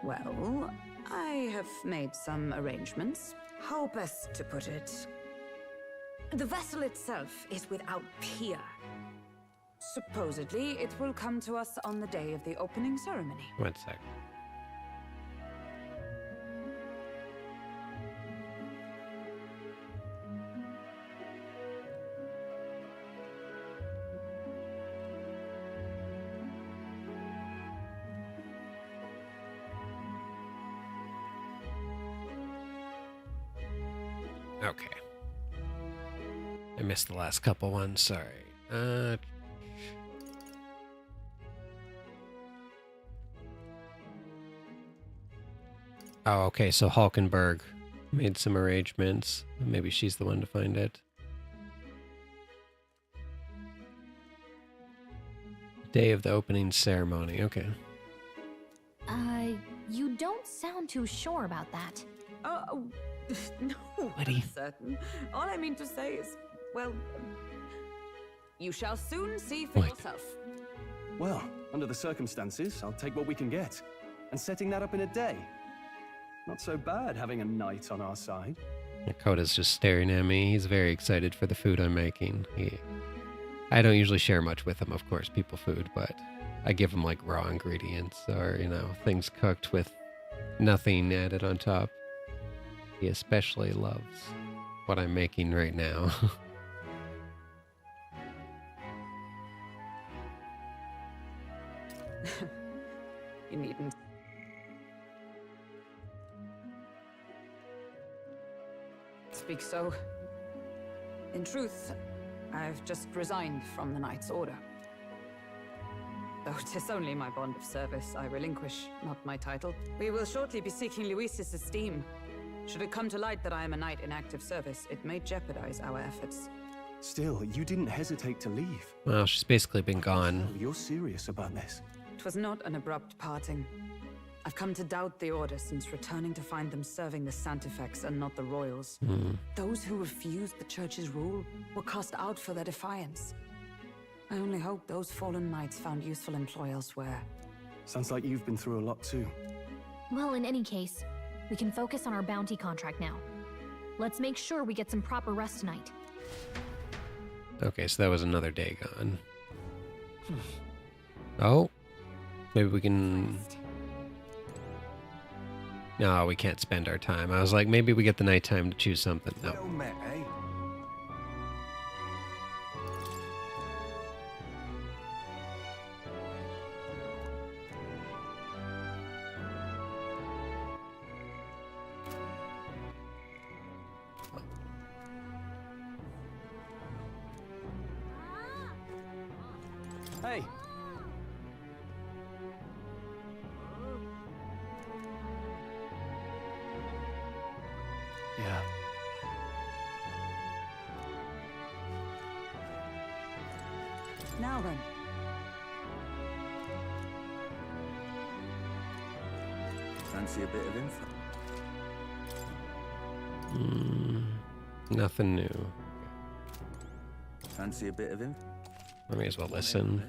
Well, I have made some arrangements. How best to put it? The vessel itself is without peer. Supposedly, it will come to us on the day of the opening ceremony. One sec. Okay. I missed the last couple ones, sorry. Oh, okay, so Hulkenberg made some arrangements. Maybe she's the one to find it. Day of the opening ceremony, okay. You don't sound too sure about that. Oh, no, I'm certain. All I mean to say is, well, you shall soon see for yourself. Well, under the circumstances, I'll take what we can get. And setting that up in a day. Not so bad having a knight on our side. Dakota's just staring at me. He's very excited for the food I'm making. I don't usually share much with him, of course, people food, but I give him like raw ingredients or, you know, things cooked with nothing added on top. He especially loves what I'm making right now. You needn't. Speak so. In truth, I've just resigned from the Knight's Order. Though 'tis only my bond of service I relinquish, not my title. We will shortly be seeking Luis's esteem. Should it come to light that I am a knight in active service, it may jeopardize our efforts. Still, you didn't hesitate to leave. Well, she's basically been gone. You're serious about this? It was not an abrupt parting. I've come to doubt the Order since returning to find them serving the Santifex and not the Royals. Those who refused the Church's rule were cast out for their defiance. I only hope those fallen knights found useful employ elsewhere. Sounds like you've been through a lot too. Well, in any case, we can focus on our bounty contract now. Let's make sure we get some proper rest tonight. Okay, so that was another day gone. Oh, maybe we can... No, we can't spend our time. I was like, maybe we get the nighttime to choose something. No. Well met, eh? Hey. Yeah. Now then. Fancy a bit of info? Nothing new. Fancy a bit of info? I may as well listen.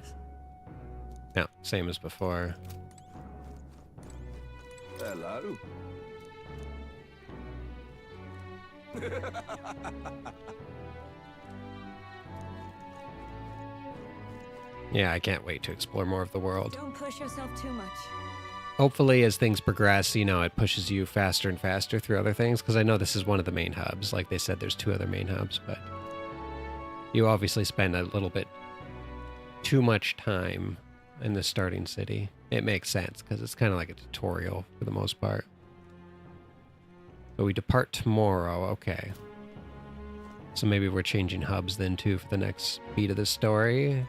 Yeah, same as before. Hello. Yeah, I can't wait to explore more of the world. Don't push yourself too much. Hopefully, as things progress, you know, it pushes you faster and faster through other things, because I know this is one of the main hubs. Like they said, there's 2 other main hubs, but you obviously spend a little bit too much time in the starting city. It makes sense, because it's kind of like a tutorial for the most part. So we depart tomorrow, okay. So maybe we're changing hubs then, too, for the next beat of the story.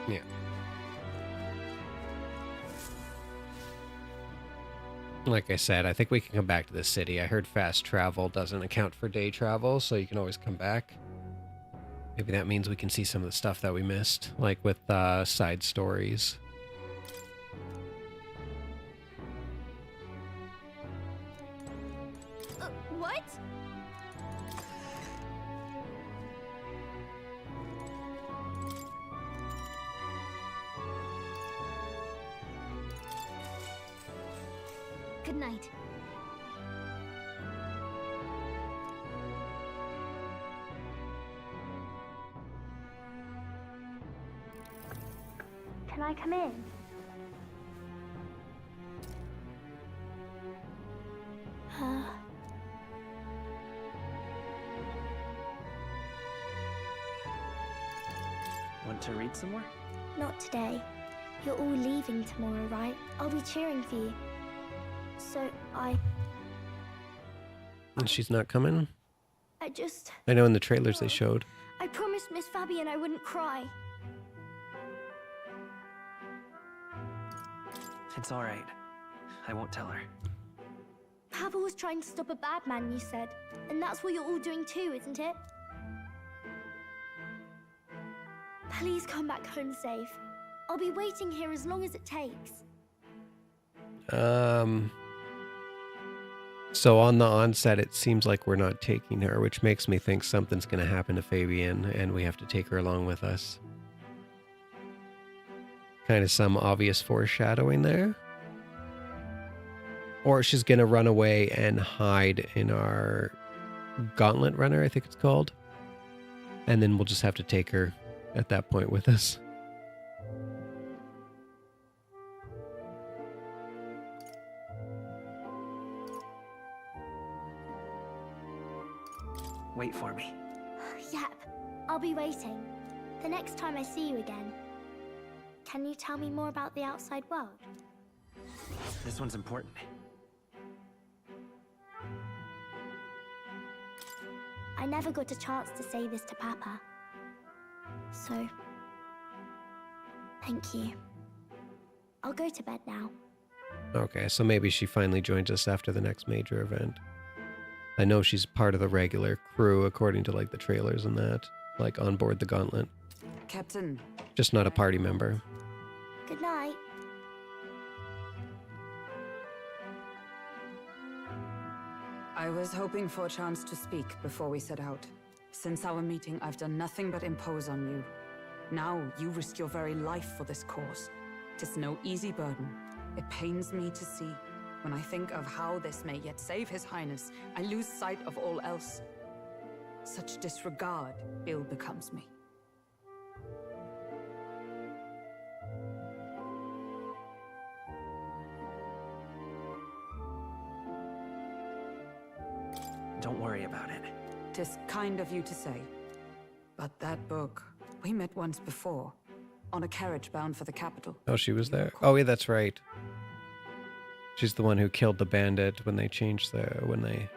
Yeah. Like I said, I think we can come back to the city. I heard fast travel doesn't account for day travel, so you can always come back. Maybe that means we can see some of the stuff that we missed, like with side stories. What? Good night. Can I come in? Want to read some more? Not today. You're all leaving tomorrow, right? I'll be cheering for you. So And she's not coming? I just... I know in the trailers they showed. I promised Miss Fabian I wouldn't cry. It's all right. I won't tell her. Papa was trying to stop a bad man, you said. And that's what you're all doing too, isn't it? Please come back home safe. I'll be waiting here as long as it takes. So on the onset, it seems like we're not taking her, which makes me think something's going to happen to Fabian, and we have to take her along with us. Kind of some obvious foreshadowing there. Or she's going to run away and hide in our gauntlet runner, I think it's called. And then we'll just have to take her at that point with us. Wait for me. Yep, I'll be waiting. The next time I see you again. Can you tell me more about the outside world? This one's important. I never got a chance to say this to Papa. So, thank you. I'll go to bed now. Okay, so maybe she finally joins us after the next major event. I know she's part of the regular crew, according to like the trailers and that, like on board the Gauntlet. Captain. Just not a party member. Good night. I was hoping for a chance to speak before we set out. Since our meeting, I've done nothing but impose on you. Now, you risk your very life for this cause. 'Tis no easy burden. It pains me to see. When I think of how this may yet save His Highness, I lose sight of all else. Such disregard ill becomes me. Don't worry about it. 'Tis kind of you to say. But that book, we met once before, on a carriage bound for the capital. Oh, she was there. Oh, yeah, that's right. She's the one who killed the bandit when they changed when they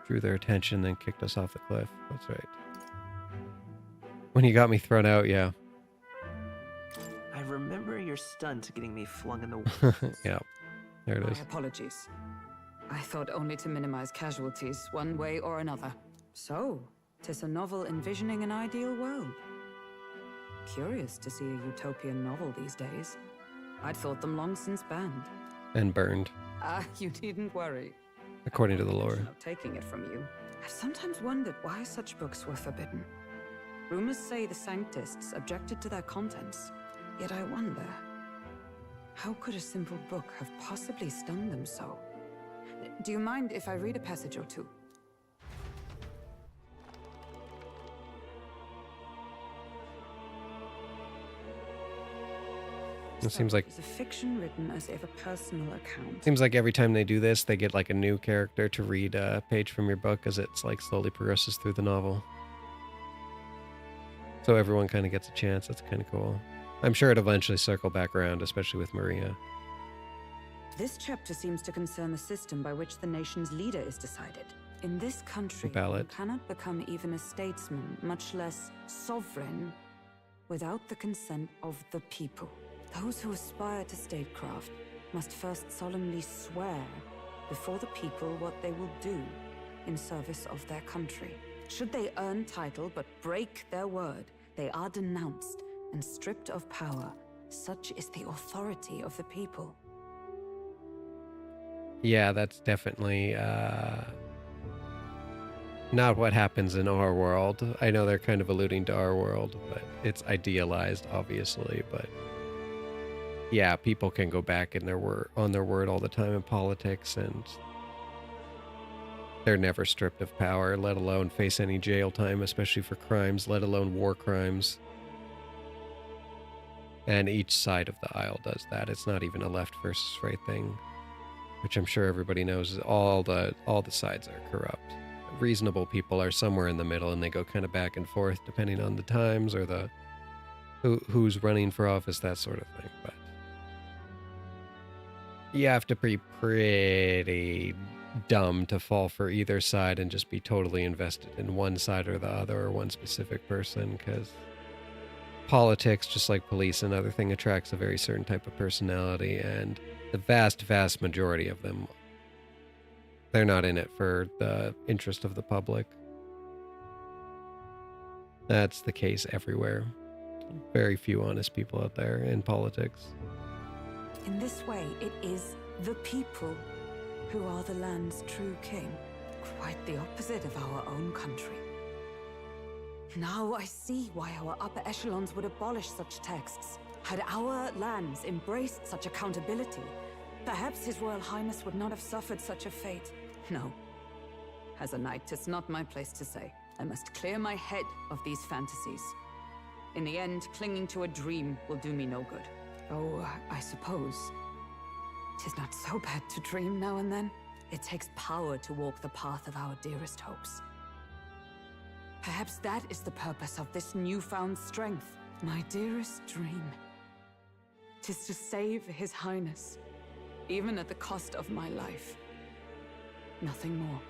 drew their attention, then kicked us off the cliff. That's right. When you got me thrown out, yeah. I remember your stunt getting me flung in the water. Yeah, there it is. My apologies. I thought only to minimize casualties, one way or another. So, 'tis a novel envisioning an ideal world. Curious to see a utopian novel these days. I'd thought them long since banned. And burned, You needn't worry. according to the lore. Not taking it from you. I've sometimes wondered why such books were forbidden. Rumors say the Sanctists objected to their contents. Yet I wonder, how could a simple book have possibly stunned them so? Do you mind if I read a passage or two? It seems like It's a fiction written as if a personal account. seems like every time they do this, they get like a new character to read a page from your book as it's like slowly progresses through the novel. So everyone kind of gets a chance. That's kind of cool. I'm sure it'll eventually circle back around, especially with Maria. This chapter seems to concern the system by which the nation's leader is decided. In this country, Ballot. you cannot become even a statesman, much less sovereign, without the consent of the people. Those who aspire to statecraft must first solemnly swear before the people what they will do in service of their country. Should they earn title but break their word, they are denounced and stripped of power. Such is the authority of the people. Yeah, that's definitely not what happens in our world. I know they're kind of alluding to our world, but it's idealized, obviously. But yeah, people can go back in on their word all the time in politics, and they're never stripped of power, let alone face any jail time, especially for crimes, let alone war crimes. And each side of the aisle does that. It's not even a left versus right thing, which I'm sure everybody knows. All the sides are corrupt. Reasonable people are somewhere in the middle, and they go kind of back and forth depending on the times or the who's running for office, that sort of thing. But you have to be pretty dumb to fall for either side and just be totally invested in one side or the other, or one specific person, because politics, just like police and other thing, attracts a very certain type of personality, and the vast majority of them, they're not in it for the interest of the public. That's the case everywhere. Very few honest people out there in politics. In this way, it is the people who are the land's true king. Quite the opposite of our own country. Now I see why our upper echelons would abolish such texts. Had our lands embraced such accountability, perhaps His Royal Highness would not have suffered such a fate. No. As a knight, it's not my place to say. I must clear my head of these fantasies. In the end, clinging to a dream will do me no good. Oh, I suppose 'tis not so bad to dream now and then. It takes power to walk the path of our dearest hopes. Perhaps that is the purpose of this newfound strength. My dearest dream. 'Tis to save His Highness, even at the cost of my life. Nothing more.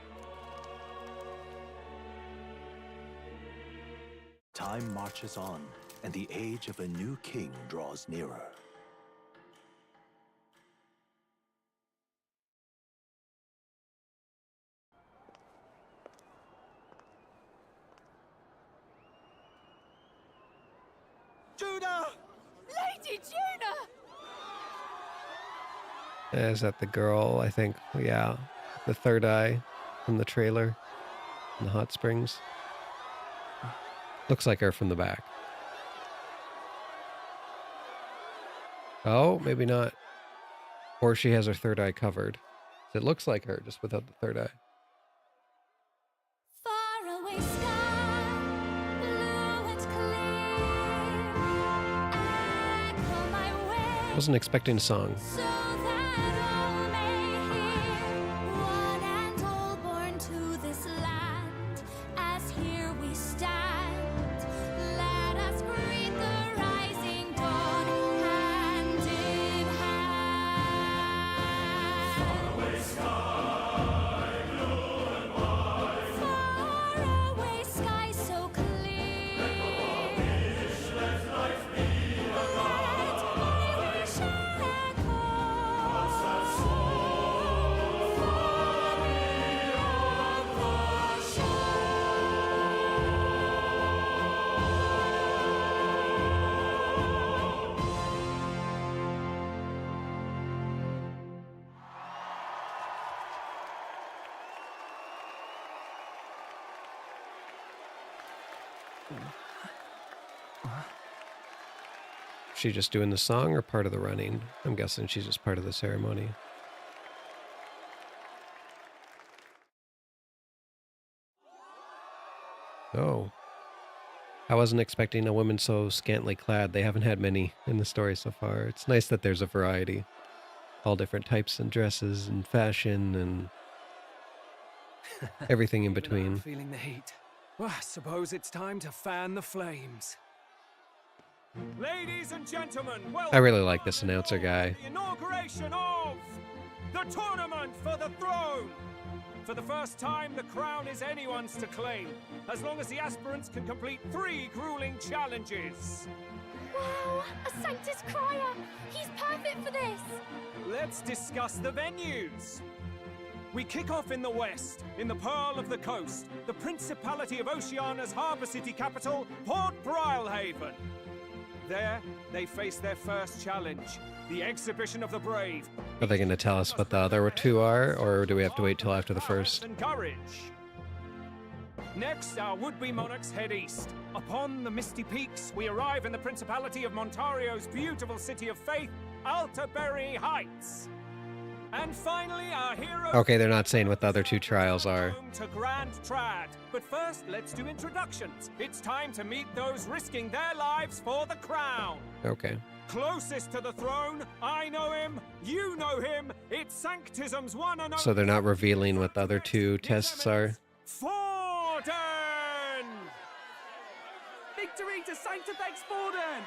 Time marches on, and the age of a new king draws nearer. Judah! Lady Judah! Is that the girl, I think? Yeah. The third eye from the trailer in the hot springs. Looks like her from the back. Oh, maybe not. Or she has her third eye covered. It looks like her, just without the third eye. Faraway sky, blue and clear. Echo my way. Wasn't expecting a song. So that all may hear, one and all born to this land, as here we stand. Let us greet the rising dawn, hand in hand. She just doing the song or part of the running? I'm guessing she's just part of the ceremony. Oh. I wasn't expecting a woman so scantily clad. They haven't had many in the story so far. It's nice that there's a variety. All different types and dresses and fashion and everything in between. I'm feeling the heat. Well, I suppose it's time to fan the flames. Ladies and gentlemen, welcome I really like this announcer guy. to the inauguration of the tournament for the throne. For the first time, the crown is anyone's to claim, as long as the aspirants can complete 3 grueling challenges. Wow, a Sanctus Crier! He's perfect for this! Let's discuss the venues. We kick off in the west, in the Pearl of the Coast, the Principality of Oceania's harbour city capital, Port Brilehaven. There, they face their first challenge, the Exhibition of the Brave. Are they going to tell us what the other 2 are, or do we have to wait till after the first? And courage. Next, our would-be monarchs head east. Upon the misty peaks, we arrive in the Principality of Montario's beautiful city of faith, Altaberry Heights. And finally, our hero... Okay, they're not saying what the other 2 trials are. ...to Grand Trad. But first, let's do introductions. It's time to meet those risking their lives for the crown. Okay. Closest to the throne, I know him, you know him, it's Sanctism's one and only... So they're not revealing what the other 2 tests are? Forden! Victory to Sanctifex Forden!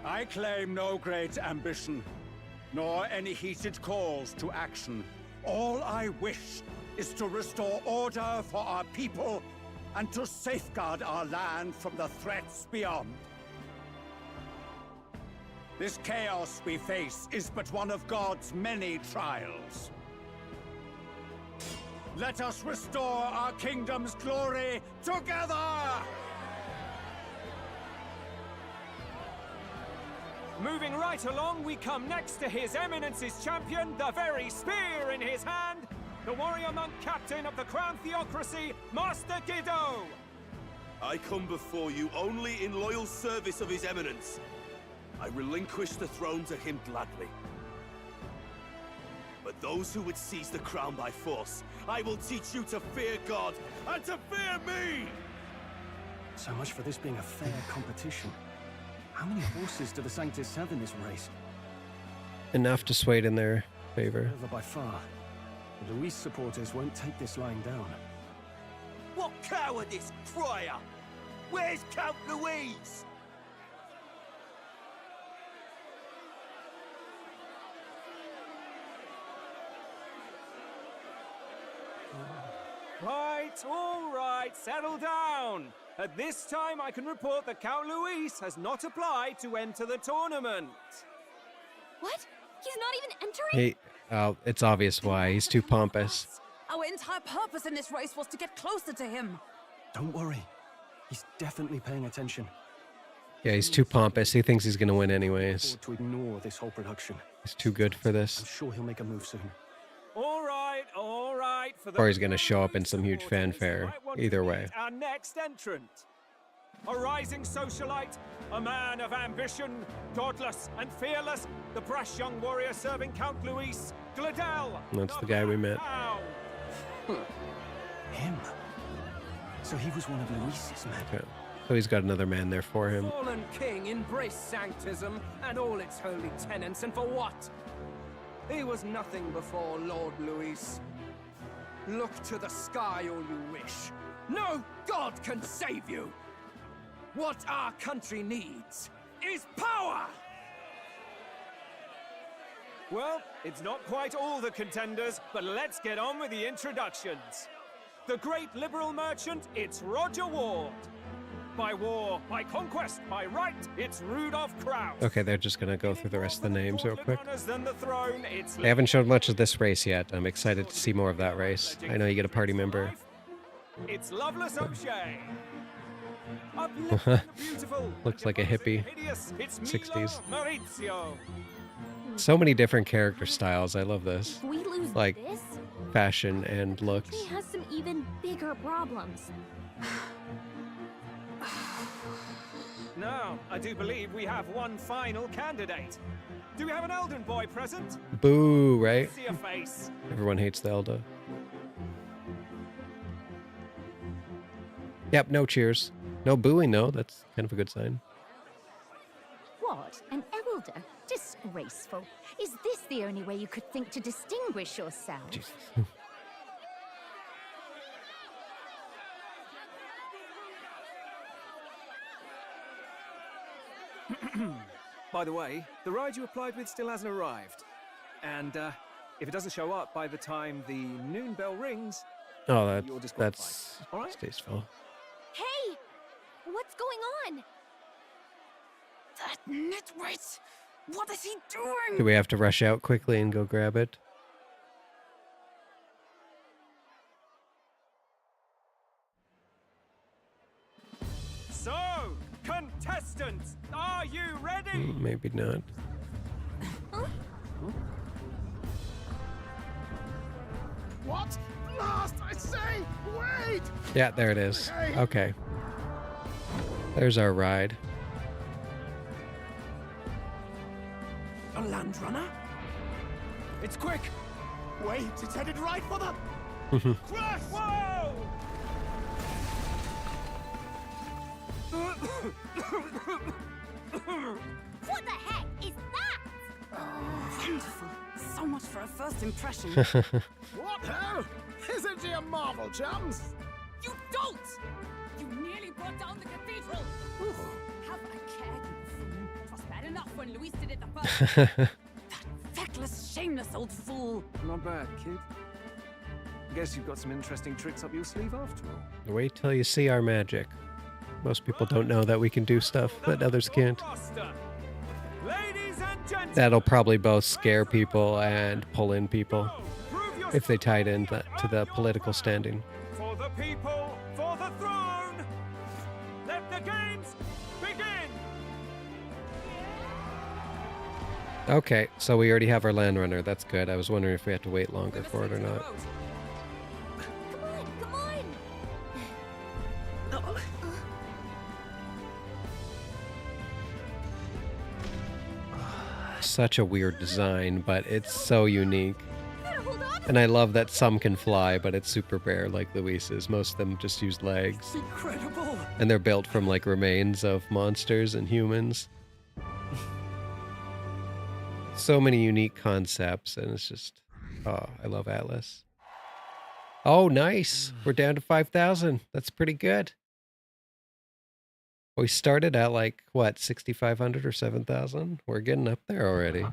I claim no great ambition, nor any heated calls to action. All I wish is to restore order for our people and to safeguard our land from the threats beyond. This chaos we face is but one of God's many trials. Let us restore our kingdom's glory together! Moving right along, we come next to His Eminence's champion, the very spear in his hand, the warrior monk captain of the Crown Theocracy, Master Giddo! I come before you only in loyal service of His Eminence. I relinquish the throne to him gladly. But those who would seize the crown by force, I will teach you to fear God and to fear me! So much for this being a fair competition. How many horses do the Sanctus have in this race? Enough to sway it in their favor. Over by far. The Luis supporters won't take this lying down. What cowardice, Crier! Where's Count Louise? All right, settle down. At this time, I can report that Count Luis has not applied to enter the tournament. What? He's not even entering? It's obvious why. He's too pompous. Our entire purpose in this race was to get closer to him. Don't worry. He's definitely paying attention. Yeah, he's too pompous. He thinks he's going to win anyways. To ignore this whole production. He's too good for this. I'm sure he'll make a move soon. All right. Or he's going to show up in some huge fanfare. Either way. Our next entrant. A rising socialite, a man of ambition, godless and fearless, the brash young warrior serving Count Luis, Gladel. That's the guy we met. Him? So he was one of Luis's men. Okay. So he's got another man there for him. Fallen king embraced Sanctism and all its holy tenets, and for what? He was nothing before Lord Luis. Look to the sky all you wish. No god can save you! What our country needs is power! Well, it's not quite all the contenders, but let's get on with the introductions. The great liberal merchant, it's Roger Ward. By war, by conquest, by right, it's Rudolph Kraus. Okay, they're just going to go through the rest of the names real quick. Than the throne, They haven't showed much of this race yet. I'm excited to see more of that race. I know you get a party member. It's Loveless O'Shea. Looks like a hippie. It's 60s. Maurizio. So many different character styles. I love this. If we lose use like this? fashion and looks. He has some even bigger problems. Now, I do believe we have one final candidate. Do we have an Elden boy present? Boo, right? See a face. Everyone hates the Elda. Yep, no cheers. No booing, though. That's kind of a good sign. What? An elder? Disgraceful. Is this the only way you could think to distinguish yourself? Jesus. By the way, the ride you applied with still hasn't arrived. And if it doesn't show up by the time the noon bell rings, Oh, you're disqualified. that's All right? distasteful. Hey! What's going on? That nitwit! What is he doing? Do we have to rush out quickly and go grab it? So, contestants, are you ready? Maybe not. What? Last, I say! Wait! Yeah, there it is. Okay. There's our ride. A land runner? It's quick! Wait, it's headed right for them! Crash! Whoa! What the heck is that? Wonderful. So much for a first impression. What hell? Isn't he a marvel, chums? You don't! You nearly brought down the cathedral! Have a care, you buffoon. 'Twas bad enough when Luis did it the first. That feckless, shameless old fool. Not bad, kid. Guess you've got some interesting tricks up your sleeve after all. Wait till you see our magic. Most people don't know that we can do stuff that others can't. Ladies and gentlemen, That'll probably both scare people and pull in people if they tie it in to the political standing. for the people, for the throne, let the games begin! Okay, so we already have our land runner. That's good. I was wondering if we had to wait longer for it or not. Come on! Such a weird design, but it's so unique. And I love that some can fly, but it's super rare like Luis's. Most of them just use legs. Incredible! And they're built from like remains of monsters and humans. So many unique concepts, and it's just, oh, I love Atlas. Oh, nice. We're down to 5,000. That's pretty good. We started at like, what, 6,500 or 7,000? We're getting up there already.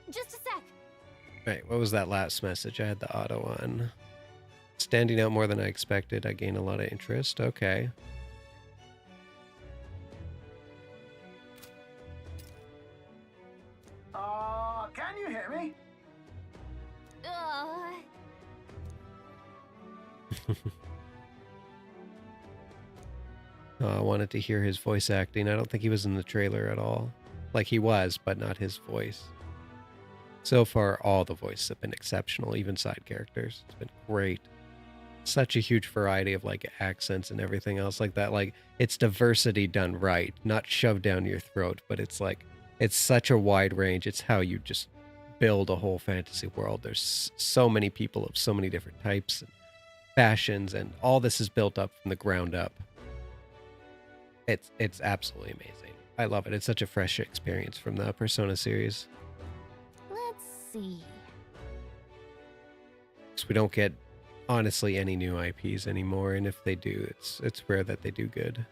Just a sec. Right, what was that last message? I had the auto on. Standing out more than I expected. I gain a lot of interest. Okay. Can you hear me? I wanted to hear his voice acting. I don't think he was in the trailer at all. Like he was, but not his voice. So far, all the voices have been exceptional, even side characters. It's been great. Such a huge variety of like accents and everything else like that. Like it's diversity done right, not shoved down your throat, but it's like, it's such a wide range. It's how you just build a whole fantasy world. There's so many people of so many different types and fashions, and all this is built up from the ground up. It's absolutely amazing. I love it. It's such a fresh experience from the Persona series. Let's see. So we don't get, honestly, any new IPs anymore, and if they do, it's rare that they do good.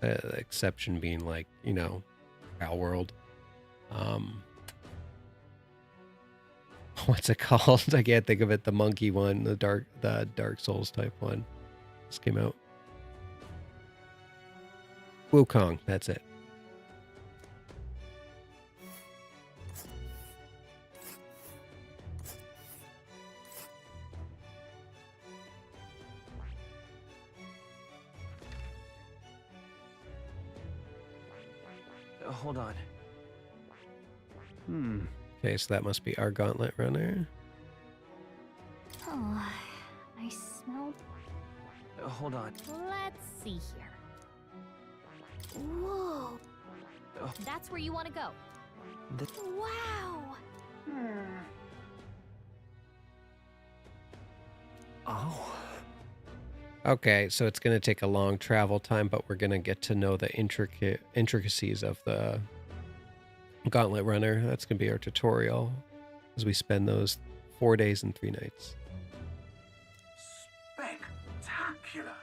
The exception being like, you know, Owl World. What's it called? I can't think of it. The monkey one, the Dark Souls type one. Just came out. Wukong, that's it. Hold on. Okay, so that must be our gauntlet runner. Oh, I smell. Hold on. Let's see here. Whoa. Oh. That's where you want to go. Wow. Oh. Okay, so it's going to take a long travel time, but we're going to get to know the intricacies of the gauntlet runner. That's going to be our tutorial as we spend those 4 days and 3 nights. Spectacular.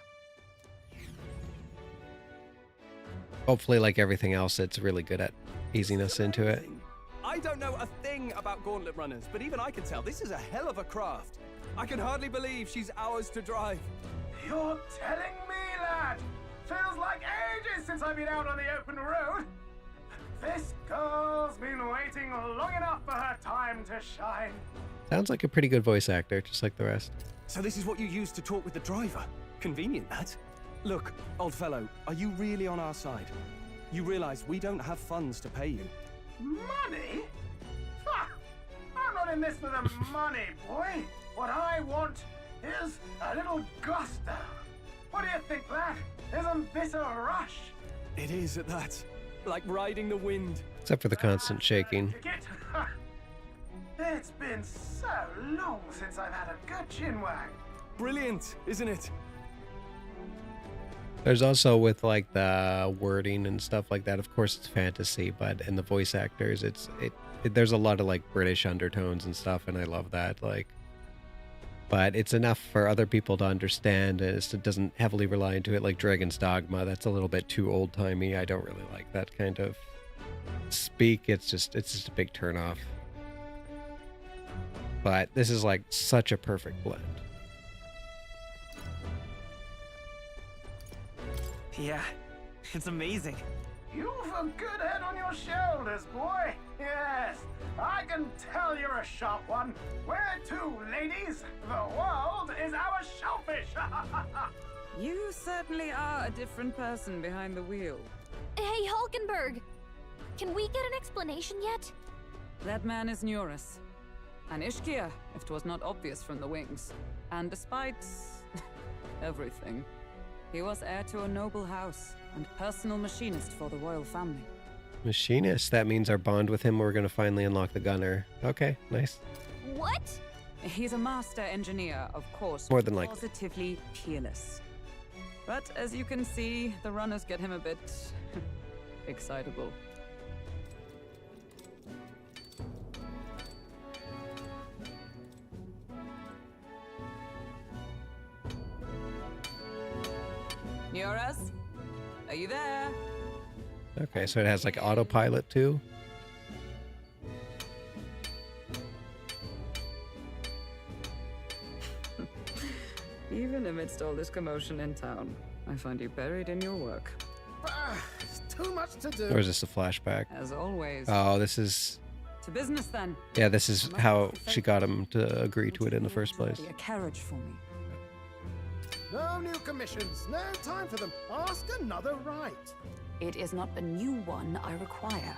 Hopefully, like everything else, it's really good at easing us into it. I don't know a thing about gauntlet runners, but even I can tell this is a hell of a craft. I can hardly believe she's ours to drive. You're telling me, lad? Feels like ages since I've been out on the open road. This girl's been waiting long enough for her time to shine. Sounds like a pretty good voice actor, just like the rest. So this is what you use to talk with the driver? Convenient, that. Look, old fellow, are you really on our side? You realize we don't have funds to pay you. Money? Ha! I'm not in this for the money, boy. What I want is a little gusto. What do you think, lad? Isn't this a rush? It is at that. Like riding the wind. Except for the constant shaking. It's been so long since I've had a good chinwag. Brilliant, isn't it? There's also with like the wording and stuff like that. Of course, it's fantasy, but in the voice actors, there's a lot of like British undertones and stuff, and I love that. Like, but it's enough for other people to understand, and it doesn't heavily rely into it like Dragon's Dogma. That's a little bit too old timey. I don't really like that kind of speak. It's just a big turnoff. But this is like such a perfect blend. Yeah, it's amazing. You've a good head on your shoulders, boy. Yes, I can tell you're a sharp one. Where to, ladies? The world is our shellfish. You certainly are a different person behind the wheel. Hey, Hulkenberg! Can we get an explanation yet? That man is Neurus. An Ishkia, if 'twas not obvious from the wings. And despite everything, he was heir to a noble house and personal machinist for the royal family. Machinist? That means our bond with him, we're going to finally unlock the gunner. Okay, nice. What? He's a master engineer, of course. More than likely. Positively peerless. But as you can see, the runners get him a bit excitable. Neurus? Are you there? Okay, so it has like autopilot too. Even amidst all this commotion in town, I find you buried in your work. Too much to do. Or is this a flashback? As always. Oh, this is... To business then. Yeah, this is how she got him to agree to it in the first place. A carriage for me. No new commissions. No time for them. Ask another right. It is not a new one I require.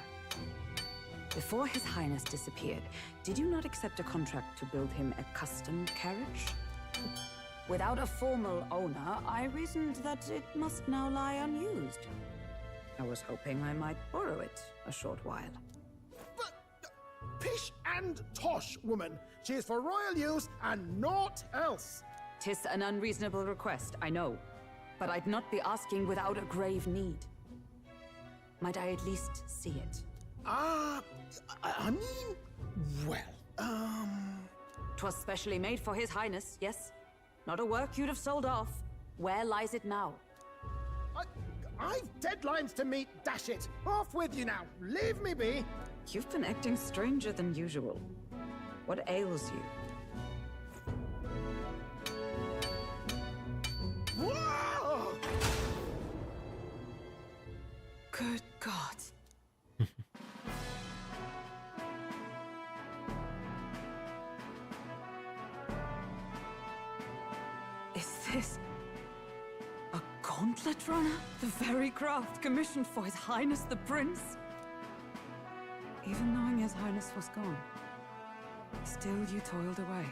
Before His Highness disappeared, did you not accept a contract to build him a custom carriage? Without a formal owner, I reasoned that it must now lie unused. I was hoping I might borrow it a short while. But pish and tosh, woman. She is for royal use and naught else. 'Tis an unreasonable request, I know, but I'd not be asking without a grave need. Might I at least see it? I mean, well, 'Twas specially made for His Highness, yes? Not a work you'd have sold off. Where lies it now? I've deadlines to meet, dash it! Off with you now! Leave me be! You've been acting stranger than usual. What ails you? Whoa! Good God. Is this a gauntlet runner? The very craft commissioned for His Highness the Prince? Even knowing His Highness was gone, still you toiled away.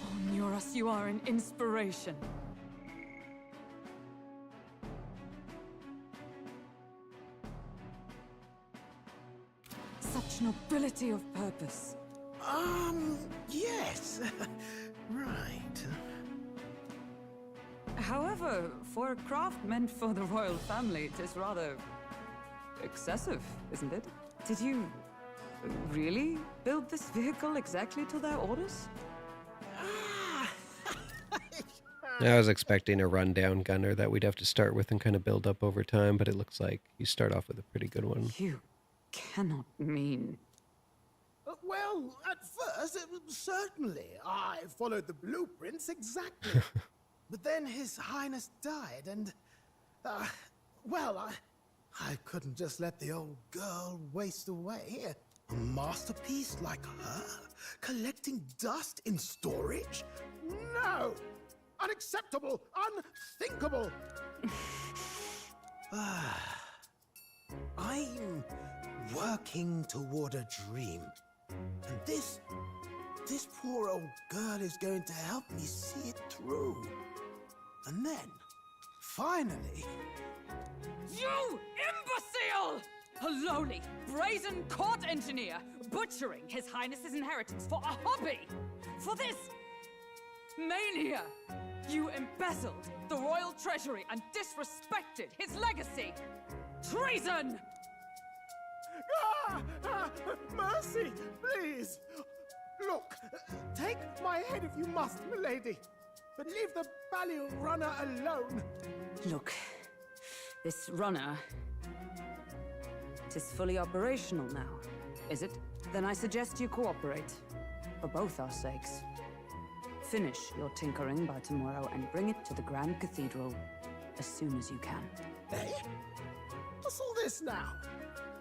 Oh, Nuras, you are an inspiration. Such nobility of purpose. Yes. Right. However, for a craft meant for the royal family, it is rather excessive, isn't it? Did you really build this vehicle exactly to their orders? I was expecting a rundown gunner that we'd have to start with and kind of build up over time, but it looks like you start off with a pretty good one. You cannot mean... Well, at first, certainly. I followed the blueprints exactly. But then His Highness died, and... well, I couldn't just let the old girl waste away. A masterpiece like her? Collecting dust in storage? No! Unacceptable! Unthinkable! I'm working toward a dream. And this poor old girl is going to help me see it through. And then, finally... You imbecile! A lowly, brazen court engineer, butchering His Highness's inheritance for a hobby! For this mania! You embezzled the royal treasury and disrespected his legacy! Treason! Mercy, please! Look, take my head if you must, milady, but leave the Balliol runner alone. Look, this runner... it is fully operational now, is it? Then I suggest you cooperate, for both our sakes. Finish your tinkering by tomorrow and bring it to the Grand Cathedral as soon as you can. Eh? What's all this now?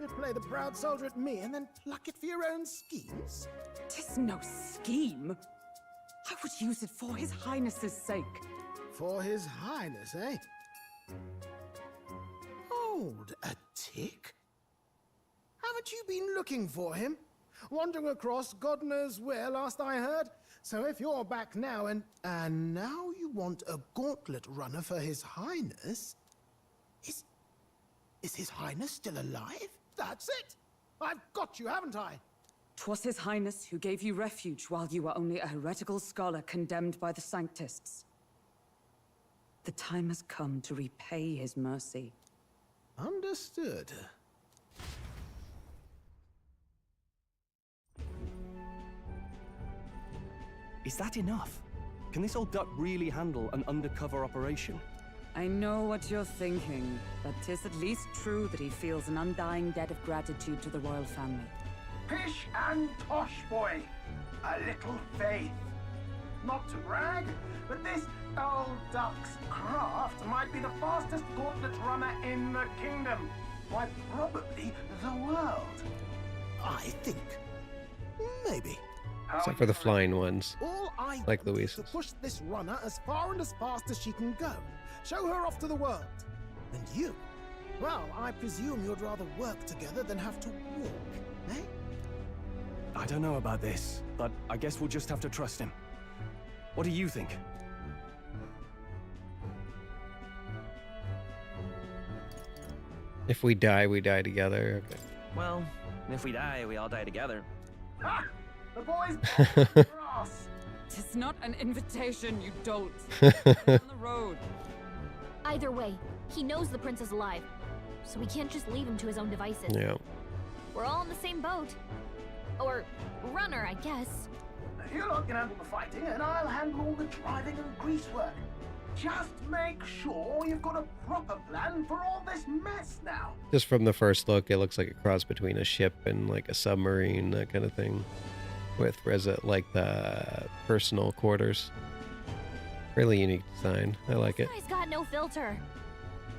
You play the proud soldier at me and then pluck it for your own schemes? 'Tis no scheme. I would use it for His Highness's sake. For His Highness, eh? Hold a tick. Haven't you been looking for him? Wandering across God knows where, last I heard. So if you're back now and now you want a gauntlet runner for His Highness, is His Highness still alive? That's it! I've got you, haven't I? 'Twas His Highness who gave you refuge while you were only a heretical scholar condemned by the Sanctists. The time has come to repay His mercy. Understood. Is that enough? Can this old duck really handle an undercover operation? I know what you're thinking, but 'tis at least true that he feels an undying debt of gratitude to the royal family. Pish and tosh, boy. A little faith. Not to brag, but this old duck's craft might be the fastest gauntlet runner in the kingdom. Why, probably the world. I think. Maybe. Except for the flying ones, All I like want Luis. is to push this runner as far and as fast as she can go. Show her off to the world. And you? Well, I presume you'd rather work together than have to walk, eh? I don't know about this, but I guess we'll just have to trust him. What do you think? If we die together. Okay. Well, if we die, we all die together. Ah! The boy's grass! 'Tis not an invitation, you dolt. On the road. Either way, he knows the prince is alive, so we can't just leave him to his own devices. Yeah. We're all in the same boat. Or runner, I guess. You lot can handle the fighting, and I'll handle all the driving and grease work. Just make sure you've got a proper plan for all this mess now. Just from the first look, it looks like a cross between a ship and like a submarine, that kind of thing. With like the personal quarters. Really unique design. I like it. This guy's got no filter.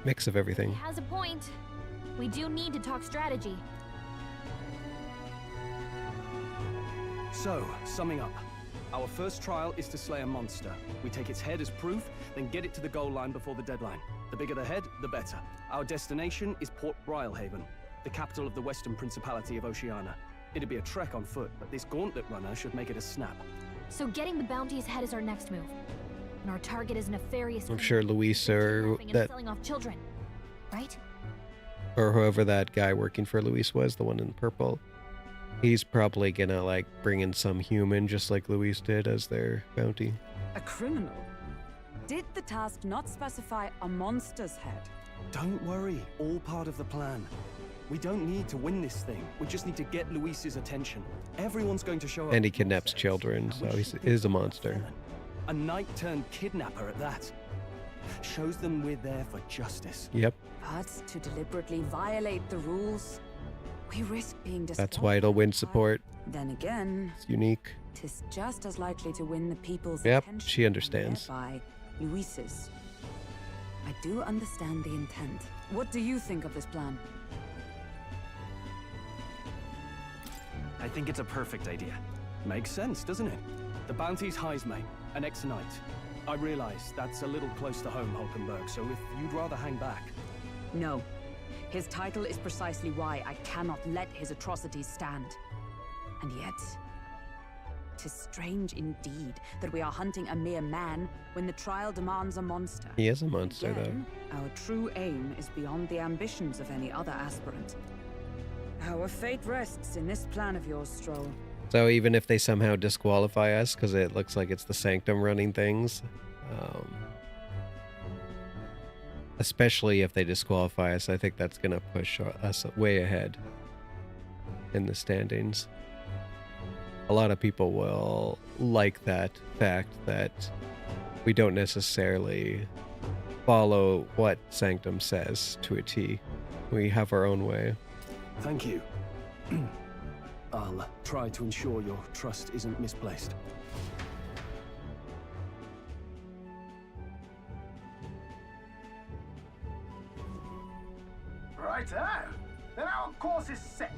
Mix of everything. He has a point. We do need to talk strategy. So, summing up. Our first trial is to slay a monster. We take its head as proof, then get it to the goal line before the deadline. The bigger the head, the better. Our destination is Port Brilehaven. the capital of the Western Principality of Oceania. It'd be a trek on foot, but this gauntlet runner should make it a snap. So getting the bounty's head is our next move. And our target is nefarious. I'm sure Luis or that selling off children, right? or whoever that guy working for Luis was, the one in purple. He's probably gonna like bring in some human just like Luis did as their bounty. A criminal? Did the task not specify a monster's head? Don't worry, all part of the plan. We don't need to win this thing. We just need to get Luis's attention. Everyone's going to show up. And he kidnaps children, so he is a monster. A knight-turned-kidnapper at that. Shows them we're there for justice. Yep. But to deliberately violate the rules, we risk being disqualified. That's why it'll win support. Then again, it's unique. Tis just as likely to win the people's Yep, attention. she understands. By Luis's. I do understand the intent. What do you think of this plan? I think it's a perfect idea. Makes sense, doesn't it? The bounty's Heismay, an ex-knight. I realize that's a little close to home, Hulkenberg, so if you'd rather hang back... No. His title is precisely why I cannot let his atrocities stand. And yet, 'tis strange indeed that we are hunting a mere man when the trial demands a monster. He is a monster, Again, our true aim is beyond the ambitions of any other aspirant. Our fate rests in this plan of yours, Stroll. So even if they somehow disqualify us, because it looks like it's the Sanctum running things, especially if they disqualify us, I think that's going to push us way ahead in the standings. A lot of people will like that fact that we don't necessarily follow what Sanctum says to a T. We have our own way. Thank you. I'll try to ensure your trust isn't misplaced. Righto. Then our course is set.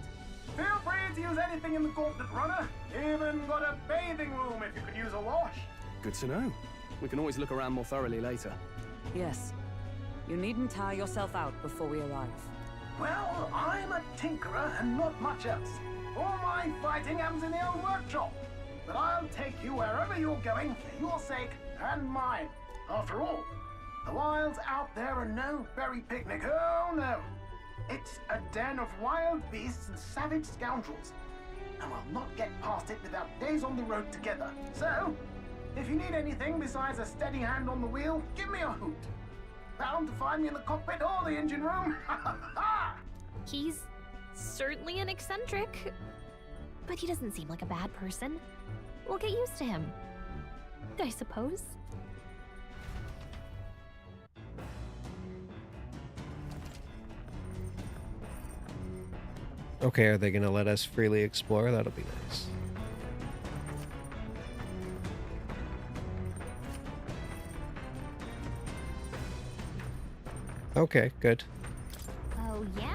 Feel free to use anything in the gauntlet runner. Even got a bathing room if you could use a wash. Good to know. We can always look around more thoroughly later. Yes. You needn't tire yourself out before we arrive. Well, I'm a tinkerer and not much else. All my fighting happens in the old workshop. But I'll take you wherever you're going for your sake and mine. After all, the wilds out there are no berry picnic. Oh no. It's a den of wild beasts and savage scoundrels. And we'll not get past it without days on the road together. So, if you need anything besides a steady hand on the wheel, give me a hoot. Bound to find me in the cockpit or the engine room. He's certainly an eccentric, but he doesn't seem like a bad person. We'll get used to him, I suppose. Okay, are they going to let us freely explore? That'll be nice. Okay, good. Oh, yeah?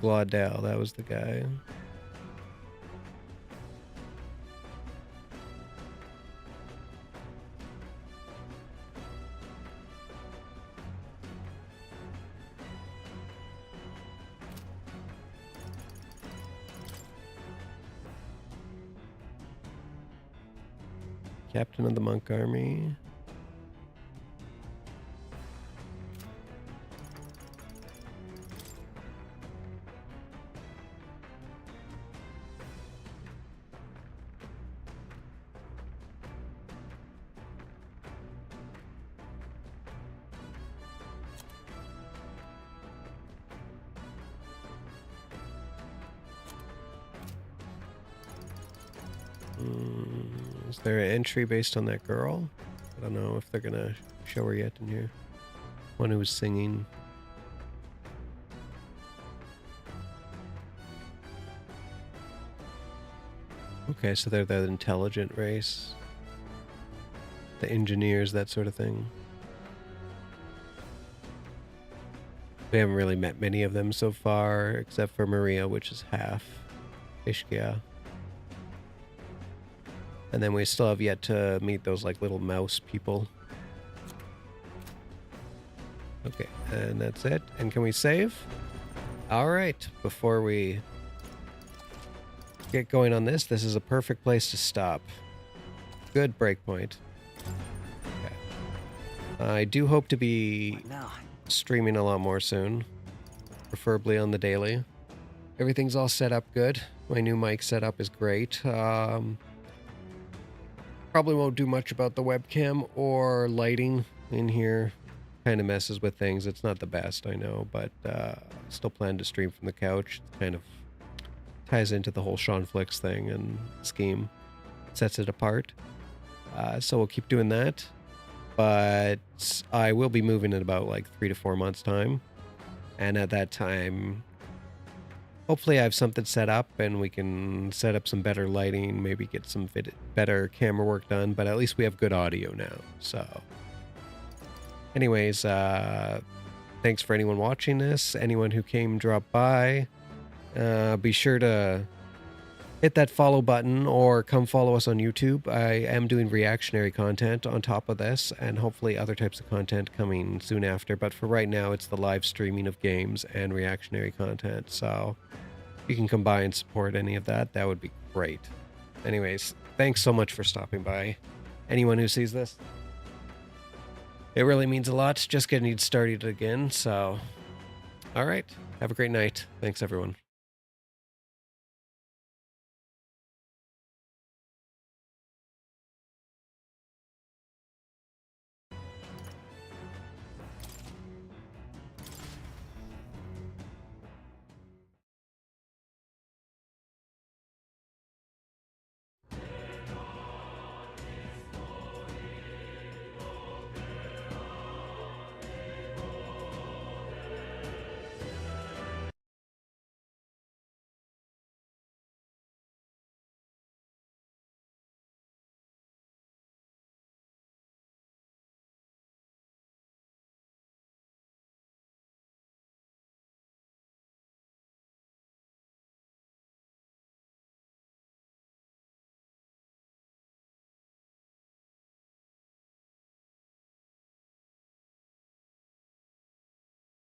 Glaudel, that was the guy. Captain of the Monk Army. there an entry based on that girl? I don't know if they're gonna show her yet in here. One who was singing. Okay, so they're the intelligent race. The engineers, that sort of thing. We haven't really met many of them so far, except for Maria, which is half Ishkia. And then we still have yet to meet those like little mouse people. Okay, and that's it. And can we save? All right, before we get going on this is a perfect place to stop. Good breakpoint. Okay. I do hope to be streaming a lot more soon, preferably on the daily. Everything's all set up good. My new mic setup is great. Probably won't do much about the webcam or lighting in here. Kind of messes with things. It's not the best, I know, but still plan to stream from the couch. It kind of ties into the whole Shaunflix thing and scheme. Sets it apart. So we'll keep doing that. But I will be moving in about like 3 to 4 months' time. And at that time, hopefully I have something set up and we can set up some better lighting, maybe get some better camera work done, but at least we have good audio now. So anyways, thanks for anyone watching this. Anyone who came, drop by. Be sure to hit that follow button or come follow us on YouTube. I am doing reactionary content on top of this and hopefully other types of content coming soon after. But for right now, it's the live streaming of games and reactionary content. So if you can come by and support any of that, that would be great. Anyways, thanks so much for stopping by. Anyone who sees this, it really means a lot. Just getting started again. So, all right. Have a great night. Thanks, everyone.